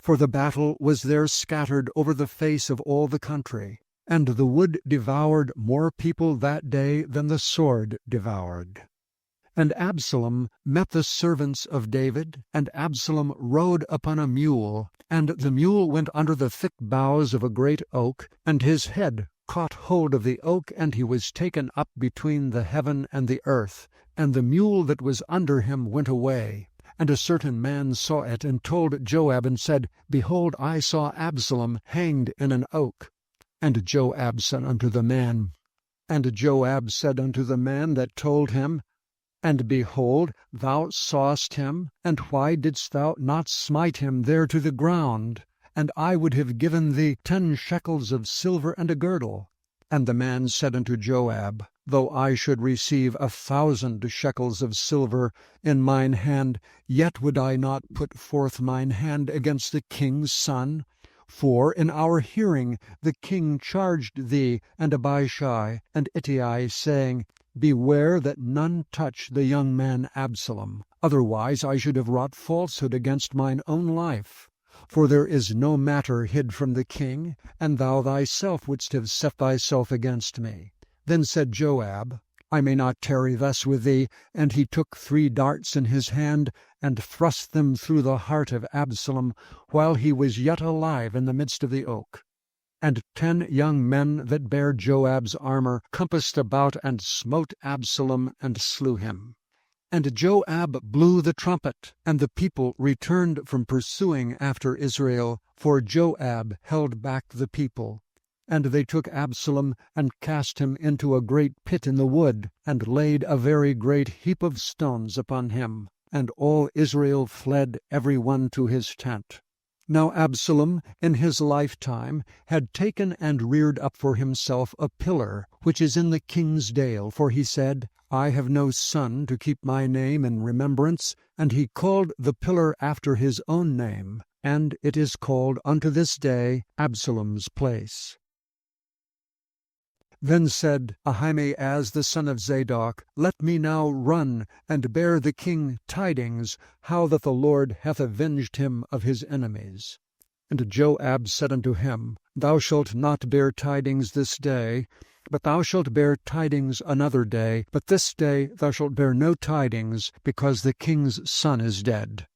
For the battle was there scattered over the face of all the country, and the wood devoured more people that day than the sword devoured. And Absalom met the servants of David, and Absalom rode upon a mule, and the mule went under the thick boughs of a great oak, and his head caught hold of the oak, and he was taken up between the heaven and the earth. And the mule that was under him went away. And a certain man saw it, and told Joab, and said, Behold, I saw Absalom hanged in an oak. And Joab said unto the man that told him, And behold, thou sawest him, and why didst thou not smite him there to the ground? and I would have given thee 10 shekels of silver and a girdle. And the man said unto Joab, Though I should receive 1,000 shekels of silver in mine hand, yet would I not put forth mine hand against the king's son. For in our hearing the king charged thee and Abishai and Ittai, saying, Beware that none touch the young man Absalom. Otherwise I should have wrought falsehood against mine own life. For there is no matter hid from the king, and thou thyself wouldst have set thyself against me. Then said Joab, I may not tarry thus with thee. And he took 3 darts in his hand, and thrust them through the heart of Absalom, while he was yet alive in the midst of the oak. And 10 young men that bare Joab's armor compassed about, and smote Absalom, and slew him. And Joab blew the trumpet, and the people returned from pursuing after Israel, for Joab held back the people. And they took Absalom, and cast him into a great pit in the wood, and laid a very great heap of stones upon him. And all Israel fled every one to his tent. Now Absalom in his lifetime had taken and reared up for himself a pillar, which is in the king's dale, for he said, I have no son to keep my name in remembrance. And he called the pillar after his own name, and it is called unto this day Absalom's place. Then said Ahimaaz the son of Zadok, Let me now run, and bear the king tidings, how that the Lord hath avenged him of his enemies. And Joab said unto him, Thou shalt not bear tidings this day, but thou shalt bear tidings another day. But this day thou shalt bear no tidings, because the king's son is dead.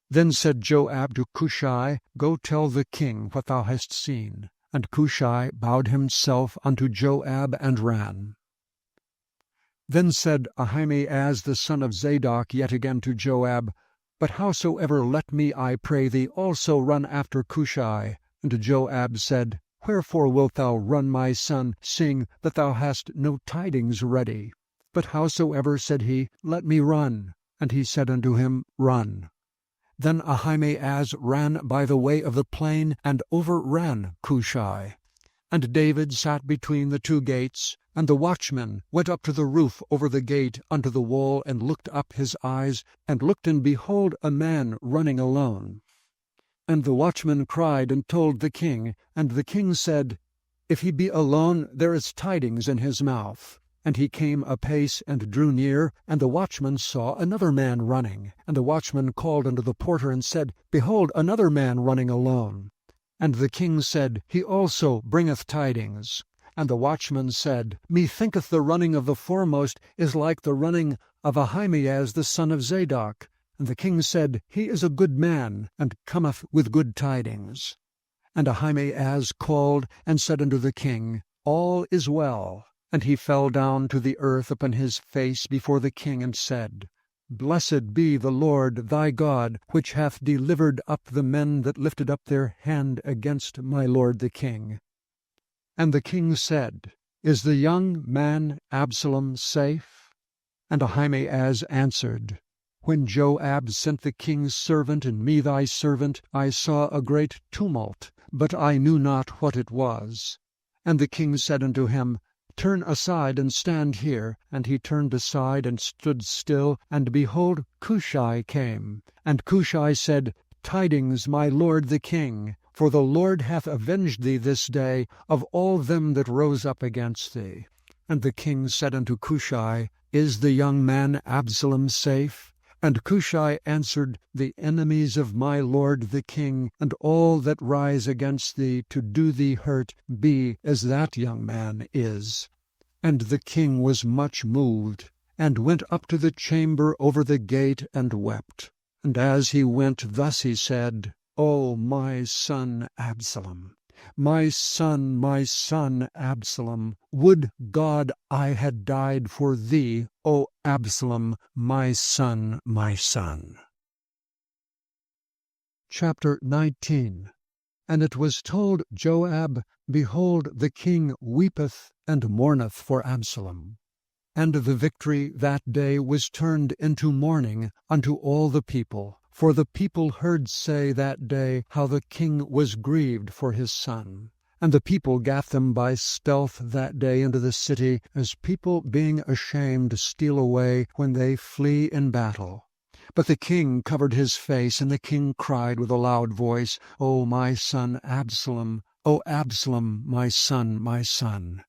Then said Joab to Cushai, Go tell the king what thou hast seen. And Cushai bowed himself unto Joab, and ran. Then said Ahimaaz the son of Zadok yet again to Joab, But howsoever let me, I pray thee, also run after Cushai. And Joab said, Wherefore wilt thou run, my son, seeing that thou hast no tidings ready? But howsoever, said he, let me run. And he said unto him, Run. Then Ahimaaz ran by the way of the plain, and overran Cushai. And David sat between the 2 gates, and the watchman went up to the roof over the gate unto the wall, and looked up his eyes, and looked, and behold, a man running alone. And the watchman cried and told the king, and the king said, If he be alone, there is tidings in his mouth. And he came apace, and drew near, and the watchman saw another man running. And the watchman called unto the porter, and said, Behold, another man running alone. And the king said, He also bringeth tidings. And the watchman said, Methinketh the running of the foremost is like the running of Ahimaaz the son of Zadok. And the king said, He is a good man, and cometh with good tidings. And Ahimaaz called, and said unto the king, All is well. And he fell down to the earth upon his face before the king, and said, Blessed be the Lord thy God, which hath delivered up the men that lifted up their hand against my lord the king. And the king said, Is the young man Absalom safe? And Ahimaaz answered, When Joab sent the king's servant and me thy servant, I saw a great tumult, but I knew not what it was. And the king said unto him, Turn aside and stand here. And he turned aside and stood still, and behold, Cushai came. And Cushai said, Tidings, my lord the king, for the Lord hath avenged thee this day of all them that rose up against thee. And the king said unto Cushai, Is the young man Absalom safe? And Cushai answered, The enemies of my lord the king, and all that rise against thee to do thee hurt, be as that young man is. And the king was much moved, and went up to the chamber over the gate, and wept. And as he went, thus he said, O my son Absalom, my son Absalom, would God I had died for thee, O Absalom, my son, my son. Chapter 19. And it was told Joab, Behold, the king weepeth and mourneth for Absalom. And the victory that day was turned into mourning unto all the people, For the people heard say that day how the king was grieved for his son. And the people gat them by stealth that day into the city, as people being ashamed steal away when they flee in battle. But the king covered his face, and the king cried with a loud voice, O my son Absalom, O Absalom, my son, my son.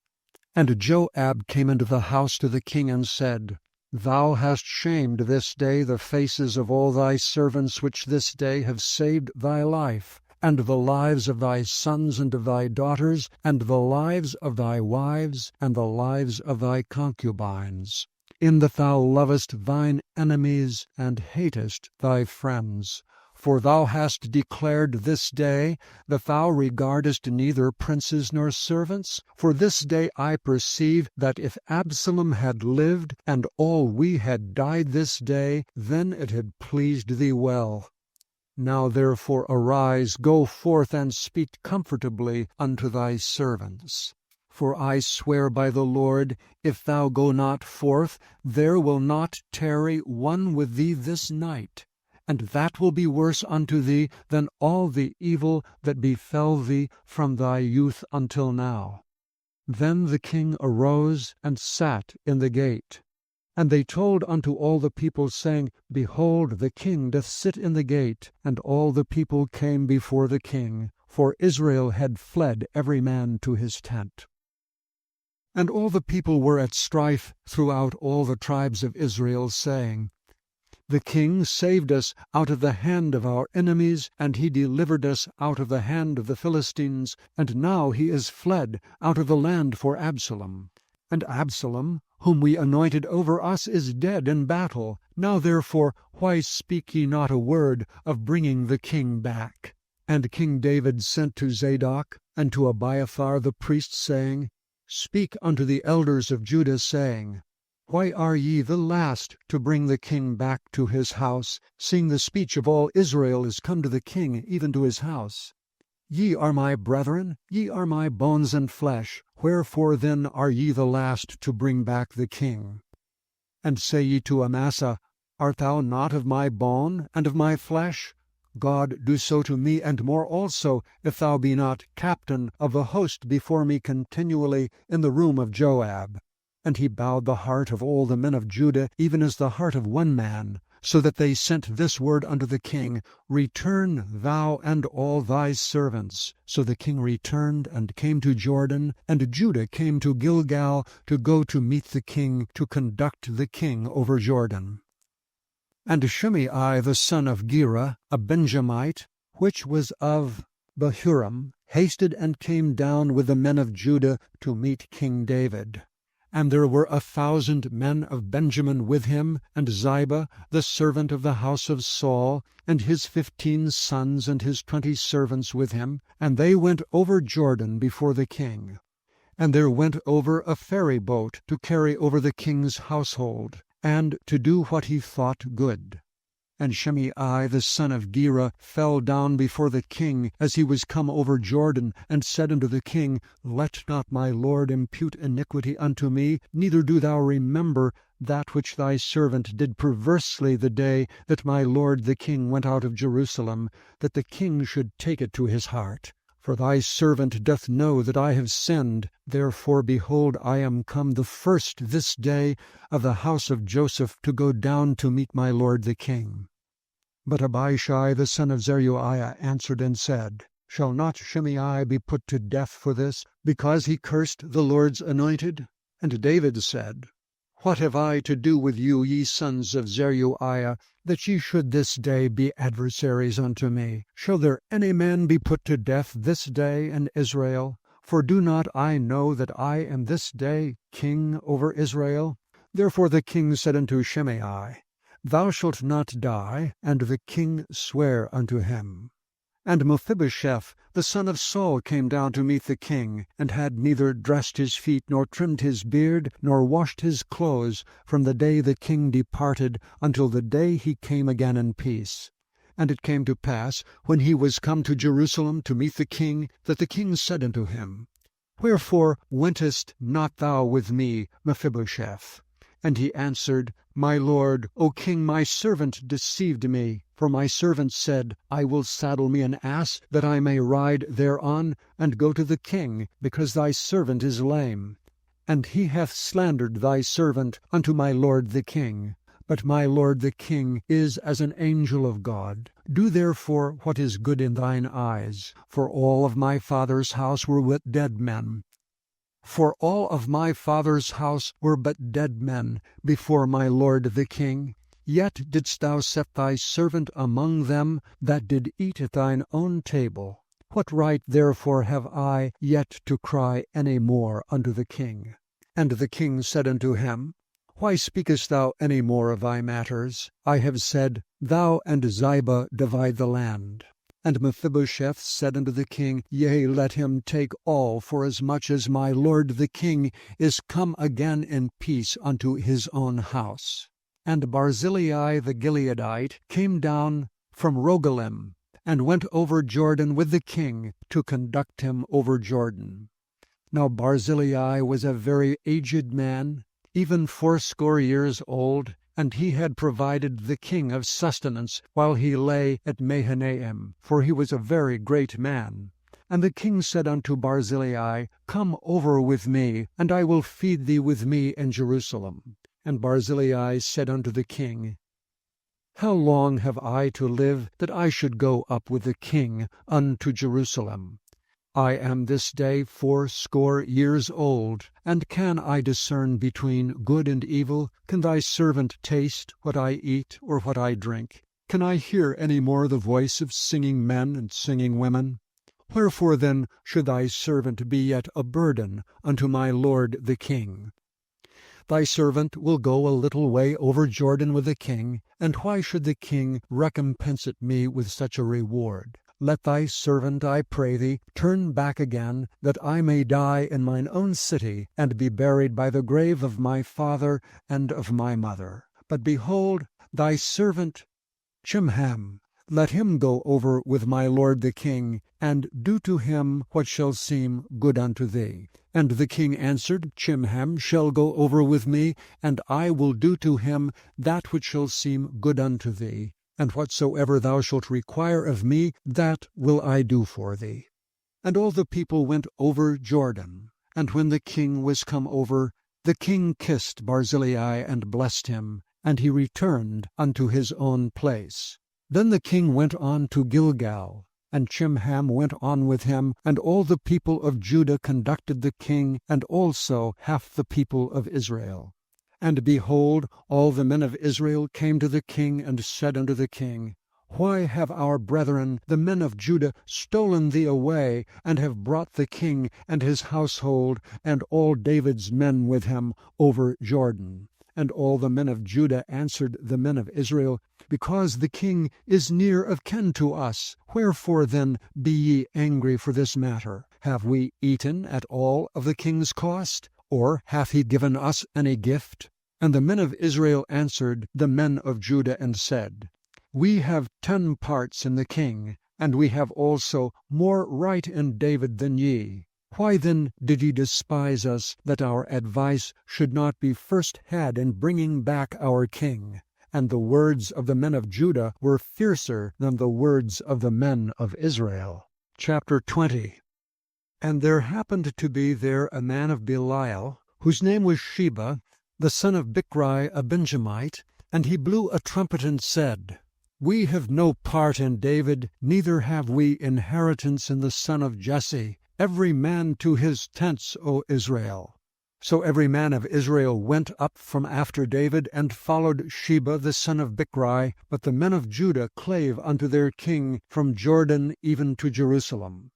And Joab came into the house to the king and said, Thou hast shamed this day the faces of all thy servants which this day have saved thy life, and the lives of thy sons and of thy daughters, and the lives of thy wives, and the lives of thy concubines, in that thou lovest thine enemies, and hatest thy friends. For thou hast declared this day that thou regardest neither princes nor servants. For this day I perceive that if Absalom had lived, and all we had died this day, then it had pleased thee well. Now therefore arise, go forth, and speak comfortably unto thy servants. For I swear by the Lord, if thou go not forth, there will not tarry one with thee this night. And that will be worse unto thee than all the evil that befell thee from thy youth until now. Then the king arose and sat in the gate. And they told unto all the people, saying, Behold, the king doth sit in the gate. And all the people came before the king, for Israel had fled every man to his tent. And all the people were at strife throughout all the tribes of Israel, saying, The king saved us out of the hand of our enemies, and he delivered us out of the hand of the Philistines, and now he is fled out of the land for Absalom. And Absalom, whom we anointed over us, is dead in battle. Now therefore, why speak ye not a word of bringing the king back? And King David sent to Zadok and to Abiathar the priest, saying, Speak unto the elders of Judah, saying, Why are ye the last to bring the king back to his house, seeing the speech of all Israel is come to the king, even to his house? Ye are my brethren, ye are my bones and flesh. Wherefore then are ye the last to bring back the king? And say ye to Amasa, Art thou not of my bone and of my flesh? God do so to me, and more also, if thou be not captain of the host before me continually in the room of Joab. And he bowed the heart of all the men of Judah, even as the heart of one man, so that they sent this word unto the king, Return thou and all thy servants. So the king returned and came to Jordan, and Judah came to Gilgal to go to meet the king, to conduct the king over Jordan. And Shimei the son of Gera, a Benjamite, which was of Bahurim, hasted and came down with the men of Judah to meet King David. And there were 1,000 men of Benjamin with him, and Ziba, the servant of the house of Saul, and his 15 sons and his 20 servants with him, and they went over Jordan before the king. And there went over a ferry boat to carry over the king's household, and to do what he thought good. And Shimei the son of Gera fell down before the king as he was come over Jordan, and said unto the king, Let not my lord impute iniquity unto me, neither do thou remember that which thy servant did perversely the day that my lord the king went out of Jerusalem, that the king should take it to his heart. For thy servant doth know that I have sinned. Therefore, behold, I am come the first this day of the house of Joseph to go down to meet my lord the king. But Abishai the son of Zeruiah answered and said, Shall not Shimei be put to death for this, because he cursed the Lord's anointed? And David said, What have I to do with you, ye sons of Zeruiah, that ye should this day be adversaries unto me? Shall there any man be put to death this day in Israel? For do not I know that I am this day king over Israel? Therefore the king said unto Shimei, Thou shalt not die. And the king sware unto him. And Mephibosheth the son of Saul came down to meet the king, and had neither dressed his feet, nor trimmed his beard, nor washed his clothes, from the day the king departed until the day he came again in peace. And it came to pass, when he was come to Jerusalem to meet the king, that the king said unto him, Wherefore wentest not thou with me, Mephibosheth? And he answered, My lord, O king, my servant deceived me. For my servant said, I will saddle me an ass, that I may ride thereon, and go to the king, because thy servant is lame. And he hath slandered thy servant unto my lord the king. But my lord the king is as an angel of God. Do therefore what is good in thine eyes. For all of my father's house were but dead men. For all of my father's house were but dead men before my lord the king. Yet didst thou set thy servant among them that did eat at thine own table. What right therefore have I yet to cry any more unto the king? And the king said unto him, Why speakest thou any more of thy matters? I have said, Thou and Ziba divide the land. And Mephibosheth said unto the king, Yea, let him take all, forasmuch as my lord the king is come again in peace unto his own house. And Barzillai the Gileadite came down from Rogelim, and went over Jordan with the king to conduct him over Jordan. Now Barzillai was a very aged man, even 80 years old, and he had provided the king of sustenance while he lay at Mahanaim, for he was a very great man. And the king said unto Barzillai, Come over with me, and I will feed thee with me in Jerusalem. And Barzillai said unto the king, How long have I to live, that I should go up with the king unto Jerusalem? I am this day 80 years old, and can I discern between good and evil? Can thy servant taste what I eat or what I drink? Can I hear any more the voice of singing men and singing women? Wherefore then should thy servant be yet a burden unto my lord the king? Thy servant will go a little way over Jordan with the king, and why should the king recompense it me with such a reward? Let thy servant, I pray thee, turn back again, that I may die in mine own city, and be buried by the grave of my father and of my mother. But behold, thy servant Chimham, let him go over with my lord the king, and do to him what shall seem good unto thee. And the king answered, Chimham shall go over with me, and I will do to him that which shall seem good unto thee. And whatsoever thou shalt require of me, that will I do for thee. And all the people went over Jordan. And when the king was come over, the king kissed Barzillai and blessed him, and he returned unto his own place. Then the king went on to Gilgal, and Chimham went on with him, and all the people of Judah conducted the king, and also half the people of Israel. And behold, all the men of Israel came to the king, and said unto the king, Why have our brethren, the men of Judah, stolen thee away, and have brought the king and his household, and all David's men with him, over Jordan? And all the men of Judah answered the men of Israel, Because the king is near of kin to us. Wherefore then be ye angry for this matter? Have we eaten at all of the king's cost? Or hath he given us any gift? And the men of Israel answered the men of Judah, and said, We have 10 parts in the king, and we have also more right in David than ye. Why then did ye despise us, that our advice should not be first had in bringing back our king? And the words of the men of Judah were fiercer than the words of the men of Israel. Chapter 20. And there happened to be there a man of Belial, whose name was Sheba, the son of Bichri, a Benjamite, and he blew a trumpet and said, We have no part in David, neither have we inheritance in the son of Jesse. Every man to his tents, O Israel. So every man of Israel went up from after David, and followed Sheba the son of Bichri, but the men of Judah clave unto their king from Jordan even to Jerusalem.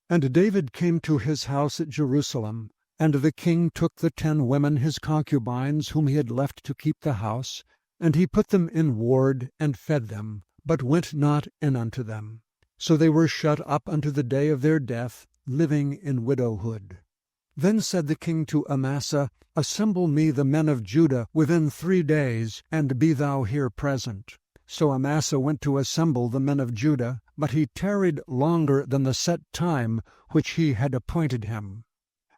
And David came to his house at Jerusalem, and the king took the 10 women his concubines, whom he had left to keep the house, and he put them in ward, and fed them, but went not in unto them. So they were shut up unto the day of their death, living in widowhood. Then said the king to Amasa, Assemble me the men of Judah within 3 days, and be thou here present. So Amasa went to assemble the men of Judah, but he tarried longer than the set time which he had appointed him.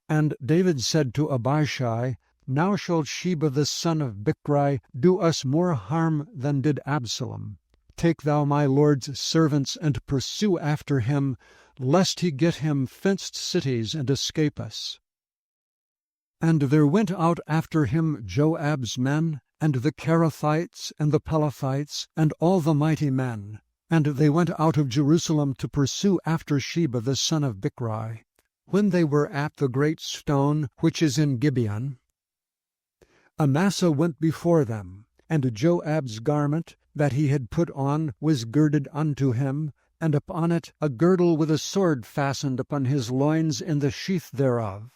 And David said to Abishai, Now shall Sheba the son of Bichri do us more harm than did Absalom. take thou my lord's servants, and pursue after him, lest he get him fenced cities, and escape us. And there went out after him Joab's men, and the Cherethites, and the Pelethites, and all the mighty men. And they went out of Jerusalem to pursue after Sheba the son of Bichri. When they were at the great stone which is in Gibeon, Amasa went before them, and Joab's garment that he had put on was girded unto him, and upon it a girdle with a sword fastened upon his loins in the sheath thereof.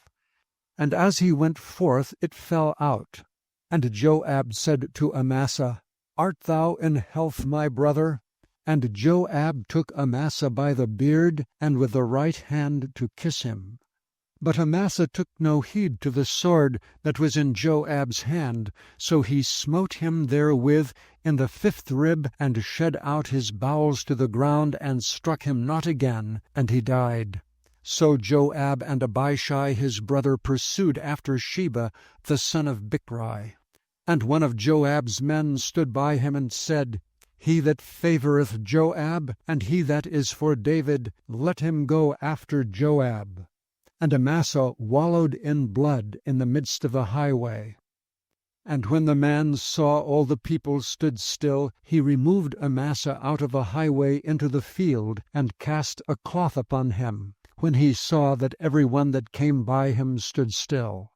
And as he went forth it fell out. And Joab said to Amasa, Art thou in health, my brother? And Joab took Amasa by the beard, and with the right hand to kiss him. But Amasa took no heed to the sword that was in Joab's hand, so he smote him therewith in the 5th rib, and shed out his bowels to the ground, and struck him not again, and he died. So Joab and Abishai his brother pursued after Sheba the son of Bichri. And one of Joab's men stood by him and said, He that favoureth Joab, and he that is for David, let him go after Joab. And Amasa wallowed in blood in the midst of the highway. And when the man saw all the people stood still, he removed Amasa out of the highway into the field, and cast a cloth upon him, when he saw that every one that came by him stood still.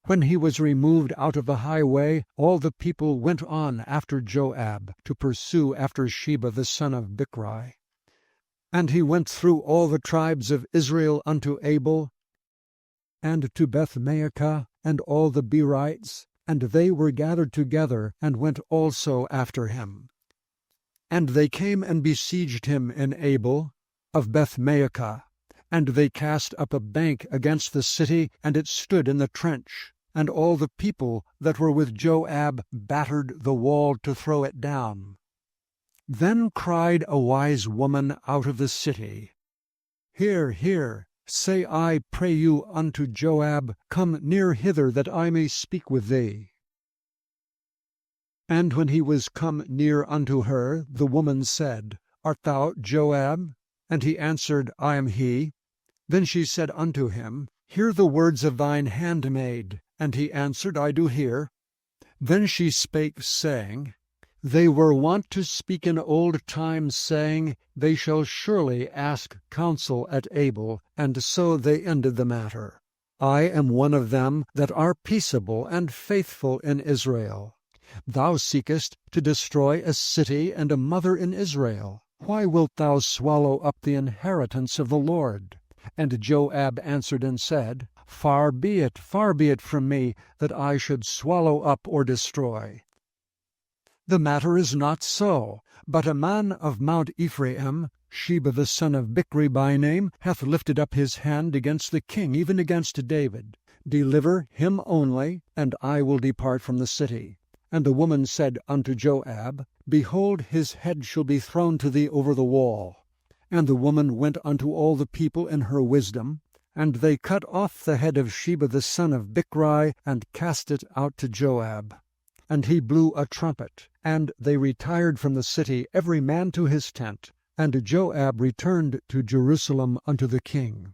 When he was removed out of the highway, all the people went on after Joab, to pursue after Sheba the son of Bichri. And he went through all the tribes of Israel unto Abel, and to Bethmaachah, and all the Berites, and they were gathered together, and went also after him. And they came and besieged him in Abel of Bethmaachah, and they cast up a bank against the city, and it stood in the trench. And all the people that were with Joab battered the wall to throw it down. Then cried a wise woman out of the city, Hear, hear, say I pray you unto Joab, Come near hither, that I may speak with thee. And when he was come near unto her, the woman said, Art thou Joab? And he answered, I am he. Then she said unto him, Hear the words of thine handmaid. And he answered, I do hear. Then she spake, saying, They were wont to speak in old times, saying, They shall surely ask counsel at Abel, and so they ended the matter. I am one of them that are peaceable and faithful in Israel. Thou seekest to destroy a city and a mother in Israel. Why wilt thou swallow up the inheritance of the Lord? And Joab answered and said, Far be it from me, that I should swallow up or destroy. The matter is not so, but a man of Mount Ephraim, Sheba the son of Bichri by name, hath lifted up his hand against the king, even against David. Deliver him only, and I will depart from the city. And the woman said unto Joab, Behold, his head shall be thrown to thee over the wall. And the woman went unto all the people in her wisdom, and they cut off the head of Sheba the son of Bichri, and cast it out to Joab. And he blew a trumpet, and they retired from the city, every man to his tent. And Joab returned to Jerusalem unto the king.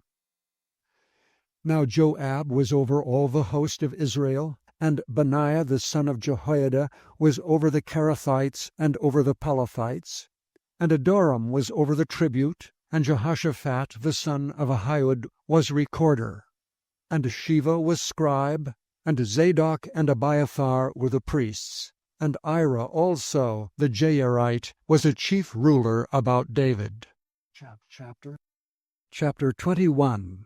Now Joab was over all the host of Israel, and Benaiah the son of Jehoiada was over the Cherethites and over the Pelethites, and Adoram was over the tribute, and Jehoshaphat the son of Ahihud was recorder, and Sheva was scribe, and Zadok and Abiathar were the priests, and Ira also the Jairite was a chief ruler about David. Chapter 21.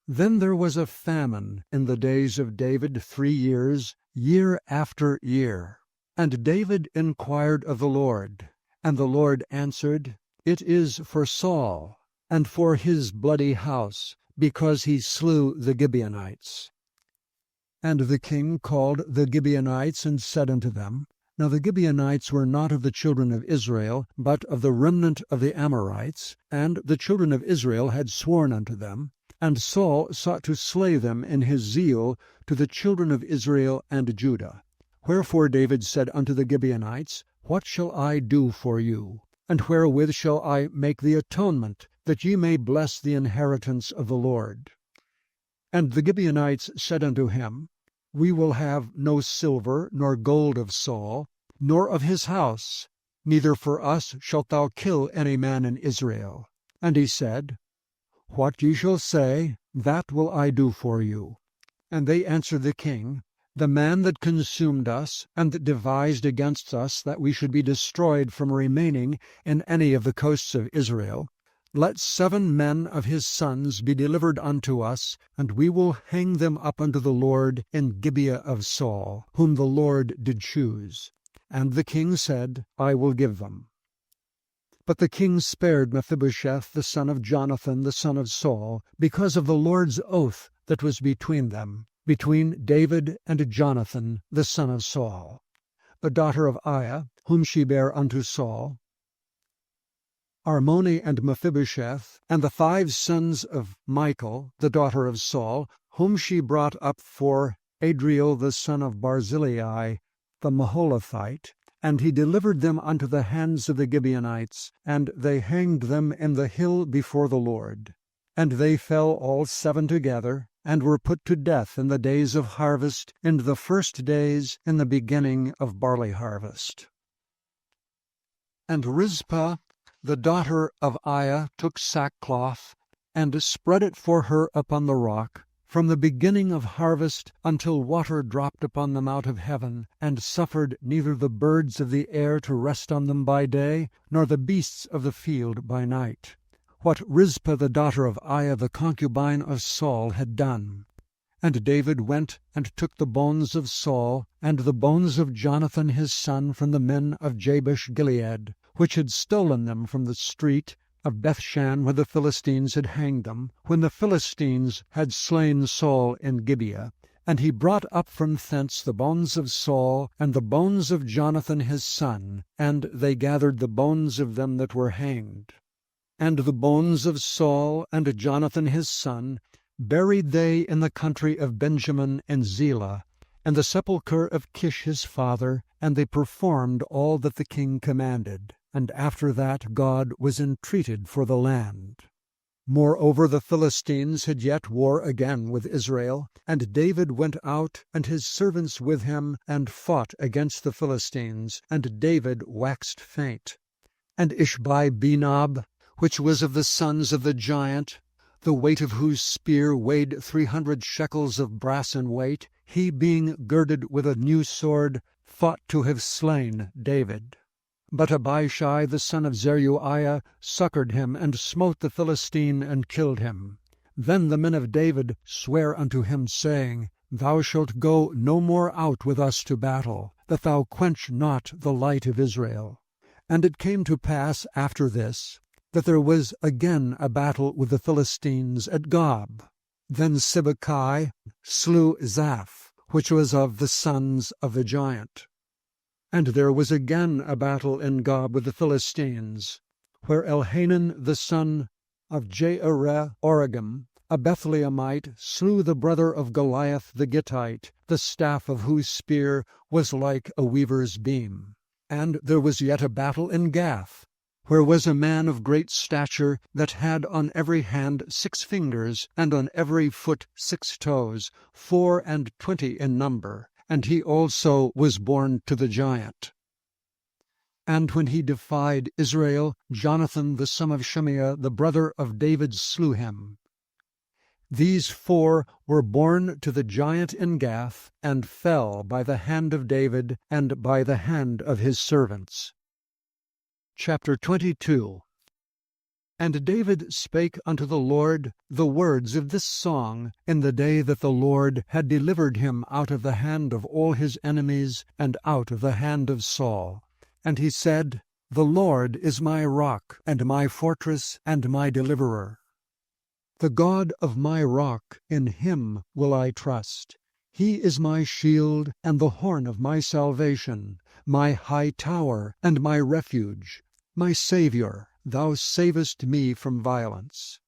Then there was a famine in the days of David 3 years, year after year. And David inquired of the Lord, and the Lord answered, It is for Saul, and for his bloody house, because he slew the Gibeonites. And the king called the Gibeonites, and said unto them, Now the Gibeonites were not of the children of Israel, but of the remnant of the Amorites, and the children of Israel had sworn unto them. And Saul sought to slay them in his zeal to the children of Israel and Judah. Wherefore David said unto the Gibeonites, What shall I do for you? And wherewith shall I make the atonement, that ye may bless the inheritance of the Lord? And the Gibeonites said unto him, We will have no silver nor gold of Saul, nor of his house, neither for us shalt thou kill any man in Israel. And he said, What ye shall say, that will I do for you. And they answered the king, The man that consumed us, and that devised against us that we should be destroyed from remaining in any of the coasts of Israel, let 7 men of his sons be delivered unto us, and we will hang them up unto the Lord in Gibeah of Saul, whom the Lord did choose. And the king said, I will give them. But the king spared Mephibosheth the son of Jonathan the son of Saul, because of the Lord's oath that was between them, between David and Jonathan the son of Saul, the daughter of Aiah, whom she bare unto Saul, Armoni and Mephibosheth, and the 5 sons of Michal, the daughter of Saul, whom she brought up for Adriel the son of Barzillai, the Maholathite, and he delivered them unto the hands of the Gibeonites, and they hanged them in the hill before the Lord. And they fell all 7 together, and were put to death in the days of harvest, in the first days in the beginning of barley harvest. And Rizpah, the daughter of Aiah, took sackcloth, and spread it for her upon the rock, from the beginning of harvest until water dropped upon them out of heaven, and suffered neither the birds of the air to rest on them by day, nor the beasts of the field by night. What Rizpah the daughter of Aiah the concubine of Saul had done. And David went and took the bones of Saul, and the bones of Jonathan his son from the men of Jabesh Gilead, which had stolen them from the street of Bethshan, where the Philistines had hanged them, when the Philistines had slain Saul in Gibeah. And he brought up from thence the bones of Saul, and the bones of Jonathan his son, and they gathered the bones of them that were hanged. And the bones of Saul and Jonathan his son buried they in the country of Benjamin in Zelah, and the sepulchre of Kish his father, and they performed all that the king commanded. And after that God was entreated for the land. Moreover, the Philistines had yet war again with Israel, and David went out, and his servants with him, and fought against the Philistines, and David waxed faint. And Ishbi-Benob, which was of the sons of the giant, the weight of whose spear weighed 300 shekels of brass in weight, he being girded with a new sword, thought to have slain David. But Abishai the son of Zeruiah succored him, and smote the Philistine, and killed him. Then the men of David sware unto him, saying, Thou shalt go no more out with us to battle, that thou quench not the light of Israel. And it came to pass after this, that there was again a battle with the Philistines at Gob. Then Sibbecai slew Zaph, which was of the sons of the giant. And there was again a battle in Gob with the Philistines, where Elhanan the son of Jaareh-oregim, a Bethlehemite, slew the brother of Goliath the Gittite, the staff of whose spear was like a weaver's beam. And there was yet a battle in Gath, where was a man of great stature, that had on every hand 6 fingers, and on every foot 6 toes, 24 in number. And he also was born to the giant. And when he defied Israel, Jonathan the son of Shimeah, the brother of David, slew him. These 4 were born to the giant in Gath, and fell by the hand of David, and by the hand of his servants. Chapter 22. And David spake unto the Lord the words of this song in the day that the Lord had delivered him out of the hand of all his enemies, and out of the hand of Saul. And he said, The Lord is my rock, and my fortress, and my deliverer. The God of my rock, in him will I trust. He is my shield, and the horn of my salvation, my high tower, and my refuge, my Saviour. Thou savest me from violence.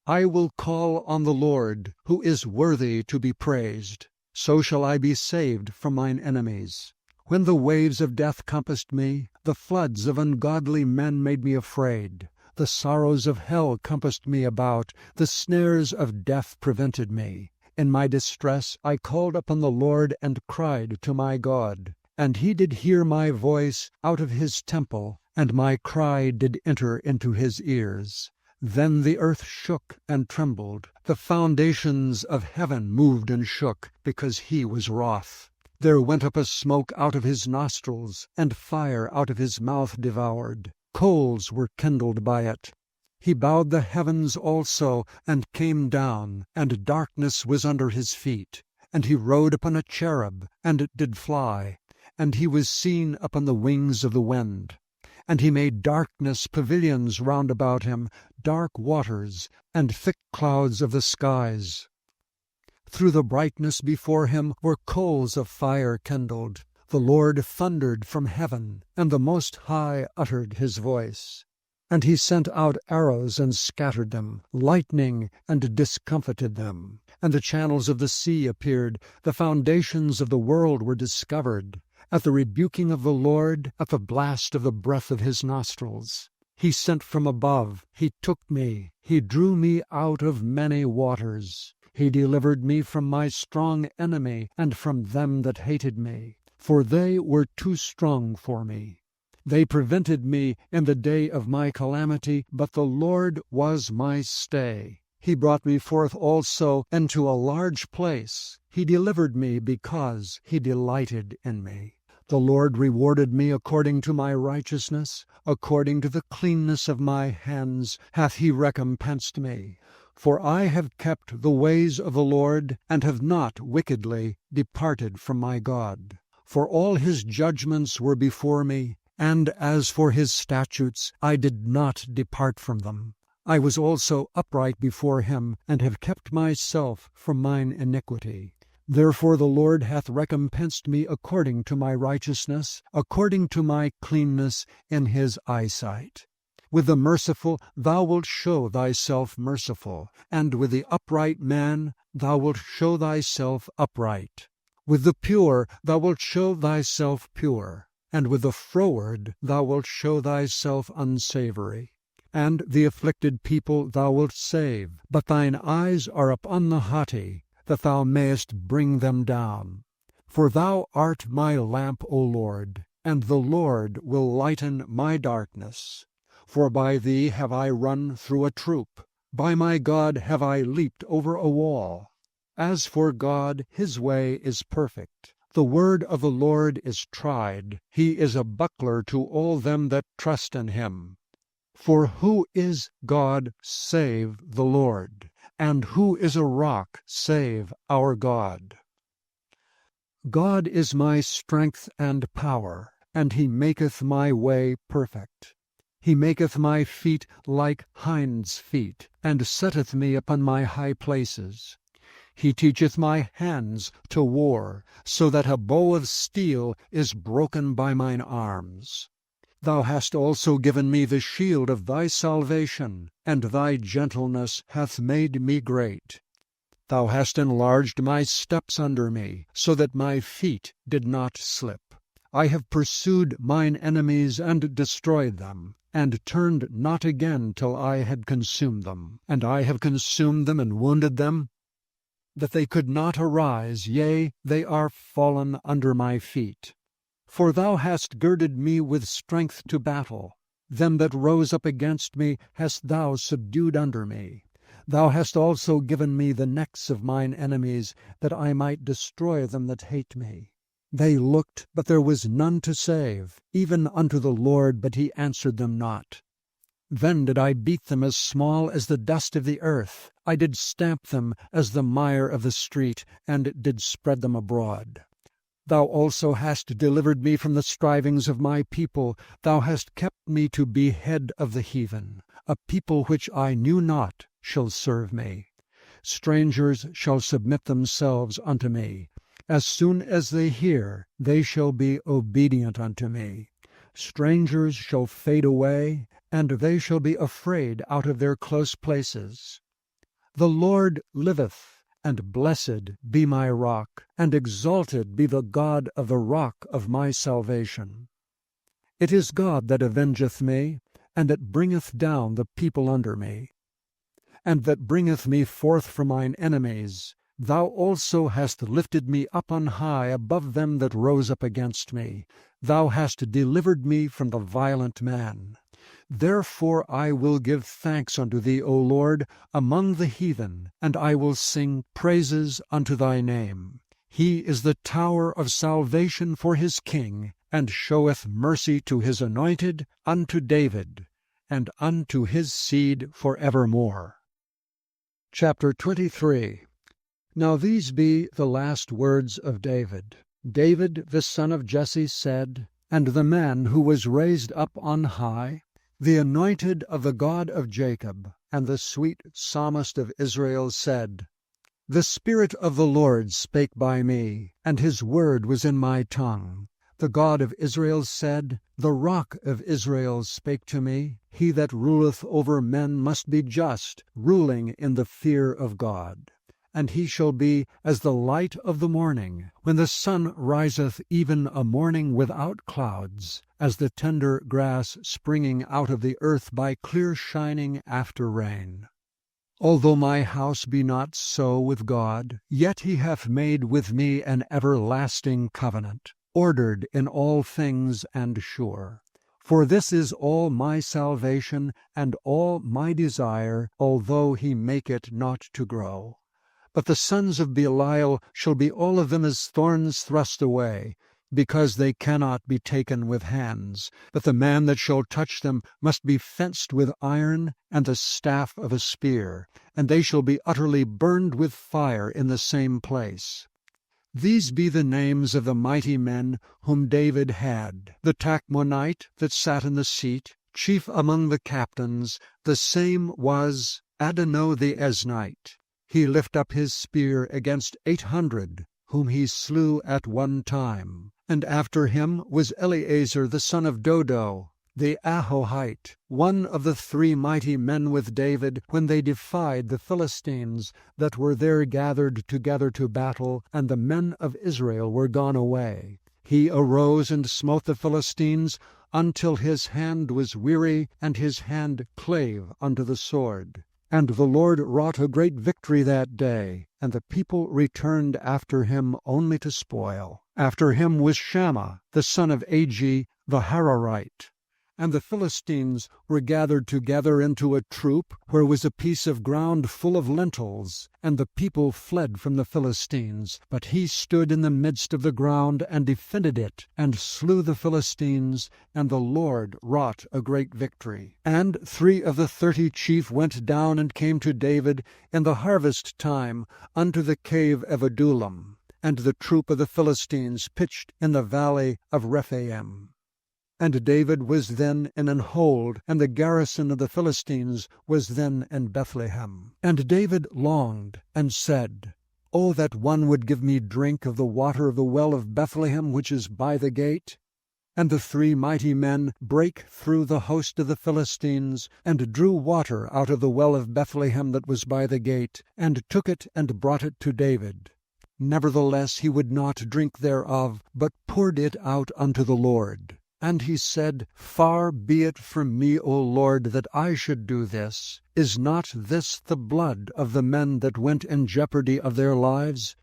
I will call on the Lord, who is worthy to be praised. So shall I be saved from mine enemies. When the waves of death compassed me, the floods of ungodly men made me afraid. The sorrows of hell compassed me about, the snares of death prevented me. In my distress I called upon the Lord and cried to my God. And he did hear my voice out of his temple, and my cry did enter into his ears. Then the earth shook and trembled, the foundations of heaven moved and shook, because he was wroth. There went up a smoke out of his nostrils, and fire out of his mouth devoured. Coals were kindled by it. He bowed the heavens also, and came down, and darkness was under his feet. And he rode upon a cherub, and did fly, and he was seen upon the wings of the wind. And he made darkness pavilions round about him, dark waters, and thick clouds of the skies. Through the brightness before him were coals of fire kindled. The Lord thundered from heaven, and the Most High uttered his voice. And he sent out arrows and scattered them, lightning and discomfited them. And the channels of the sea appeared, the foundations of the world were discovered. At the rebuking of the Lord, at the blast of the breath of his nostrils. He sent from above, he took me, he drew me out of many waters. He delivered me from my strong enemy, and from them that hated me. For they were too strong for me. They prevented me in the day of my calamity, but the Lord was my stay. He brought me forth also into a large place. He delivered me because he delighted in me. The Lord rewarded me according to my righteousness, according to the cleanness of my hands hath he recompensed me. For I have kept the ways of the Lord, and have not wickedly departed from my God. For all his judgments were before me, and as for his statutes, I did not depart from them. I was also upright before him, and have kept myself from mine iniquity. Therefore the Lord hath recompensed me according to my righteousness, according to my cleanness in his eyesight. With the merciful thou wilt show thyself merciful, and with the upright man thou wilt show thyself upright. With the pure thou wilt show thyself pure, and with the froward thou wilt show thyself unsavory. And the afflicted people thou wilt save, but thine eyes are upon the haughty, that thou mayest bring them down. For thou art my lamp, O Lord, and the Lord will lighten my darkness. For by thee have I run through a troop, by my God have I leaped over a wall. As for God, his way is perfect. The word of the Lord is tried. He is a buckler to all them that trust in him. For who is God save the Lord? And who is a rock save our God? God is my strength and power, and he maketh my way perfect. He maketh my feet like hinds' feet, and setteth me upon my high places. He teacheth my hands to war, so that a bow of steel is broken by mine arms. Thou hast also given me the shield of thy salvation, and thy gentleness hath made me great. Thou hast enlarged my steps under me, so that my feet did not slip. I have pursued mine enemies and destroyed them, and turned not again till I had consumed them. And I have consumed them and wounded them, that they could not arise, yea, they are fallen under my feet. For thou hast girded me with strength to battle. Them that rose up against me hast thou subdued under me. Thou hast also given me the necks of mine enemies, that I might destroy them that hate me. They looked, but there was none to save, even unto the Lord, but he answered them not. Then did I beat them as small as the dust of the earth. I did stamp them as the mire of the street, and did spread them abroad. Thou also hast delivered me from the strivings of my people. Thou hast kept me to be head of the heathen. A people which I knew not shall serve me. Strangers shall submit themselves unto me. As soon as they hear, they shall be obedient unto me. Strangers shall fade away, and they shall be afraid out of their close places. The Lord liveth, and blessed be my rock, and exalted be the God of the rock of my salvation. It is God that avengeth me, and that bringeth down the people under me, and that bringeth me forth from mine enemies. Thou also hast lifted me up on high above them that rose up against me. Thou hast delivered me from the violent man. Therefore I will give thanks unto thee, O Lord, among the heathen, and I will sing praises unto thy name. He is the tower of salvation for his king, and showeth mercy to his anointed, unto David, and unto his seed for evermore. Chapter 23. Now these be the last words of David. David the son of Jesse said, and the man who was raised up on high, the anointed of the God of Jacob, and the sweet psalmist of Israel said, The Spirit of the Lord spake by me, and his word was in my tongue. The God of Israel said, The rock of Israel spake to me. He that ruleth over men must be just, ruling in the fear of God. And he shall be as the light of the morning, when the sun riseth, even a morning without clouds, as the tender grass springing out of the earth by clear shining after rain. Although my house be not so with God, yet he hath made with me an everlasting covenant, ordered in all things and sure. For this is all my salvation and all my desire, although he make it not to grow. But the sons of Belial shall be all of them as thorns thrust away, because they cannot be taken with hands. But the man that shall touch them must be fenced with iron and the staff of a spear, and they shall be utterly burned with fire in the same place. These be the names of the mighty men whom David had: the Tachmonite that sat in the seat, chief among the captains, the same was Adonai the Eznite. He lift up his spear against 800, whom he slew at one time. And after him was Eleazar the son of Dodo, the Ahohite, one of the 3 mighty men with David, when they defied the Philistines that were there gathered together to battle, and the men of Israel were gone away. He arose and smote the Philistines, until his hand was weary, and his hand clave unto the sword. And the Lord wrought a great victory that day, and the people returned after him only to spoil. After him was Shammah, the son of Agi, the Hararite. And the Philistines were gathered together into a troop, where was a piece of ground full of lentils, and the people fled from the Philistines. But he stood in the midst of the ground, and defended it, and slew the Philistines, and the Lord wrought a great victory. And 3 of the 30 chief went down and came to David in the harvest time unto the cave of Adullam, and the troop of the Philistines pitched in the valley of Rephaim. And David was then in an hold, and the garrison of the Philistines was then in Bethlehem. And David longed, and said, O that one would give me drink of the water of the well of Bethlehem, which is by the gate. And the 3 mighty men brake through the host of the Philistines, and drew water out of the well of Bethlehem that was by the gate, and took it and brought it to David. Nevertheless he would not drink thereof, but poured it out unto the Lord. And he said, Far be it from me, O Lord, that I should do this. Is not this the blood of the men that went in jeopardy of their lives?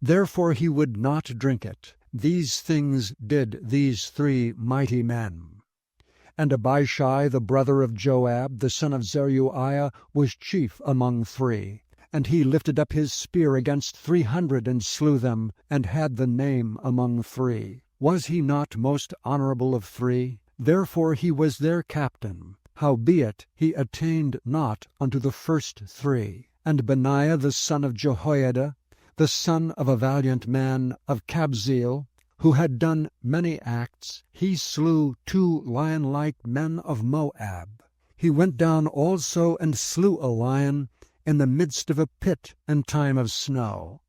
Therefore he would not drink it. These things did these 3 mighty men. And Abishai, the brother of Joab, the son of Zeruiah, was chief among 3. And he lifted up his spear against 300, and slew them, and had the name among 3. Was he not most honorable of 3? Therefore he was their captain. Howbeit he attained not unto the first 3. And Benaiah the son of Jehoiada, the son of a valiant man of Kabzeel, who had done many acts, he slew 2 lion-like men of Moab. He went down also and slew a lion in the midst of a pit in time of snow.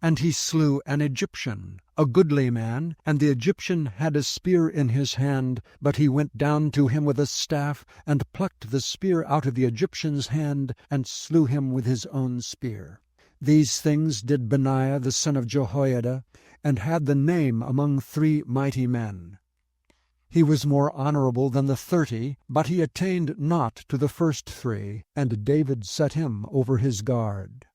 And he slew an Egyptian, a goodly man, and the Egyptian had a spear in his hand, but he went down to him with a staff, and plucked the spear out of the Egyptian's hand, and slew him with his own spear. These things did Benaiah the son of Jehoiada, and had the name among 3 mighty men. He was more honorable than the 30, but he attained not to the first 3, and David set him over his guard.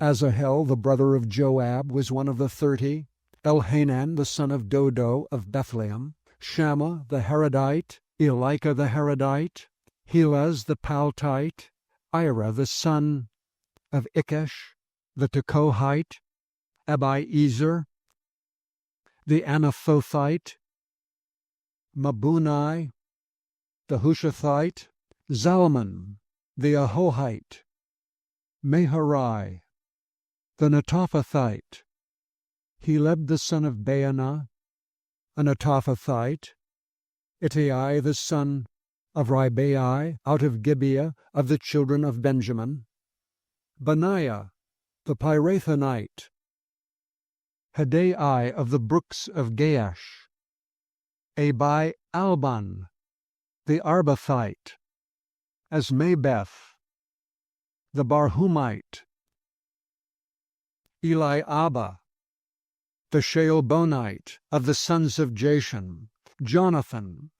Asahel the brother of Joab was one of the 30, Elhanan the son of Dodo of Bethlehem, Shammah the Harodite, Elika the Harodite, Helaz the Paltite, Ira the son of Ikesh the Tekohite, Abiezer the Anathothite, Mabunai the Hushathite, Zalman the Ahohite, Meharai the Netophathite, Heleb the son of Baanah, a Netophathite, Ittai the son of Ribai out of Gibeah of the children of Benjamin, Benaiah the Pirathonite, Hadai of the brooks of Gaash, Abi Alban the Arbathite, Asmabeth the Barhumite, Eliabah the Shealbonite of the sons of Jashan, Jonathan,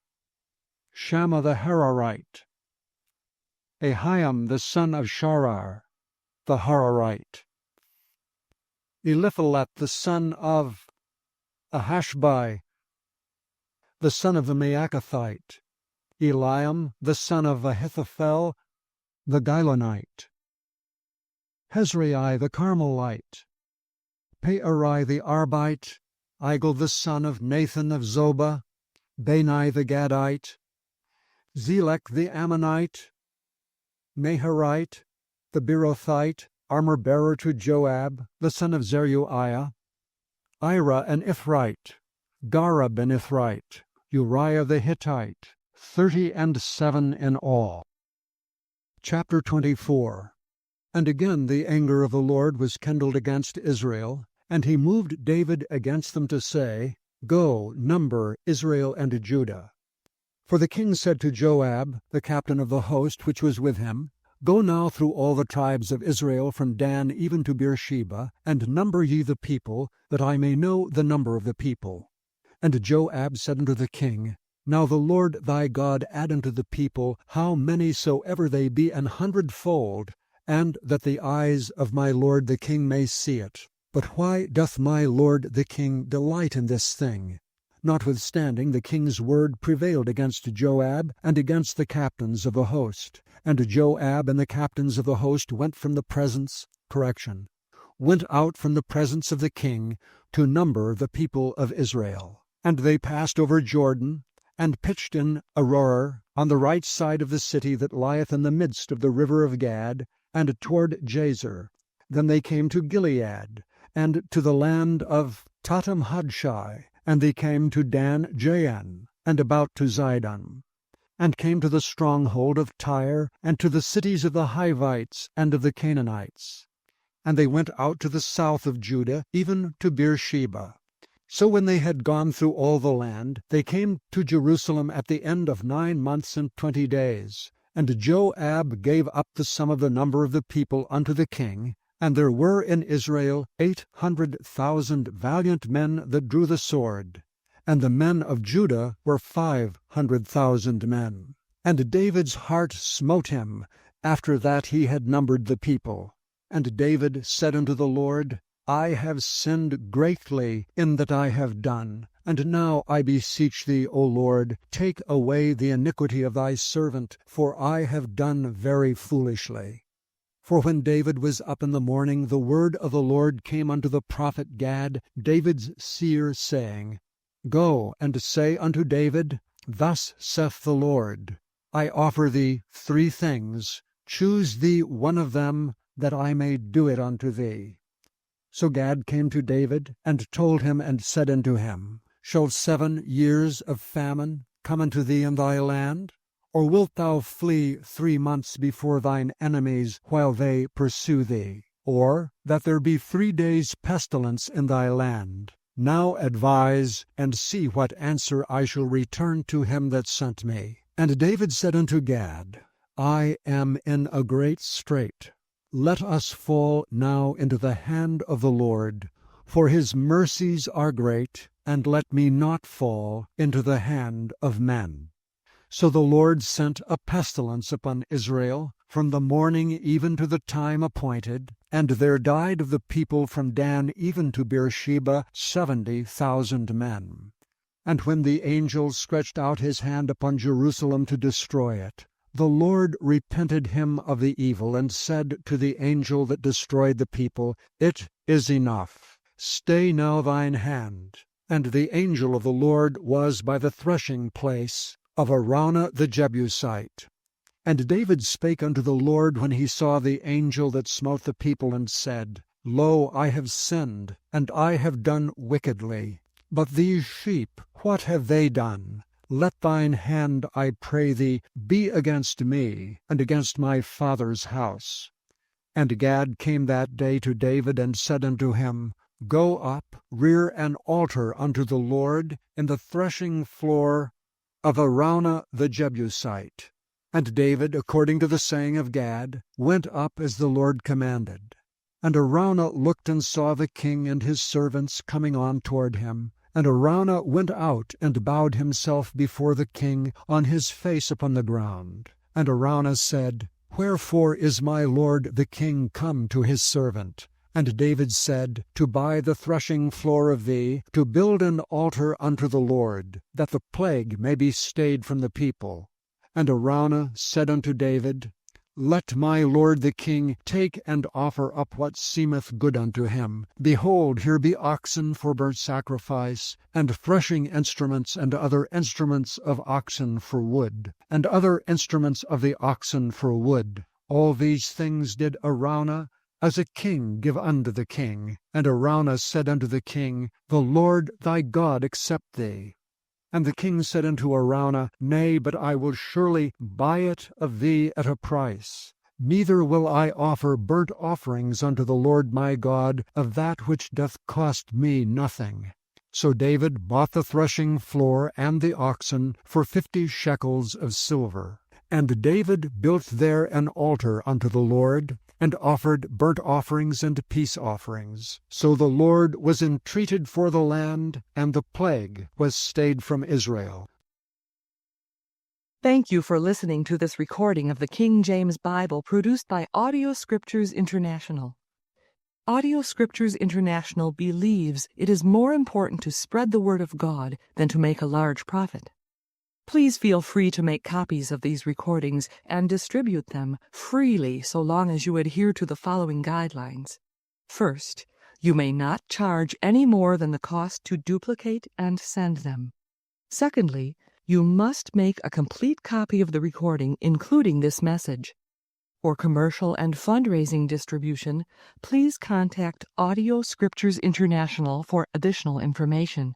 Shammah the Hararite, Ahiam the son of Sharar, the Hararite, Eliphalet the son of Ahashbai, the son of the Maacathite, Eliam the son of Ahithophel, the Gilonite, Hezrai the Carmelite, Peori the Arbite, Igel the son of Nathan of Zobah, Bani the Gadite, Zelek the Ammonite, Maharite, the Beerothite, armor-bearer to Joab, the son of Zeruiah, Ira an Ithrite, Gareb an Ithrite, Uriah the Hittite, 37 in all. Chapter 24. And again the anger of the Lord was kindled against Israel, and he moved David against them to say, Go, number Israel and Judah. For the king said to Joab, the captain of the host which was with him, Go now through all the tribes of Israel from Dan even to Beersheba, and number ye the people, that I may know the number of the people. And Joab said unto the king, Now the Lord thy God add unto the people how many soever they be 100-fold, and that the eyes of my lord the king may see it. But why doth my lord the king delight in this thing? Notwithstanding the king's word prevailed against Joab and against the captains of the host. And Joab and the captains of the host went out from the presence of the king to number the people of Israel. And they passed over Jordan, and pitched in Aroer, on the right side of the city that lieth in the midst of the river of Gad, and toward Jazer. Then they came to Gilead, and to the land of Tatam-Hadshai, and they came to Dan Jaan, and about to Zidon, and came to the stronghold of Tyre, and to the cities of the Hivites and of the Canaanites. And they went out to the south of Judah, even to Beersheba. So when they had gone through all the land, they came to Jerusalem at the end of 9 months and 20 days. And Joab gave up the sum of the number of the people unto the king, and there were in Israel 800,000 valiant men that drew the sword, and the men of Judah were 500,000 men. And David's heart smote him, after that he had numbered the people. And David said unto the Lord, I have sinned greatly in that I have done. And now I beseech thee, O Lord, take away the iniquity of thy servant, for I have done very foolishly. For when David was up in the morning, the word of the Lord came unto the prophet Gad, David's seer, saying, Go and say unto David, Thus saith the Lord, I offer thee 3 things, choose thee one of them, that I may do it unto thee. So Gad came to David, and told him, and said unto him, Shall 7 years of famine come unto thee in thy land? Or wilt thou flee 3 months before thine enemies, while they pursue thee? Or that there be 3 days' pestilence in thy land? Now advise, and see what answer I shall return to him that sent me. And David said unto Gad, I am in a great strait. Let us fall now into the hand of the Lord, for his mercies are great, and let me not fall into the hand of men. So the Lord sent a pestilence upon Israel from the morning even to the time appointed, and there died of the people from Dan even to Beersheba 70,000 men. And when the angel stretched out his hand upon Jerusalem to destroy it, the Lord repented him of the evil, and said to the angel that destroyed the people, It is enough. Stay now thine hand. And the angel of the Lord was by the threshing place of Araunah the Jebusite. And David spake unto the Lord when he saw the angel that smote the people, and said, Lo, I have sinned, and I have done wickedly. But these sheep, what have they done? Let thine hand, I pray thee, be against me, and against my father's house. And Gad came that day to David, and said unto him, Go up, rear an altar unto the Lord in the threshing floor of Araunah the Jebusite. And David, according to the saying of Gad, went up as the Lord commanded. And Araunah looked and saw the king and his servants coming on toward him. And Araunah went out and bowed himself before the king on his face upon the ground. And Araunah said, Wherefore is my lord the king come to his servant? And David said, To buy the threshing floor of thee, to build an altar unto the Lord, that the plague may be stayed from the people. And Araunah said unto David, Let my lord the king take and offer up what seemeth good unto him. Behold, here be oxen for burnt sacrifice, and threshing instruments, and other instruments of oxen for wood, and other instruments of the oxen for wood. All these things did Araunah as a king give unto the king. And Araunah said unto the king, The Lord thy God accept thee. And the king said unto Araunah, Nay, but I will surely buy it of thee at a price. Neither will I offer burnt offerings unto the Lord my God of that which doth cost me nothing. So David bought the threshing floor and the oxen for 50 shekels of silver. And David built there an altar unto the Lord, and offered burnt offerings and peace offerings. So the Lord was entreated for the land, and the plague was stayed from Israel. Thank you for listening to this recording of the King James Bible produced by Audio Scriptures International. Audio Scriptures International believes it is more important to spread the Word of God than to make a large profit. Please feel free to make copies of these recordings and distribute them freely so long as you adhere to the following guidelines. First, you may not charge any more than the cost to duplicate and send them. Secondly, you must make a complete copy of the recording, including this message. For commercial and fundraising distribution, please contact Audio Scriptures International for additional information.